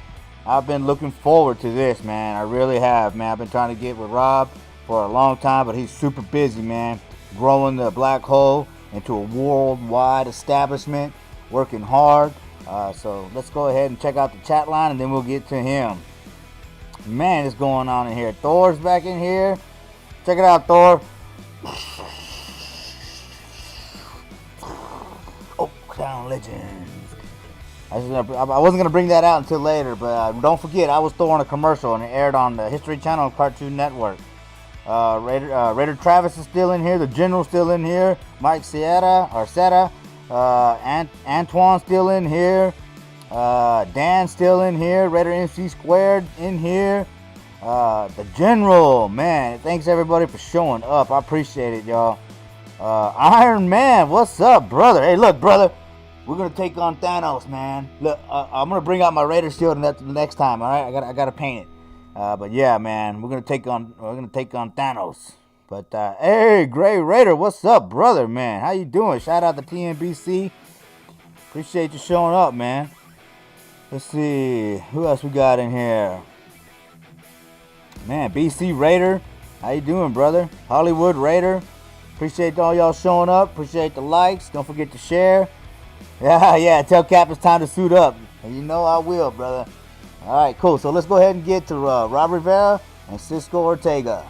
I've been looking forward to this, man. I really have, man. I've been trying to get with Rob for a long time, but he's super busy, man. Growing the Black Hole into a worldwide establishment, working hard. So let's go ahead and check out the chat line, and then we'll get to him. Man, what's going on in here? Thor's back in here. Check it out, Thor. Oaktown Legends. I wasn't going to bring that out until later, but don't forget, I was Thor on a commercial, and it aired on the History Channel and Cartoon Network. Raider Travis is still in here. The General's still in here. Mike Seta. Antoine's still in here. Dan's still in here. Raider MC Squared in here. The General, man. Thanks everybody for showing up. I appreciate it, y'all. Iron Man, what's up, brother? Hey, look, brother. We're gonna take on Thanos, man. Look, I'm gonna bring out my Raider shield the next time. All right, I gotta paint it. But yeah, man, we're gonna take on Thanos. But hey, Gray Raider, what's up, brother, man? How you doing? Shout out to TNBC. Appreciate you showing up, man. Let's see, who else we got in here? Man, BC Raider, how you doing, brother? Hollywood Raider, appreciate all y'all showing up. Appreciate the likes. Don't forget to share. Yeah, tell Cap it's time to suit up. And you know I will, brother. All right, cool. So let's go ahead and get to Rob Rivera and Cisco Ortega.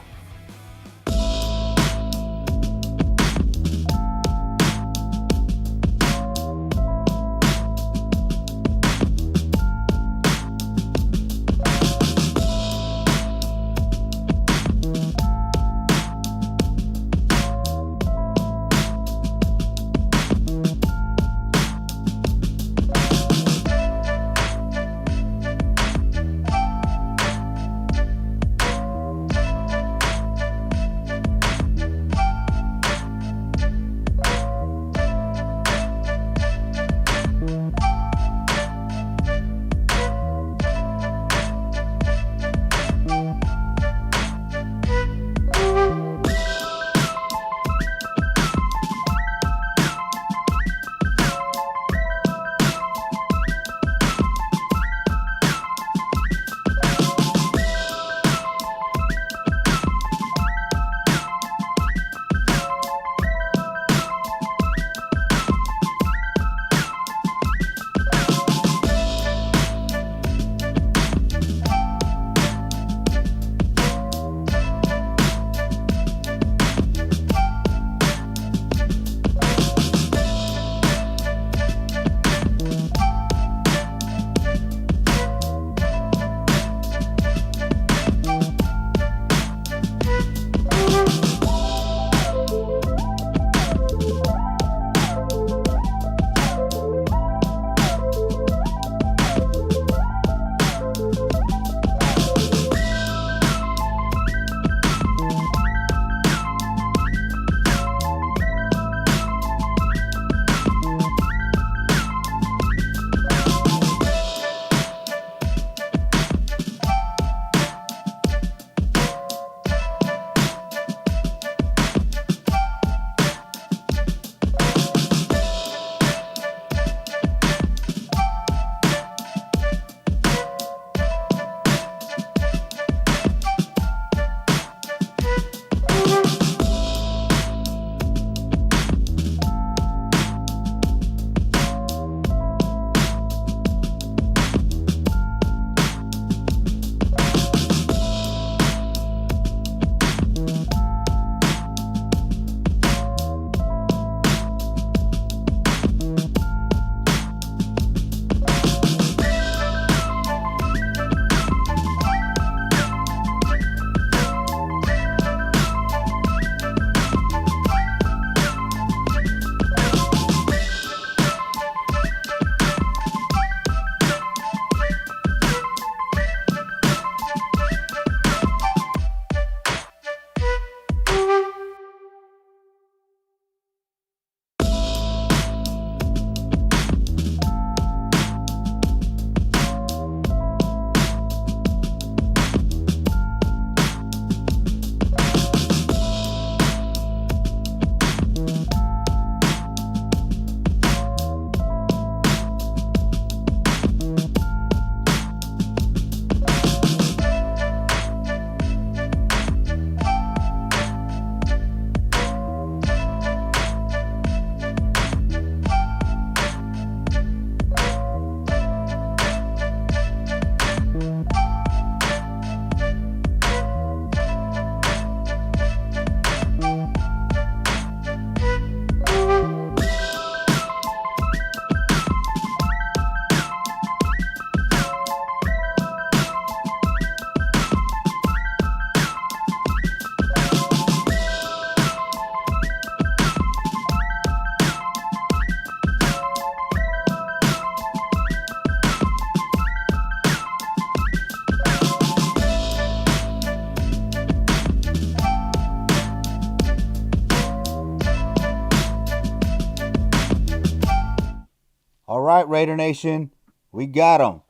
All right, Raider Nation, we got them.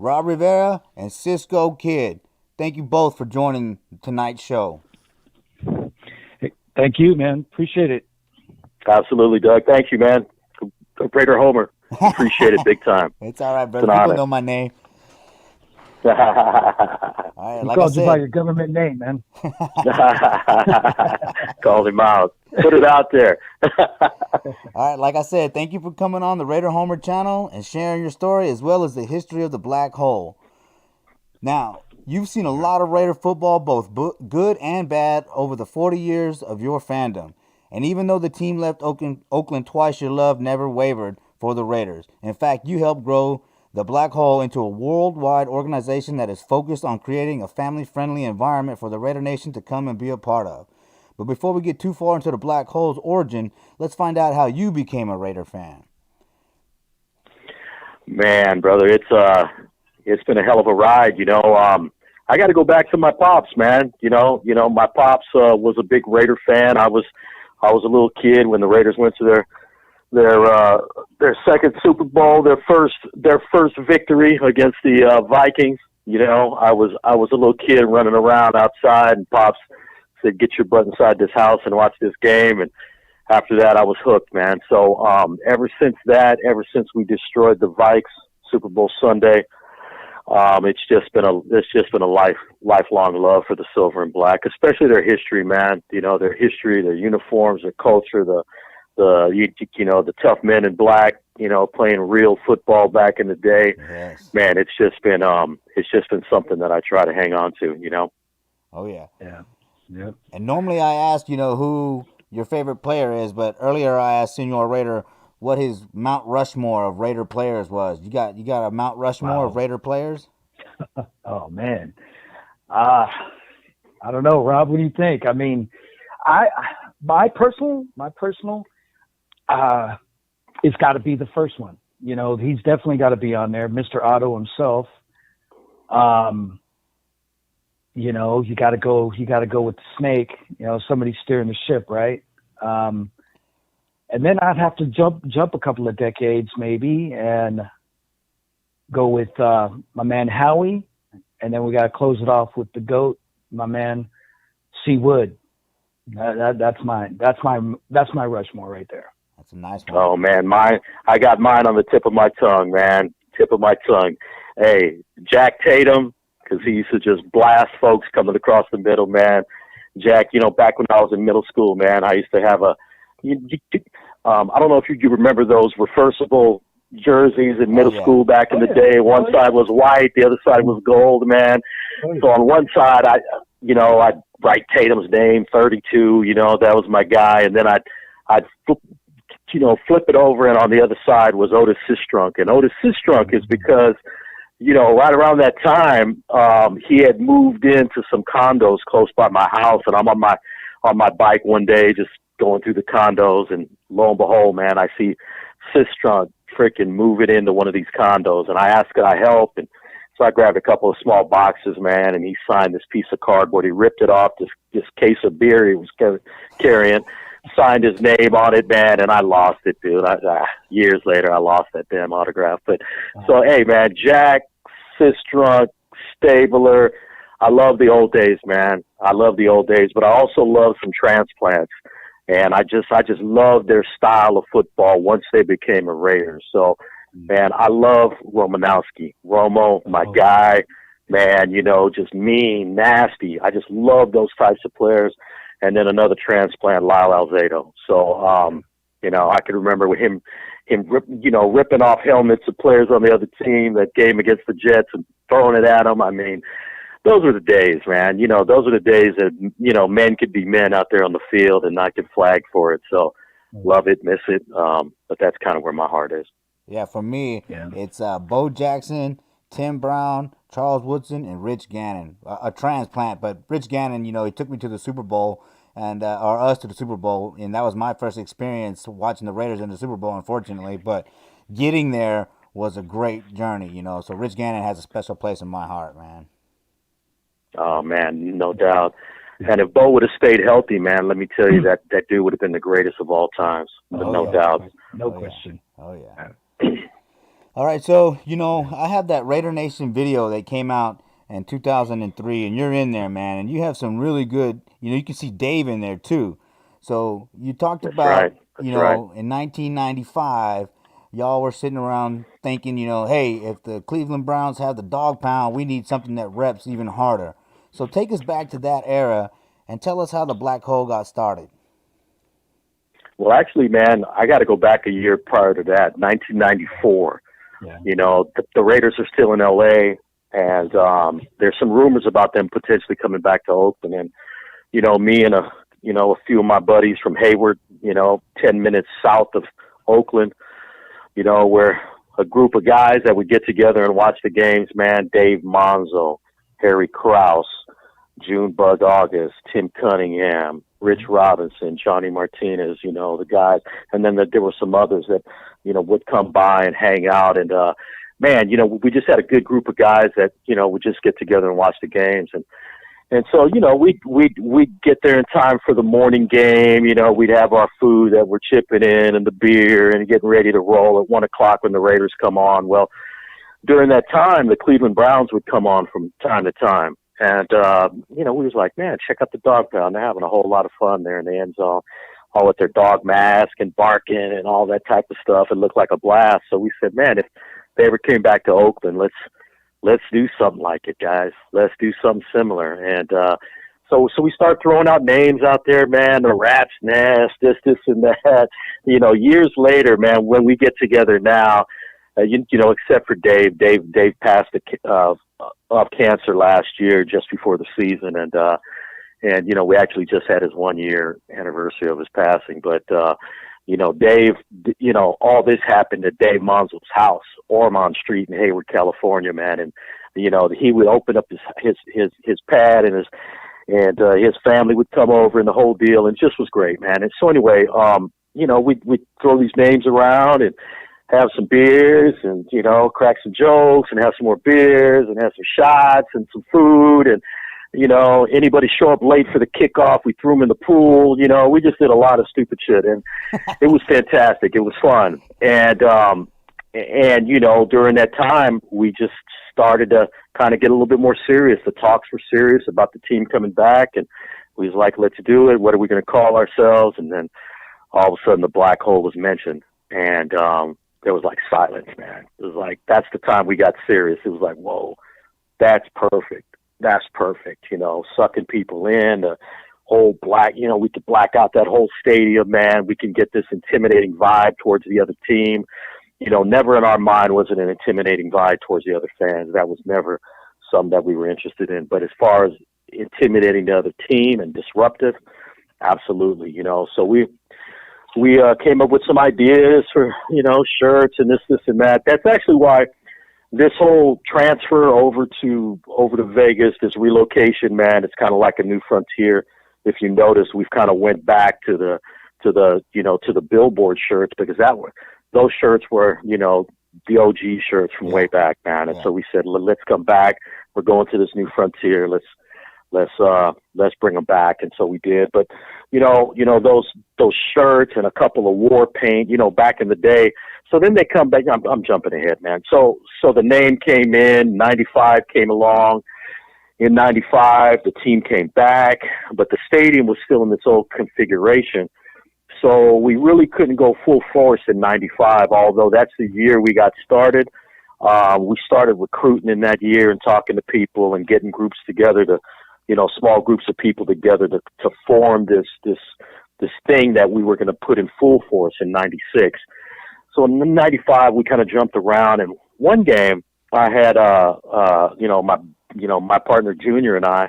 Rob Rivera and Cisco Kid. Thank you both for joining tonight's show. Hey, thank you, man. Appreciate it. Absolutely, Doug. Thank you, man. Raider Homer. Appreciate it big time. It's all right, brother. It's an People honor. know my name. All right, He like I called you by said, your government name, man. Called him out. Put it out there. all right, like I said, thank you for coming on the Raider Homer channel and sharing your story as well as the history of the black hole. Now, you've seen a lot of Raider football, both good and bad, over the 40 years of your fandom. And even though the team left Oakland twice, your love never wavered for the Raiders. In fact, you helped grow the Black Hole into a worldwide organization that is focused on creating a family-friendly environment for the Raider Nation to come and be a part of. But before we get too far into the Black Hole's origin, let's find out how you became a Raider fan. Man, brother, it's been a hell of a ride. I got to go back to my pops, man. My pops was a big Raider fan. I was a little kid when the Raiders went to their second Super Bowl, their first victory against the Vikings. I was a little kid running around outside, and Pops said, "Get your butt inside this house and watch this game." And after that, I was hooked, man. So ever since we destroyed the Vikes Super Bowl Sunday, it's just been a lifelong love for the silver and black, especially their history, man. Their history, their uniforms, their culture, the tough men in black, playing real football back in the day. Yes. Man, it's just been something that I try to hang on to, Oh, yeah. Yeah. Yep. And normally I ask, who your favorite player is, but earlier I asked Senor Raider what his Mount Rushmore of Raider players was. You got a Mount Rushmore of Raider players? Oh, man. I don't know, Rob. What do you think? I mean, my personal, it's got to be the first one. He's definitely got to be on there. Mr. Otto himself. You got to go with the snake. Somebody steering the ship, right? And then I'd have to jump a couple of decades maybe and go with my man Howie, and then we got to close it off with the GOAT, my man C. Wood. That's my Rushmore right there. That's a nice one. Oh man, I got mine on the tip of my tongue, man. Tip of my tongue. Hey, Jack Tatum, because he used to just blast folks coming across the middle, man. Jack, back when I was in middle school, man, I used to have I don't know if you remember those reversible jerseys in middle school back in the day. One side was white, the other side was gold, man. So on one side, I'd write Tatum's name, 32, that was my guy, and then I'd flip it over, and on the other side was Otis Sistrunk. And Otis Sistrunk is because, right around that time, he had moved into some condos close by my house, and I'm on my bike one day just going through the condos, and lo and behold, man, I see Sistrunk freaking moving into one of these condos, and I asked, could I help? And so I grabbed a couple of small boxes, man, and he signed this piece of cardboard. He ripped it off this case of beer he was carrying, signed his name on it, man, and I lost it, dude. Years later, I lost that damn autograph. But so, hey, man, Jack, Sistrunk, Stabler, I love the old days, man. I love the old days, but I also love some transplants. And I just love their style of football once they became a Raider. So, man, I love Romanowski. Romo, my guy, man, just mean, nasty. I just love those types of players. And then another transplant, Lyle Alzado. So, I can remember him, ripping off helmets of players on the other team, that game against the Jets, and throwing it at them. I mean, those were the days, man. Those are the days that, men could be men out there on the field and not get flagged for it. So love it, miss it. But that's kind of where my heart is. Yeah, for me, it's Bo Jackson, Tim Brown, Charles Woodson, and Rich Gannon. A transplant, but Rich Gannon, he took me to the Super Bowl, and or us to the Super Bowl, and that was my first experience watching the Raiders in the Super Bowl, unfortunately. But getting there was a great journey, So Rich Gannon has a special place in my heart, man. Oh, man, no doubt. And if Bo would have stayed healthy, man, let me tell you that dude would have been the greatest of all times. But no doubt. No question. Oh, yeah. All right, so I have that Raider Nation video that came out in 2003, and you're in there, man, and you have some really good. You can see Dave in there too. So you talked That's right. about, That's right. in 1995, y'all were sitting around thinking, hey, if the Cleveland Browns have the dog pound, we need something that reps even harder. So take us back to that era and tell us how the Black Hole got started. Well, actually, man, I got to go back a year prior to that, 1994. Yeah. The Raiders are still in L.A., and there's some rumors about them potentially coming back to Oakland. And, me and a few of my buddies from Hayward, 10 minutes south of Oakland, we're a group of guys that would get together and watch the games, man. Dave Monzo, Harry Krause, June Bug August, Tim Cunningham, Rich Robinson, Johnny Martinez, the guys. And then there were some others that, would come by and hang out. And, man, we just had a good group of guys that, would just get together and watch the games. And so, we'd get there in time for the morning game. We'd have our food that we're chipping in and the beer and getting ready to roll at 1 o'clock when the Raiders come on. Well, during that time, the Cleveland Browns would come on from time to time. And, we was like, man, check out the dog pound. They're having a whole lot of fun there in the end zone, all with their dog mask and barking and all that type of stuff. It looked like a blast. So we said, man, if they ever came back to Oakland, let's do something like it, guys. Let's do something similar. And, so we start throwing out names out there, man, the Rat's Nest, this and that. Years later, man, when we get together now, except for Dave passed of cancer last year, just before the season. And we actually just had his 1 year anniversary of his passing. But, Dave, all this happened at Dave Monzo's house, Ormond Street in Hayward, California, man. And, he would open up his pad and his family would come over and the whole deal, and just was great, man. And so anyway, we'd throw these names around and have some beers and, crack some jokes and have some more beers and have some shots and some food. And, anybody show up late for the kickoff, we threw them in the pool. We just did a lot of stupid shit, and it was fantastic. It was fun. And during that time, we just started to kind of get a little bit more serious. The talks were serious about the team coming back, and we was like, let's do it. What are we going to call ourselves? And then all of a sudden the Black Hole was mentioned, and there was like silence, man. It was like, that's the time we got serious. It was like, whoa, that's perfect. That's perfect. Sucking people in, the whole we could black out that whole stadium, man. We can get this intimidating vibe towards the other team. Never in our mind was it an intimidating vibe towards the other fans. That was never something that we were interested in. But as far as intimidating the other team and disruptive, absolutely. So we came up with some ideas for, shirts and this and that. That's actually why this whole transfer over to Vegas, this relocation, man, it's kind of like a new frontier. If you notice, we've kind of went back to the billboard shirts, because those shirts were, the OG shirts from way back, man. And so we said, let's come back. We're going to this new frontier. Let's bring them back. And so we did. But, those shirts and a couple of war paint, back in the day. So then they come back. I'm jumping ahead, man. So the name came in, 95 came along. In 95, the team came back, but the stadium was still in its old configuration. So we really couldn't go full force in 95, although that's the year we got started. We started recruiting in that year and talking to people and getting groups together to, small groups of people together to form this thing that we were going to put in full force in 96. So in 95, we kind of jumped around, and one game I had, my partner Junior and I,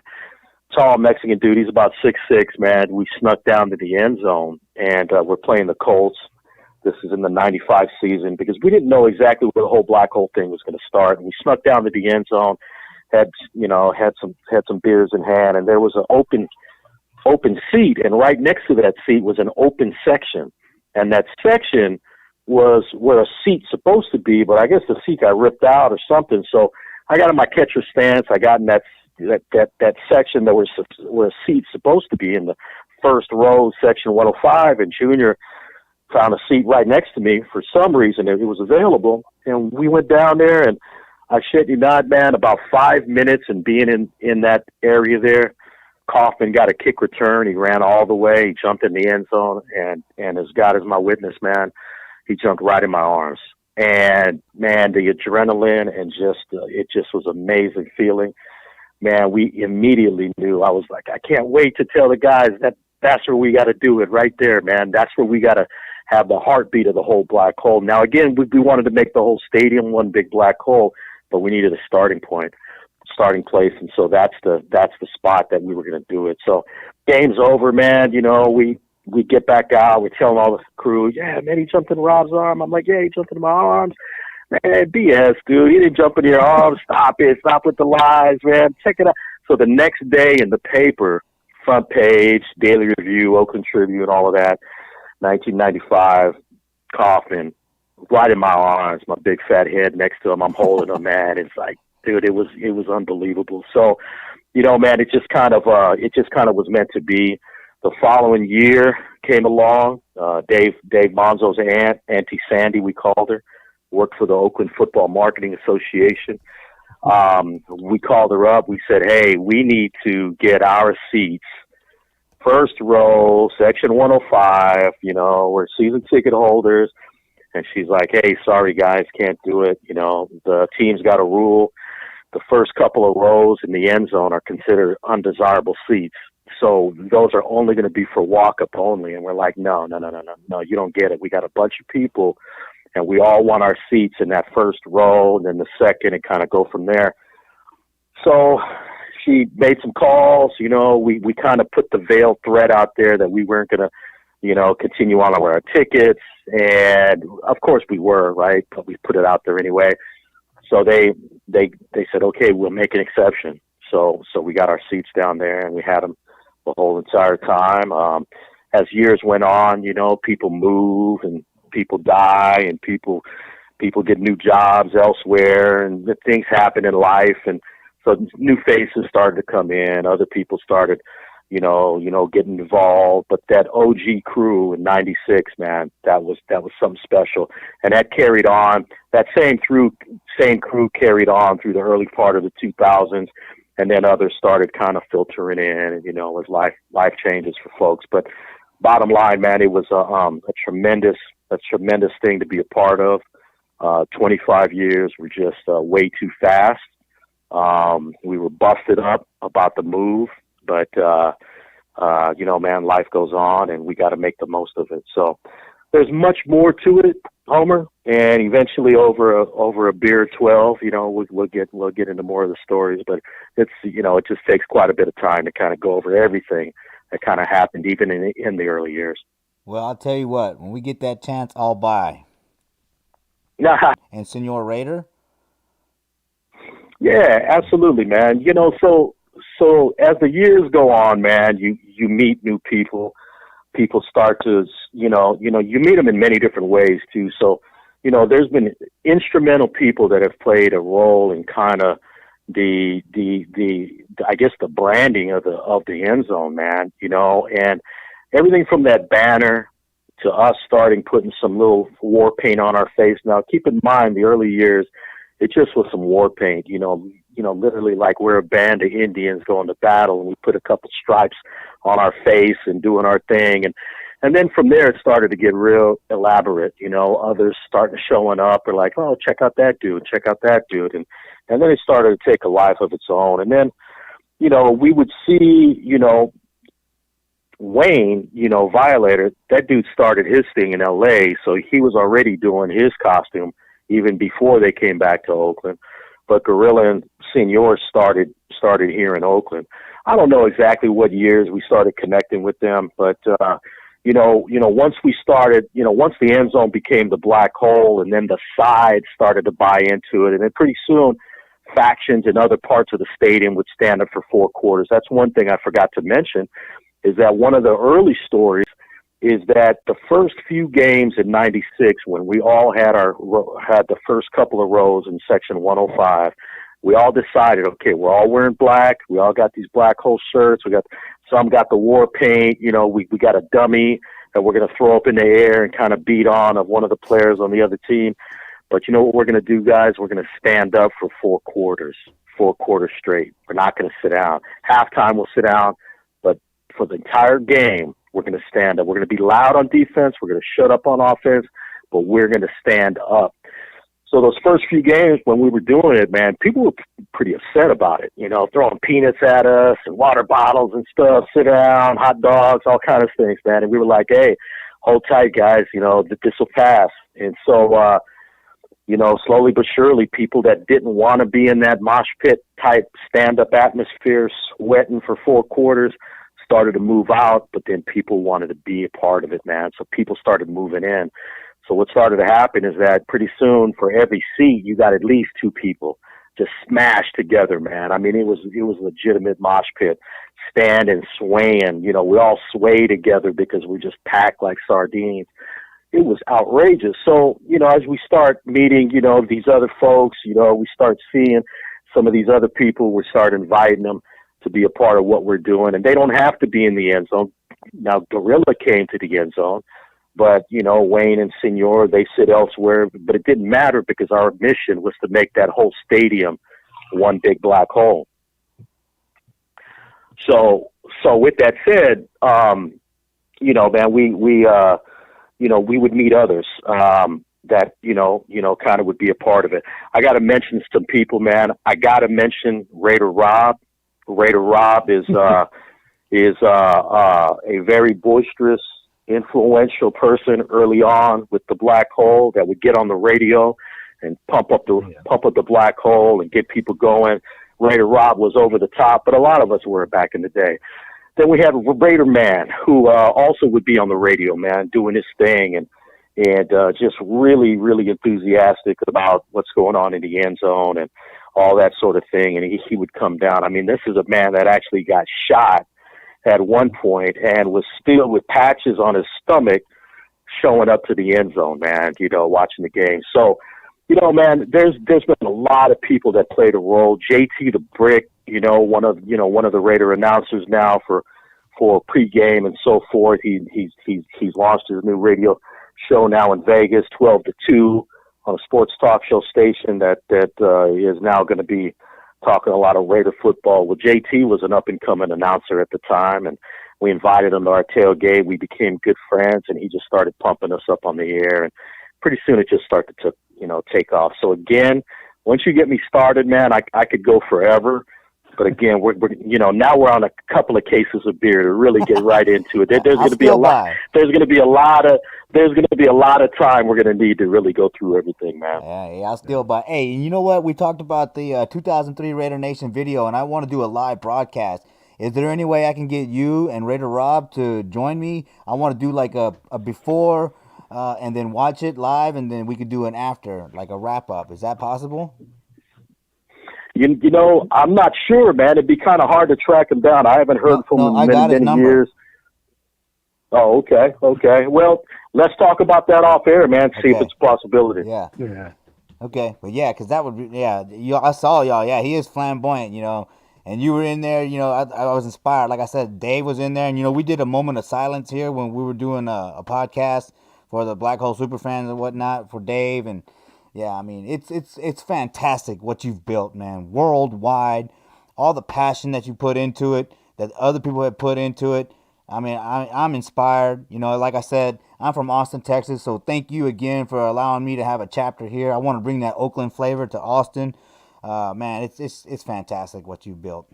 tall Mexican dude, he's about 6'6", man. We snuck down to the end zone, and we're playing the Colts. This is in the 95 season, because we didn't know exactly where the whole Black Hole thing was going to start. And we snuck down to the end zone, had some beers in hand, and there was an open seat, and right next to that seat was an open section, and that section was where a seat's supposed to be, but I guess the seat got ripped out or something. So I got in my catcher stance. I got in that section that was where a seat's supposed to be, in the first row, section 105, and Junior found a seat right next to me. For some reason, it was available. And we went down there, and I shit you not, man, about 5 minutes and being in that area there, Kaufman got a kick return. He ran all the way. He jumped in the end zone, and as God is my witness, man, he jumped right in my arms. And, man, the adrenaline and it just was an amazing feeling. Man, we immediately knew. I was like, I can't wait to tell the guys that's where we got to do it right there, man. That's where we got to have the heartbeat of the whole black hole. Now, again, we wanted to make the whole stadium one big black hole, but we needed a starting place, and so that's the spot that we were going to do it. So game's over, man. You know, we get back out. We're telling all the crew, yeah, man, he jumped in Rob's arm. I'm like, yeah, he jumped in my arms. Man, BS, dude. He didn't jump in your arms. Stop it. Stop with the lies, man. Check it out. So the next day in the paper, front page, Daily Review, Oakland Tribune, all of that, 1995, Kaufman, right in my arms, my big fat head next to him. I'm holding him, man. It's like, dude, it was unbelievable. So, you know, man, it just kind of was meant to be. The following year came along. Dave Monzo's aunt, Auntie Sandy, we called her, worked for the Oakland Football Marketing Association. We called her up. We said, hey, we need to get our seats, first row, section 105. You know, we're season ticket holders. And she's like, hey, sorry, guys, can't do it. You know, the team's got a rule. The first couple of rows in the end zone are considered undesirable seats. So those are only going to be for walk-up only. And we're like, no, you don't get it. We got a bunch of people, and we all want our seats in that first row, and then the second, and kind of go from there. So she made some calls. You know, we kind of put the veiled threat out there that we weren't going to, you know, continue on with our tickets. And of course we were, right? But we put it out there anyway. So they said, okay, we'll make an exception. So we got our seats down there, and we had them the whole entire time. As years went on, you know, people move and people die and people get new jobs elsewhere, and things happen in life. And so new faces started to come in. Other people started, you know, getting involved. But that OG crew in '96, man, that was something special, and that carried on. That same crew carried on through the early part of the 2000s, and then others started kind of filtering in, and you know, as life changes for folks. But bottom line, man, it was a tremendous thing to be a part of. 25 years were just way too fast. We were busted up about the move, but you know, man, life goes on, and we got to make the most of it. So there's much more to it, Homer, and eventually over a beer or 12, you know, we'll get into more of the stories. But it's, you know, it just takes quite a bit of time to kind of go over everything that kind of happened even in the early years. Well, I'll tell you what, when we get that chance, I'll buy. And Senor Raider? Yeah, absolutely, man. You know, so as the years go on, man, you meet new people. People start to, you meet them in many different ways too. So, you know, there's been instrumental people that have played a role in kind of the I guess the branding of the end zone, man. You know, and everything from that banner to us starting putting some little war paint on our face. Now, keep in mind the early years, it just was some war paint. You know, literally like we're a band of Indians going to battle, and we put a couple stripes on our face and doing our thing. And then from there, it started to get real elaborate. You know, others started showing up. Or like, oh, check out that dude, and then it started to take a life of its own. And then, you know, we would see, you know, Wayne, you know, Violator, that dude started his thing in LA, so he was already doing his costume even before they came back to Oakland. But Gorilla and Senor started here in Oakland. I don't know exactly what years we started connecting with them, but you know, once we started, you know, once the end zone became the black hole, and then the sides started to buy into it, and then pretty soon factions in other parts of the stadium would stand up for four quarters. That's one thing I forgot to mention, is that one of the early stories is that the first few games in '96, when we all had the first couple of rows in section 105, we all decided, okay, we're all wearing black. We all got these black hole shirts. Some got the war paint. You know, we got a dummy that we're going to throw up in the air and kind of beat on of one of the players on the other team. But you know what we're going to do, guys? We're going to stand up for 4 quarters straight. We're not going to sit down. Halftime, we'll sit down. But for the entire game, we're going to stand up. We're going to be loud on defense. We're going to shut up on offense. But we're going to stand up. So those first few games when we were doing it, man, people were pretty upset about it. You know, throwing peanuts at us and water bottles and stuff, sit down, hot dogs, all kind of things, man. And we were like, hey, hold tight, guys. You know, this will pass. And so, you know, slowly but surely, people that didn't want to be in that mosh pit type stand-up atmosphere, sweating for 4 quarters, started to move out. But then people wanted to be a part of it, man. So people started moving in. So what started to happen is that pretty soon, for every seat, you got at least 2 people just smashed together, man. I mean, it was a legitimate mosh pit, standing, swaying. You know, we all sway together because we just packed like sardines. It was outrageous. So, you know, as we start meeting, you know, these other folks, you know, we start seeing some of these other people, we start inviting them to be a part of what we're doing. And they don't have to be in the end zone. Now, Gorilla came to the end zone. But, you know, Wayne and Senor, they sit elsewhere. But it didn't matter because our mission was to make that whole stadium one big black hole. So with that said, you know, man, you know, we would meet others that, you know, kind of would be a part of it. I got to mention some people, man. I got to mention Raider Rob. Raider Rob is a very boisterous, influential person early on with the black hole that would get on the radio and pump up the black hole and get people going. Raider Rob was over the top, but a lot of us were back in the day. Then we had Raider Man, who also would be on the radio, man, doing his thing and just really, really enthusiastic about what's going on in the end zone and all that sort of thing. And he would come down. I mean, this is a man that actually got shot at one point and was still with patches on his stomach showing up to the end zone, man, you know, watching the game. So, you know, man, there's been a lot of people that played a role. JT the Brick, you know, one of the Raider announcers now for pregame and so forth. He's launched his new radio show now in Vegas, 12 to 2 on a sports talk show station that is now going to be talking a lot of Raider football. Well, JT was an up-and-coming announcer at the time, and we invited him to our tailgate. We became good friends, and he just started pumping us up on the air, and pretty soon it just started to, you know, take off. So again, once you get me started, man, I could go forever. But again, we're you know, now we're on a couple of cases of beer to really get right into it. There's going to be a lot. There's going to be a lot of time we're going to need to really go through everything, man. Yeah, I'll still buy. Hey, and you know what? We talked about the 2003 Raider Nation video, and I want to do a live broadcast. Is there any way I can get you and Raider Rob to join me? I want to do like a before and then watch it live, and then we could do an after, like a wrap up. Is that possible? You know, I'm not sure, man. It'd be kind of hard to track him down. I haven't heard from him in many years. Oh, okay. Well, let's talk about that off air, man. See if it's a possibility. Yeah. Okay, but yeah, because that would be I saw y'all. Yeah, he is flamboyant, you know. And you were in there, you know. I was inspired. Like I said, Dave was in there, and you know, we did a moment of silence here when we were doing a podcast for the Black Hole Superfans and whatnot for Dave. And yeah, I mean, it's fantastic what you've built, man. Worldwide, all the passion that you put into it, that other people have put into it. I mean, I'm inspired. You know, like I said, I'm from Austin, Texas, so thank you again for allowing me to have a chapter here. I want to bring that Oakland flavor to Austin. Man, it's fantastic what you built.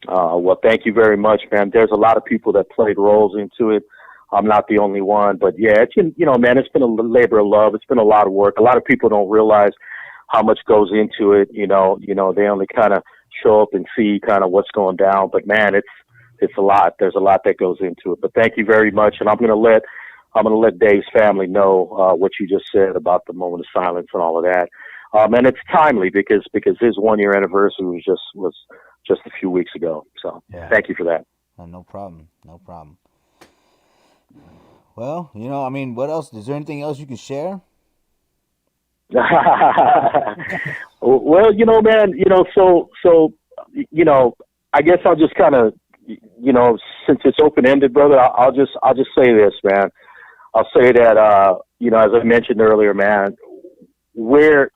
Well, thank you very much, man. There's a lot of people that played roles into it. I'm not the only one, but yeah, it's, you know, man, it's been a labor of love. It's been a lot of work. A lot of people don't realize how much goes into it. You know, they only kind of show up and see kind of what's going down, but man, it's a lot. There's a lot that goes into it, but thank you very much. And I'm going to let Dave's family know, what you just said about the moment of silence and all of that. And it's timely because his 1 year anniversary was just a few weeks ago. So Thank you for that. No problem. Well, you know, I mean, what else? Is there anything else you can share? Well, you know, man, you know, so, you know, I guess I'll just kind of you know, since it's open ended, brother, I'll just say this, man. I'll say that, you know, as I mentioned earlier, man, we're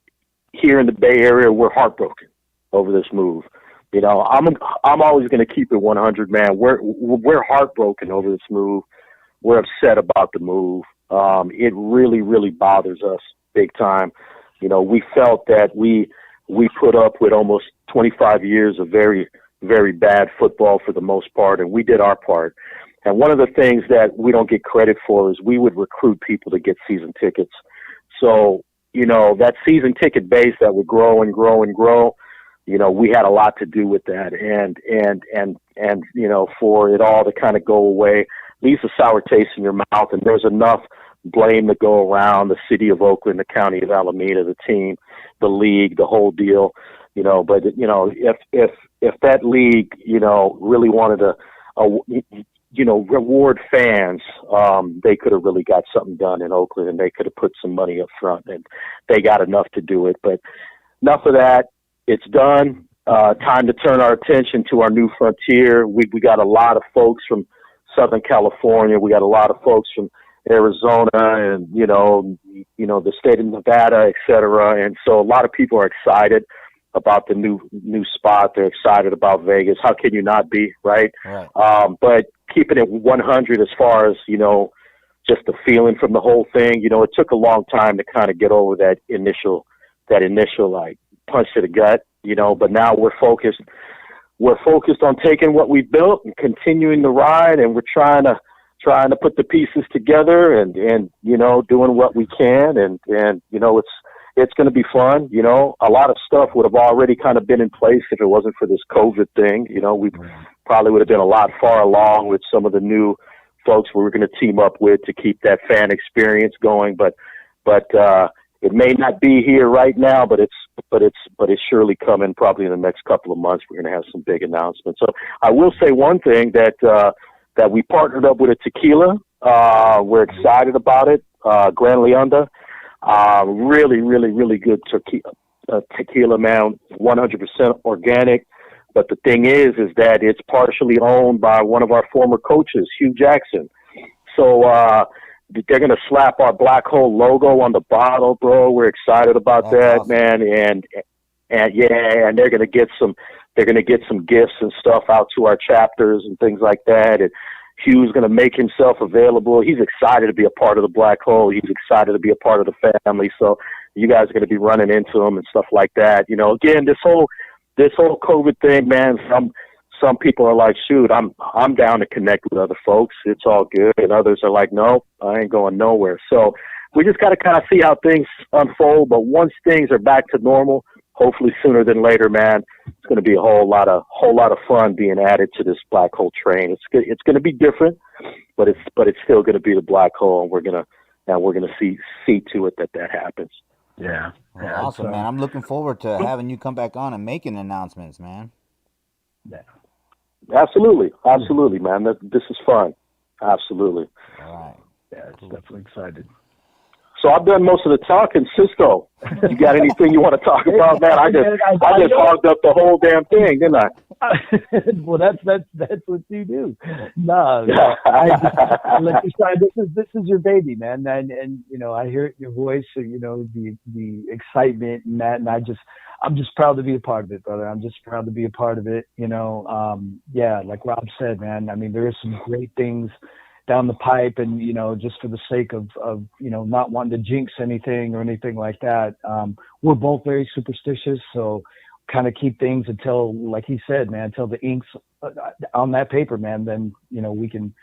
here in the Bay Area, we're heartbroken over this move. You know, I'm always going to keep it 100, man. We're heartbroken over this move. We're upset about the move. It really, really bothers us big time. You know, we felt that we put up with almost 25 years of very, very bad football for the most part, and we did our part. And one of the things that we don't get credit for is we would recruit people to get season tickets. So, you know, that season ticket base that would grow and grow and grow, you know, we had a lot to do with that. And you know, for it all to kind of go away leaves a sour taste in your mouth, and there's enough blame to go around the city of Oakland, the county of Alameda, the team, the league, the whole deal, you know. But, you know, if that league, you know, really wanted to, you know, reward fans, they could have really got something done in Oakland, and they could have put some money up front, and they got enough to do it. But enough of that. It's done. Time to turn our attention to our new frontier. We got a lot of folks from Southern California. We got a lot of folks from Arizona and, you know, the state of Nevada, et cetera. And so a lot of people are excited about the new spot. They're excited about Vegas. How can you not be, right? But keeping it 100 as far as, you know, just the feeling from the whole thing, you know, it took a long time to kind of get over that initial like punch to the gut, you know, but now we're focused on taking what we've built and continuing the ride, and we're trying to put the pieces together and you know, doing what we can, and you know, it's going to be fun. You know, a lot of stuff would have already kind of been in place if it wasn't for this COVID thing. You know, we probably would have been a lot far along with some of the new folks we were going to team up with to keep that fan experience going, but it may not be here right now, but it's surely coming probably in the next couple of months. We're going to have some big announcements. So I will say one thing, that we partnered up with a tequila. We're excited about it. Gran Leonda, really, really, really good tequila, man, 100% organic. But the thing is that it's partially owned by one of our former coaches, Hugh Jackson. So, they're going to slap our Black Hole logo on the bottle, bro. We're excited about that, awesome, man. And yeah, and they're going to get some gifts and stuff out to our chapters and things like that. And Hugh's going to make himself available. He's excited to be a part of the Black Hole. He's excited to be a part of the family. So you guys are going to be running into him and stuff like that. You know, again, this whole COVID thing, man, some people are like, shoot, I'm down to connect with other folks. It's all good. And others are like, no, I ain't going nowhere. So we just got to kind of see how things unfold. But once things are back to normal, hopefully sooner than later, man, it's going to be a whole lot of fun being added to this Black Hole train. It's going to be different, but it's still going to be the Black Hole, and we're going to see to it that happens. Yeah. Well, awesome, man. I'm looking forward to having you come back on and making announcements, man. Yeah. Absolutely, man. This is fun. Absolutely. All right. Yeah, it's definitely excited. So I've done most of the talking. Cisco, you got anything you want to talk about, man? I just hogged up the whole damn thing, didn't I? Well, that's what you do. No, this is your baby, man, and you know, I hear it in your voice, you know, the excitement and that, and I'm just proud to be a part of it, brother. I'm just proud to be a part of it. You know, yeah, like Rob said, man. I mean, there is some great things down the pipe, and you know, just for the sake of you know, not wanting to jinx anything or anything like that, we're both very superstitious, so kind of keep things until, like he said, man, until the ink's on that paper, man. Then you know, we can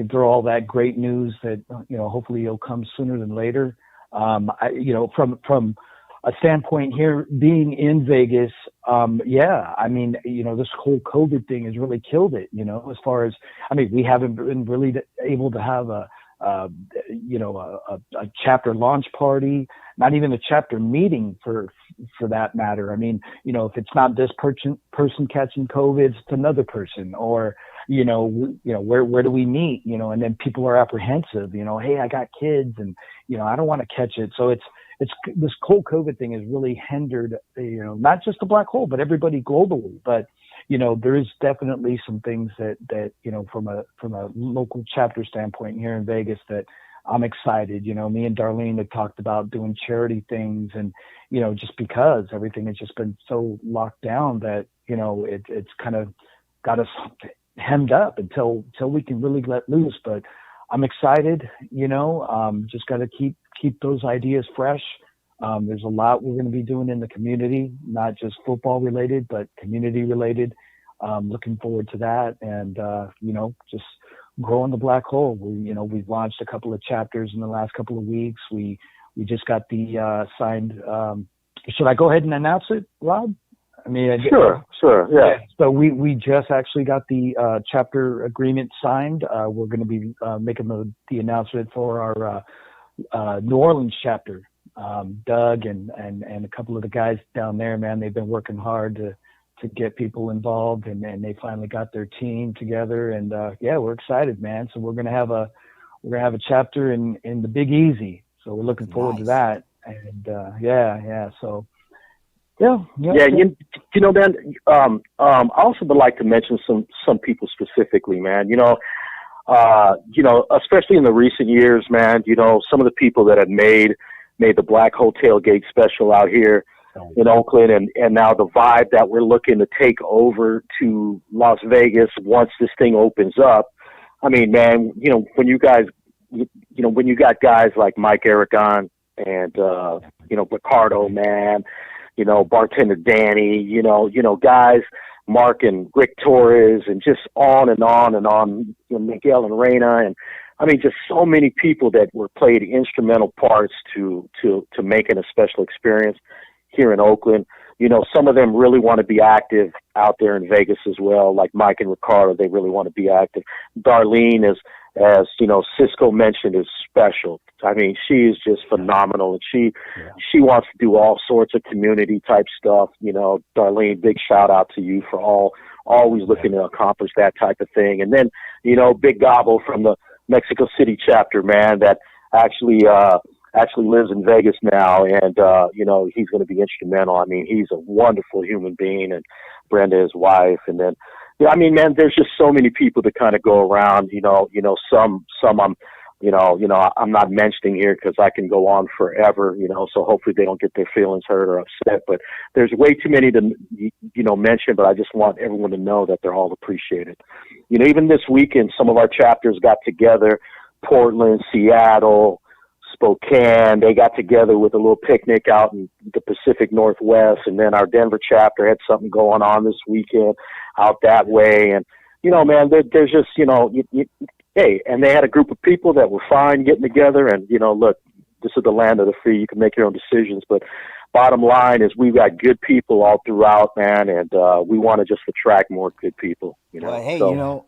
throw all that great news that, you know, hopefully it'll come sooner than later. You know, from a standpoint here, being in Vegas, yeah, I mean, you know, this whole COVID thing has really killed it, you know, as far as, I mean, we haven't been really able to have a chapter launch party, not even a chapter meeting for that matter. I mean, you know, if it's not this person catching COVID, it's another person, or, you know, where do we meet, you know, and then people are apprehensive, you know, hey, I got kids and, you know, I don't want to catch it. So this whole COVID thing has really hindered, not just the black hole, but everybody globally. But, there is definitely some things that, from a local chapter standpoint here in Vegas that I'm excited. Me and Darlene had talked about doing charity things, and, just because everything has just been so locked down that, it's kind of got us hemmed up until we can really let loose. But I'm excited, just got to keep those ideas fresh. There's a lot we're going to be doing in the community, not just football related, but community related. Looking forward to that. And, just growing the black hole. We've launched a couple of chapters in the last couple of weeks. We just got the signed. Should I go ahead and announce it, Rob? I mean, Sure, yeah. So we just actually got the chapter agreement signed. We're going to be making the announcement for our New Orleans chapter. Doug and a couple of the guys down there, man, they've been working hard to get people involved, and they finally got their team together. And we're excited, man. So we're gonna have a chapter in the Big Easy. So we're looking forward to that. And so. Yeah. Man. I also would like to mention some people specifically, man. Especially in the recent years, man. Some of the people that have made the Black Hole Tailgate special out here in Oakland, and now the vibe that we're looking to take over to Las Vegas once this thing opens up. I mean, man, when you got guys like Mike Aragon and Ricardo, man. Bartender Danny, guys, Mark and Rick Torres, and just on and on and on, Miguel and Reina, and I mean, just so many people that were played instrumental parts to making a special experience here in Oakland. Some of them really want to be active out there in Vegas as well, like Mike and Ricardo, they really want to be active. Darlene, as Cisco mentioned, is special. I mean, she is just phenomenal, and she wants to do all sorts of community type stuff. Darlene, big shout out to you for always looking to accomplish that type of thing. And then, Big Gobble from the Mexico City chapter, man, that actually lives in Vegas now, and he's going to be instrumental. I mean, he's a wonderful human being, and Brenda, his wife, and then. Yeah, I mean, man, there's just so many people to kind of go around. Some I'm not mentioning here because I can go on forever. So hopefully they don't get their feelings hurt or upset. But there's way too many to mention. But I just want everyone to know that they're all appreciated. Even this weekend, some of our chapters got together. Portland, Seattle, Spokane. They got together with a little picnic out in the Pacific Northwest, and then our Denver chapter had something going on this weekend out that way. And man, there's just hey, and they had a group of people that were fine getting together. And look, this is the land of the free. You can make your own decisions, but bottom line is we've got good people all throughout, man, and we want to just attract more good people. Well, hey, so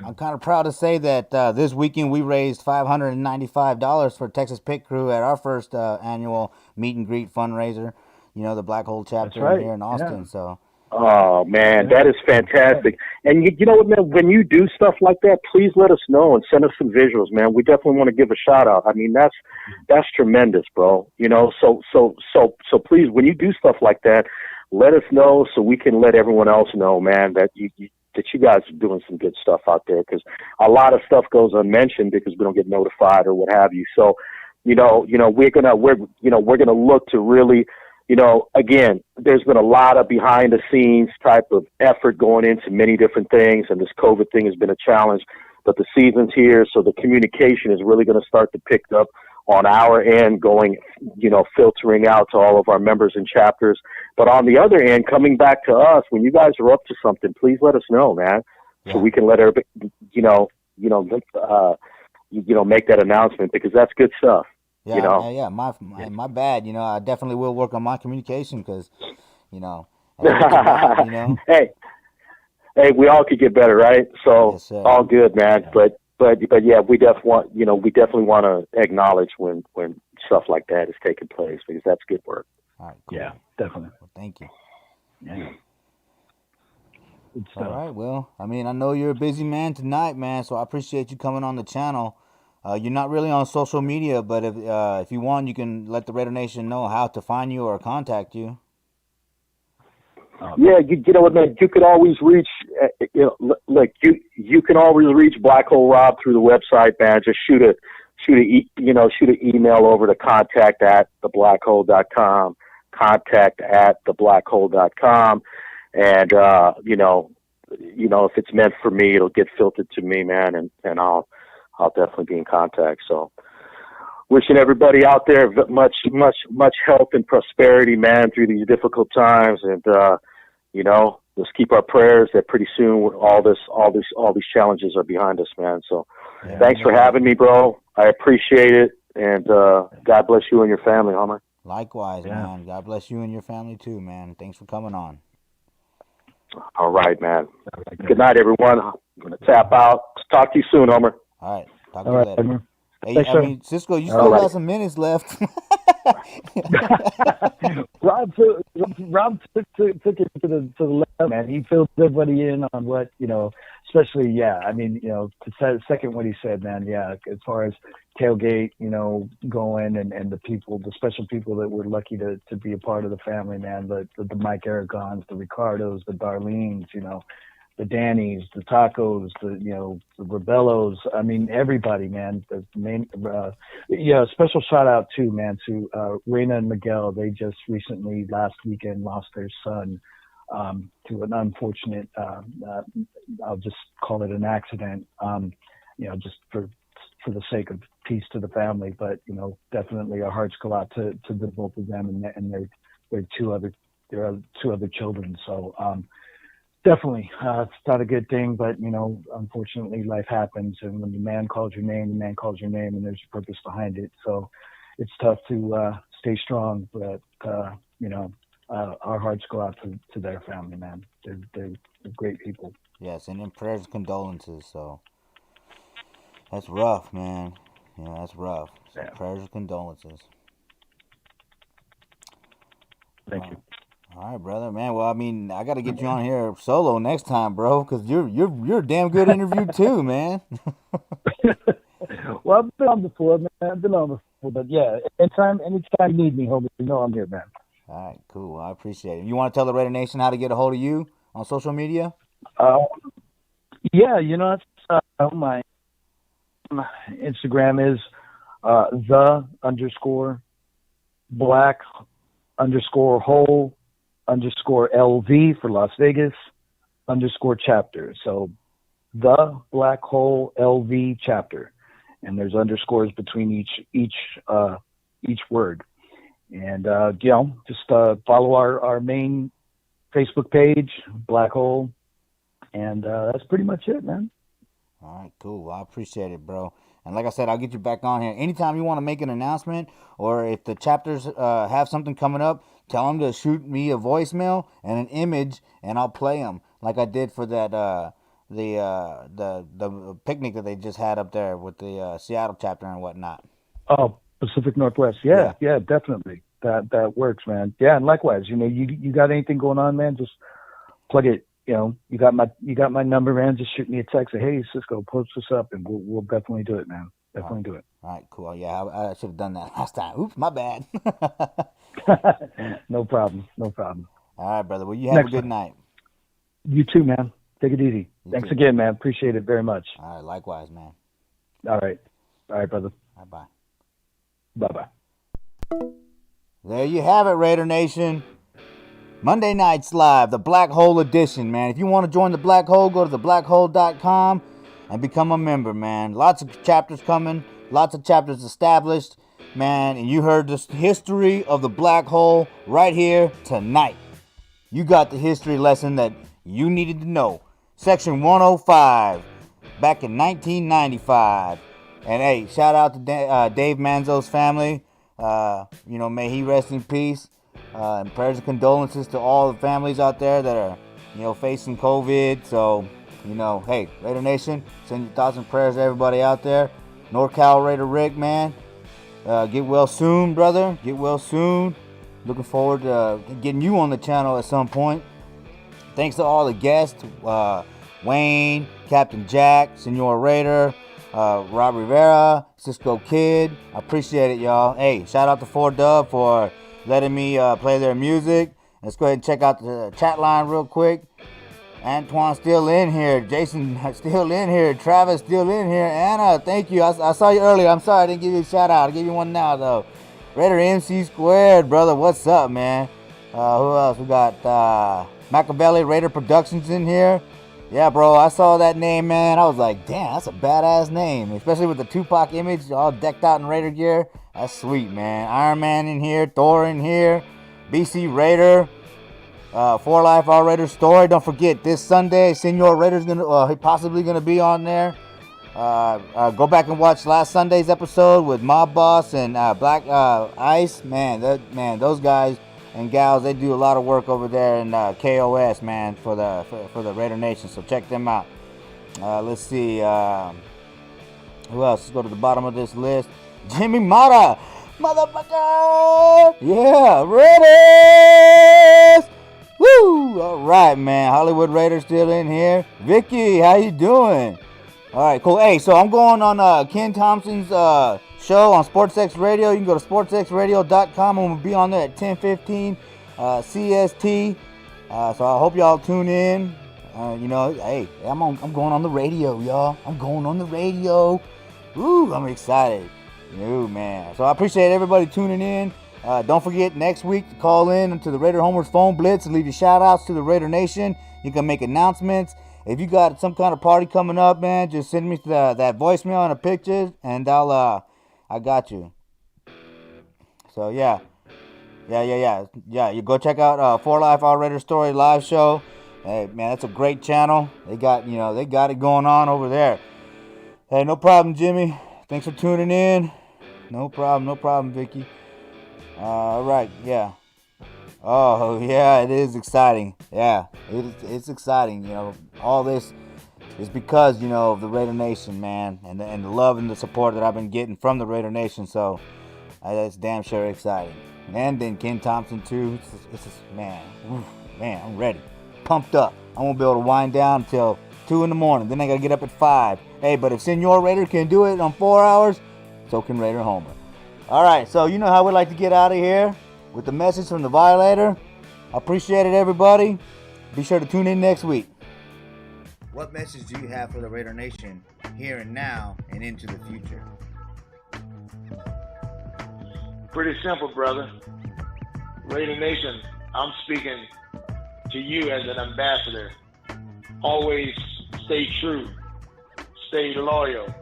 I'm kind of proud to say that this weekend we raised $595 for Texas Pit Crew at our first annual meet and greet fundraiser. The Black Hole chapter here in Austin. Yeah. So. Oh man, that is fantastic. And you know what, man, when you do stuff like that, please let us know and send us some visuals, man. We definitely want to give a shout out. I mean, that's tremendous, bro. So please, when you do stuff like that, let us know so we can let everyone else know, man, that you guys are doing some good stuff out there, because a lot of stuff goes unmentioned because we don't get notified or what have you. So, we're gonna look to really. Again, there's been a lot of behind the scenes type of effort going into many different things, and this COVID thing has been a challenge, but the season's here, so the communication is really going to start to pick up on our end, going, filtering out to all of our members and chapters. But on the other end, coming back to us, when you guys are up to something, please let us know, man, so we can let everybody, make that announcement, because that's good stuff. Yeah, my bad. I definitely will work on my communication because, Hey, we all could get better, right? So yes, all good, man. Yeah. But yeah, we definitely want to acknowledge when stuff like that is taking place, because that's good work. All right, cool. Yeah, definitely. Well, thank you. Yeah. All right. Well, I mean, I know you're a busy man tonight, man. So I appreciate you coming on the channel. You're not really on social media, but if you want, you can let the Raider Nation know how to find you or contact you. Yeah, you know what, man? You could always reach, look, you can always reach Black Hole Rob through the website, man. Just shoot an email over to contact@theblackhole.com, contact@theblackhole.com, and if it's meant for me, it'll get filtered to me, man, and I'll definitely be in contact. So, wishing everybody out there much health and prosperity, man, through these difficult times, and let's keep our prayers that pretty soon all these challenges are behind us, man. So, thanks for having me, bro. I appreciate it, and God bless you and your family, Homer. Likewise, man. God bless you and your family too, man. Thanks for coming on. All right, man. Good night, everyone. I'm gonna tap out. Talk to you soon, Homer. All right. Talk to you later. Hey, Thanks, I sir. mean, Cisco, you still got some minutes left. Rob took it to the left, man. He filled everybody in on what, especially, I mean, to second what he said, man, as far as tailgate, going and the people, the special people that were lucky to be a part of the family, man, the Mike Aragons, the Ricardos, the Darlenes, the Dannies, the Tacos, the Rebellos. I mean, everybody, man. The main, special shout out too, man, to Raina and Miguel. They just recently, last weekend, lost their son to an unfortunate. I'll just call it an accident. Just for the sake of peace to the family, but definitely our hearts go out to the both of them and their two other children. So. Definitely. It's not a good thing, but, unfortunately life happens. And when the man calls your name, and there's a purpose behind it. So it's tough to stay strong, but, our hearts go out to their family, man. They're great people. Yes, and in prayers and condolences. So that's rough, man. That's rough. So prayers and condolences. Thank you. All right, brother, man. Well, I mean, I got to get you on here solo next time, bro, because you're a damn good interview too, man. Well, I've been on before, man. But anytime you need me, homie, I'm here, man. All right, cool. I appreciate it. You want to tell the Raider Nation how to get a hold of you on social media? It's my Instagram is _black_hole_LV for Las Vegas _chapter. So the Black Hole LV chapter, and there's underscores between each word. And just follow our main Facebook page, Black Hole, and that's pretty much it, man. All right, cool. I appreciate it, bro. And like I said, I'll get you back on here. Anytime you want to make an announcement, or if the chapters have something coming up, tell them to shoot me a voicemail and an image, and I'll play them like I did for that the picnic that they just had up there with the Seattle chapter and whatnot. Oh, Pacific Northwest. Yeah, definitely. That works, man. Yeah, and likewise, you got anything going on, man? Just plug it. You got my number, man. Just shoot me a text. Say, hey, Cisco, post this up, and we'll definitely do it, man. Definitely do it. All right, cool. Yeah, I should have done that last time. Oops, my bad. No problem. All right, brother. Well, you have a good night. You too, man. Take it easy. Thanks too. again, man. Appreciate it very much. All right, likewise, man. All right, brother. Bye-bye. Bye-bye. There you have it, Raider Nation. Monday Nights Live, the Black Hole edition, man. If you want to join the Black Hole, go to theblackhole.com and become a member, man. Lots of chapters coming, lots of chapters established, man. And you heard the history of the Black Hole right here tonight. You got the history lesson that you needed to know. Section 105, back in 1995. And hey, shout out to Dave Manzo's family. May he rest in peace. And prayers and condolences to all the families out there that are, facing COVID. So, hey, Raider Nation, send your thoughts and prayers to everybody out there. NorCal Raider Rick, man, get well soon, brother. Get well soon. Looking forward to getting you on the channel at some point. Thanks to all the guests, Wayne, Captain Jack, Senor Raider, Rob Rivera, Cisco Kid. I appreciate it, y'all. Hey, shout out to 4Dub for letting me play their music. Let's go ahead and check out the chat line real quick. Antoine still in here. Jason still in here. Travis still in here. Anna, thank you. I saw you earlier. I'm sorry I didn't give you a shout out. I'll give you one now, though. Raider MC Squared, brother. What's up, man? Who else? We got Machiavelli Raider Productions in here. Yeah, bro, I saw that name, man. I was like, damn, that's a badass name. Especially with the Tupac image all decked out in Raider gear. That's sweet, man. Iron Man in here. Thor in here. BC Raider. For Life Our Raider Story. Don't forget, this Sunday, Senor Raider's possibly gonna be on there. Go back and watch last Sunday's episode with Mob Boss and Black Ice. Man, those guys and gals, they do a lot of work over there in KOS, man, for the Raider Nation. So check them out. Let's see. Who else? Let's go to the bottom of this list. Jimmy Mata, motherfucker. Yeah, Raiders. Woo! All right, man. Hollywood Raiders still in here. Vicky, how you doing? All right, cool. Hey, so I'm going on Ken Thompson's show on SportsX Radio. You can go to sportsxradio.com and we'll be on there at 10:15 CST. So I hope y'all tune in. Hey, I'm going on the radio, y'all. I'm going on the radio. Woo! I'm excited. Man. So I appreciate everybody tuning in. Don't forget next week to call in to the Raider Homers phone blitz and leave your shout outs to the Raider Nation. You can make announcements. If you got some kind of party coming up, man, just send me that voicemail and a picture and I got you. So yeah. You go check out For Life Our Raider Story live show. Hey man, that's a great channel. They got it going on over there. Hey, no problem, Jimmy. Thanks for tuning in. No problem, Vicky. All right, yeah. Oh, yeah, it is exciting. Yeah, it's exciting. All this is because, of the Raider Nation, man, and the love and the support that I've been getting from the Raider Nation. So that's damn sure exciting. And then Ken Thompson, too. It's just, man, I'm ready. Pumped up. I won't be able to wind down until 2 in the morning. Then I got to get up at 5. Hey, but if Senor Raider can do it on 4 hours, so can Raider Homer. All right, so you know how we like to get out of here with the message from the Violator. I appreciate it, everybody. Be sure to tune in next week. What message do you have for the Raider Nation here and now and into the future? Pretty simple, brother. Raider Nation, I'm speaking to you as an ambassador. Always stay true, stay loyal,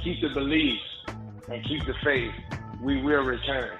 keep the beliefs, and keep the faith. We will return.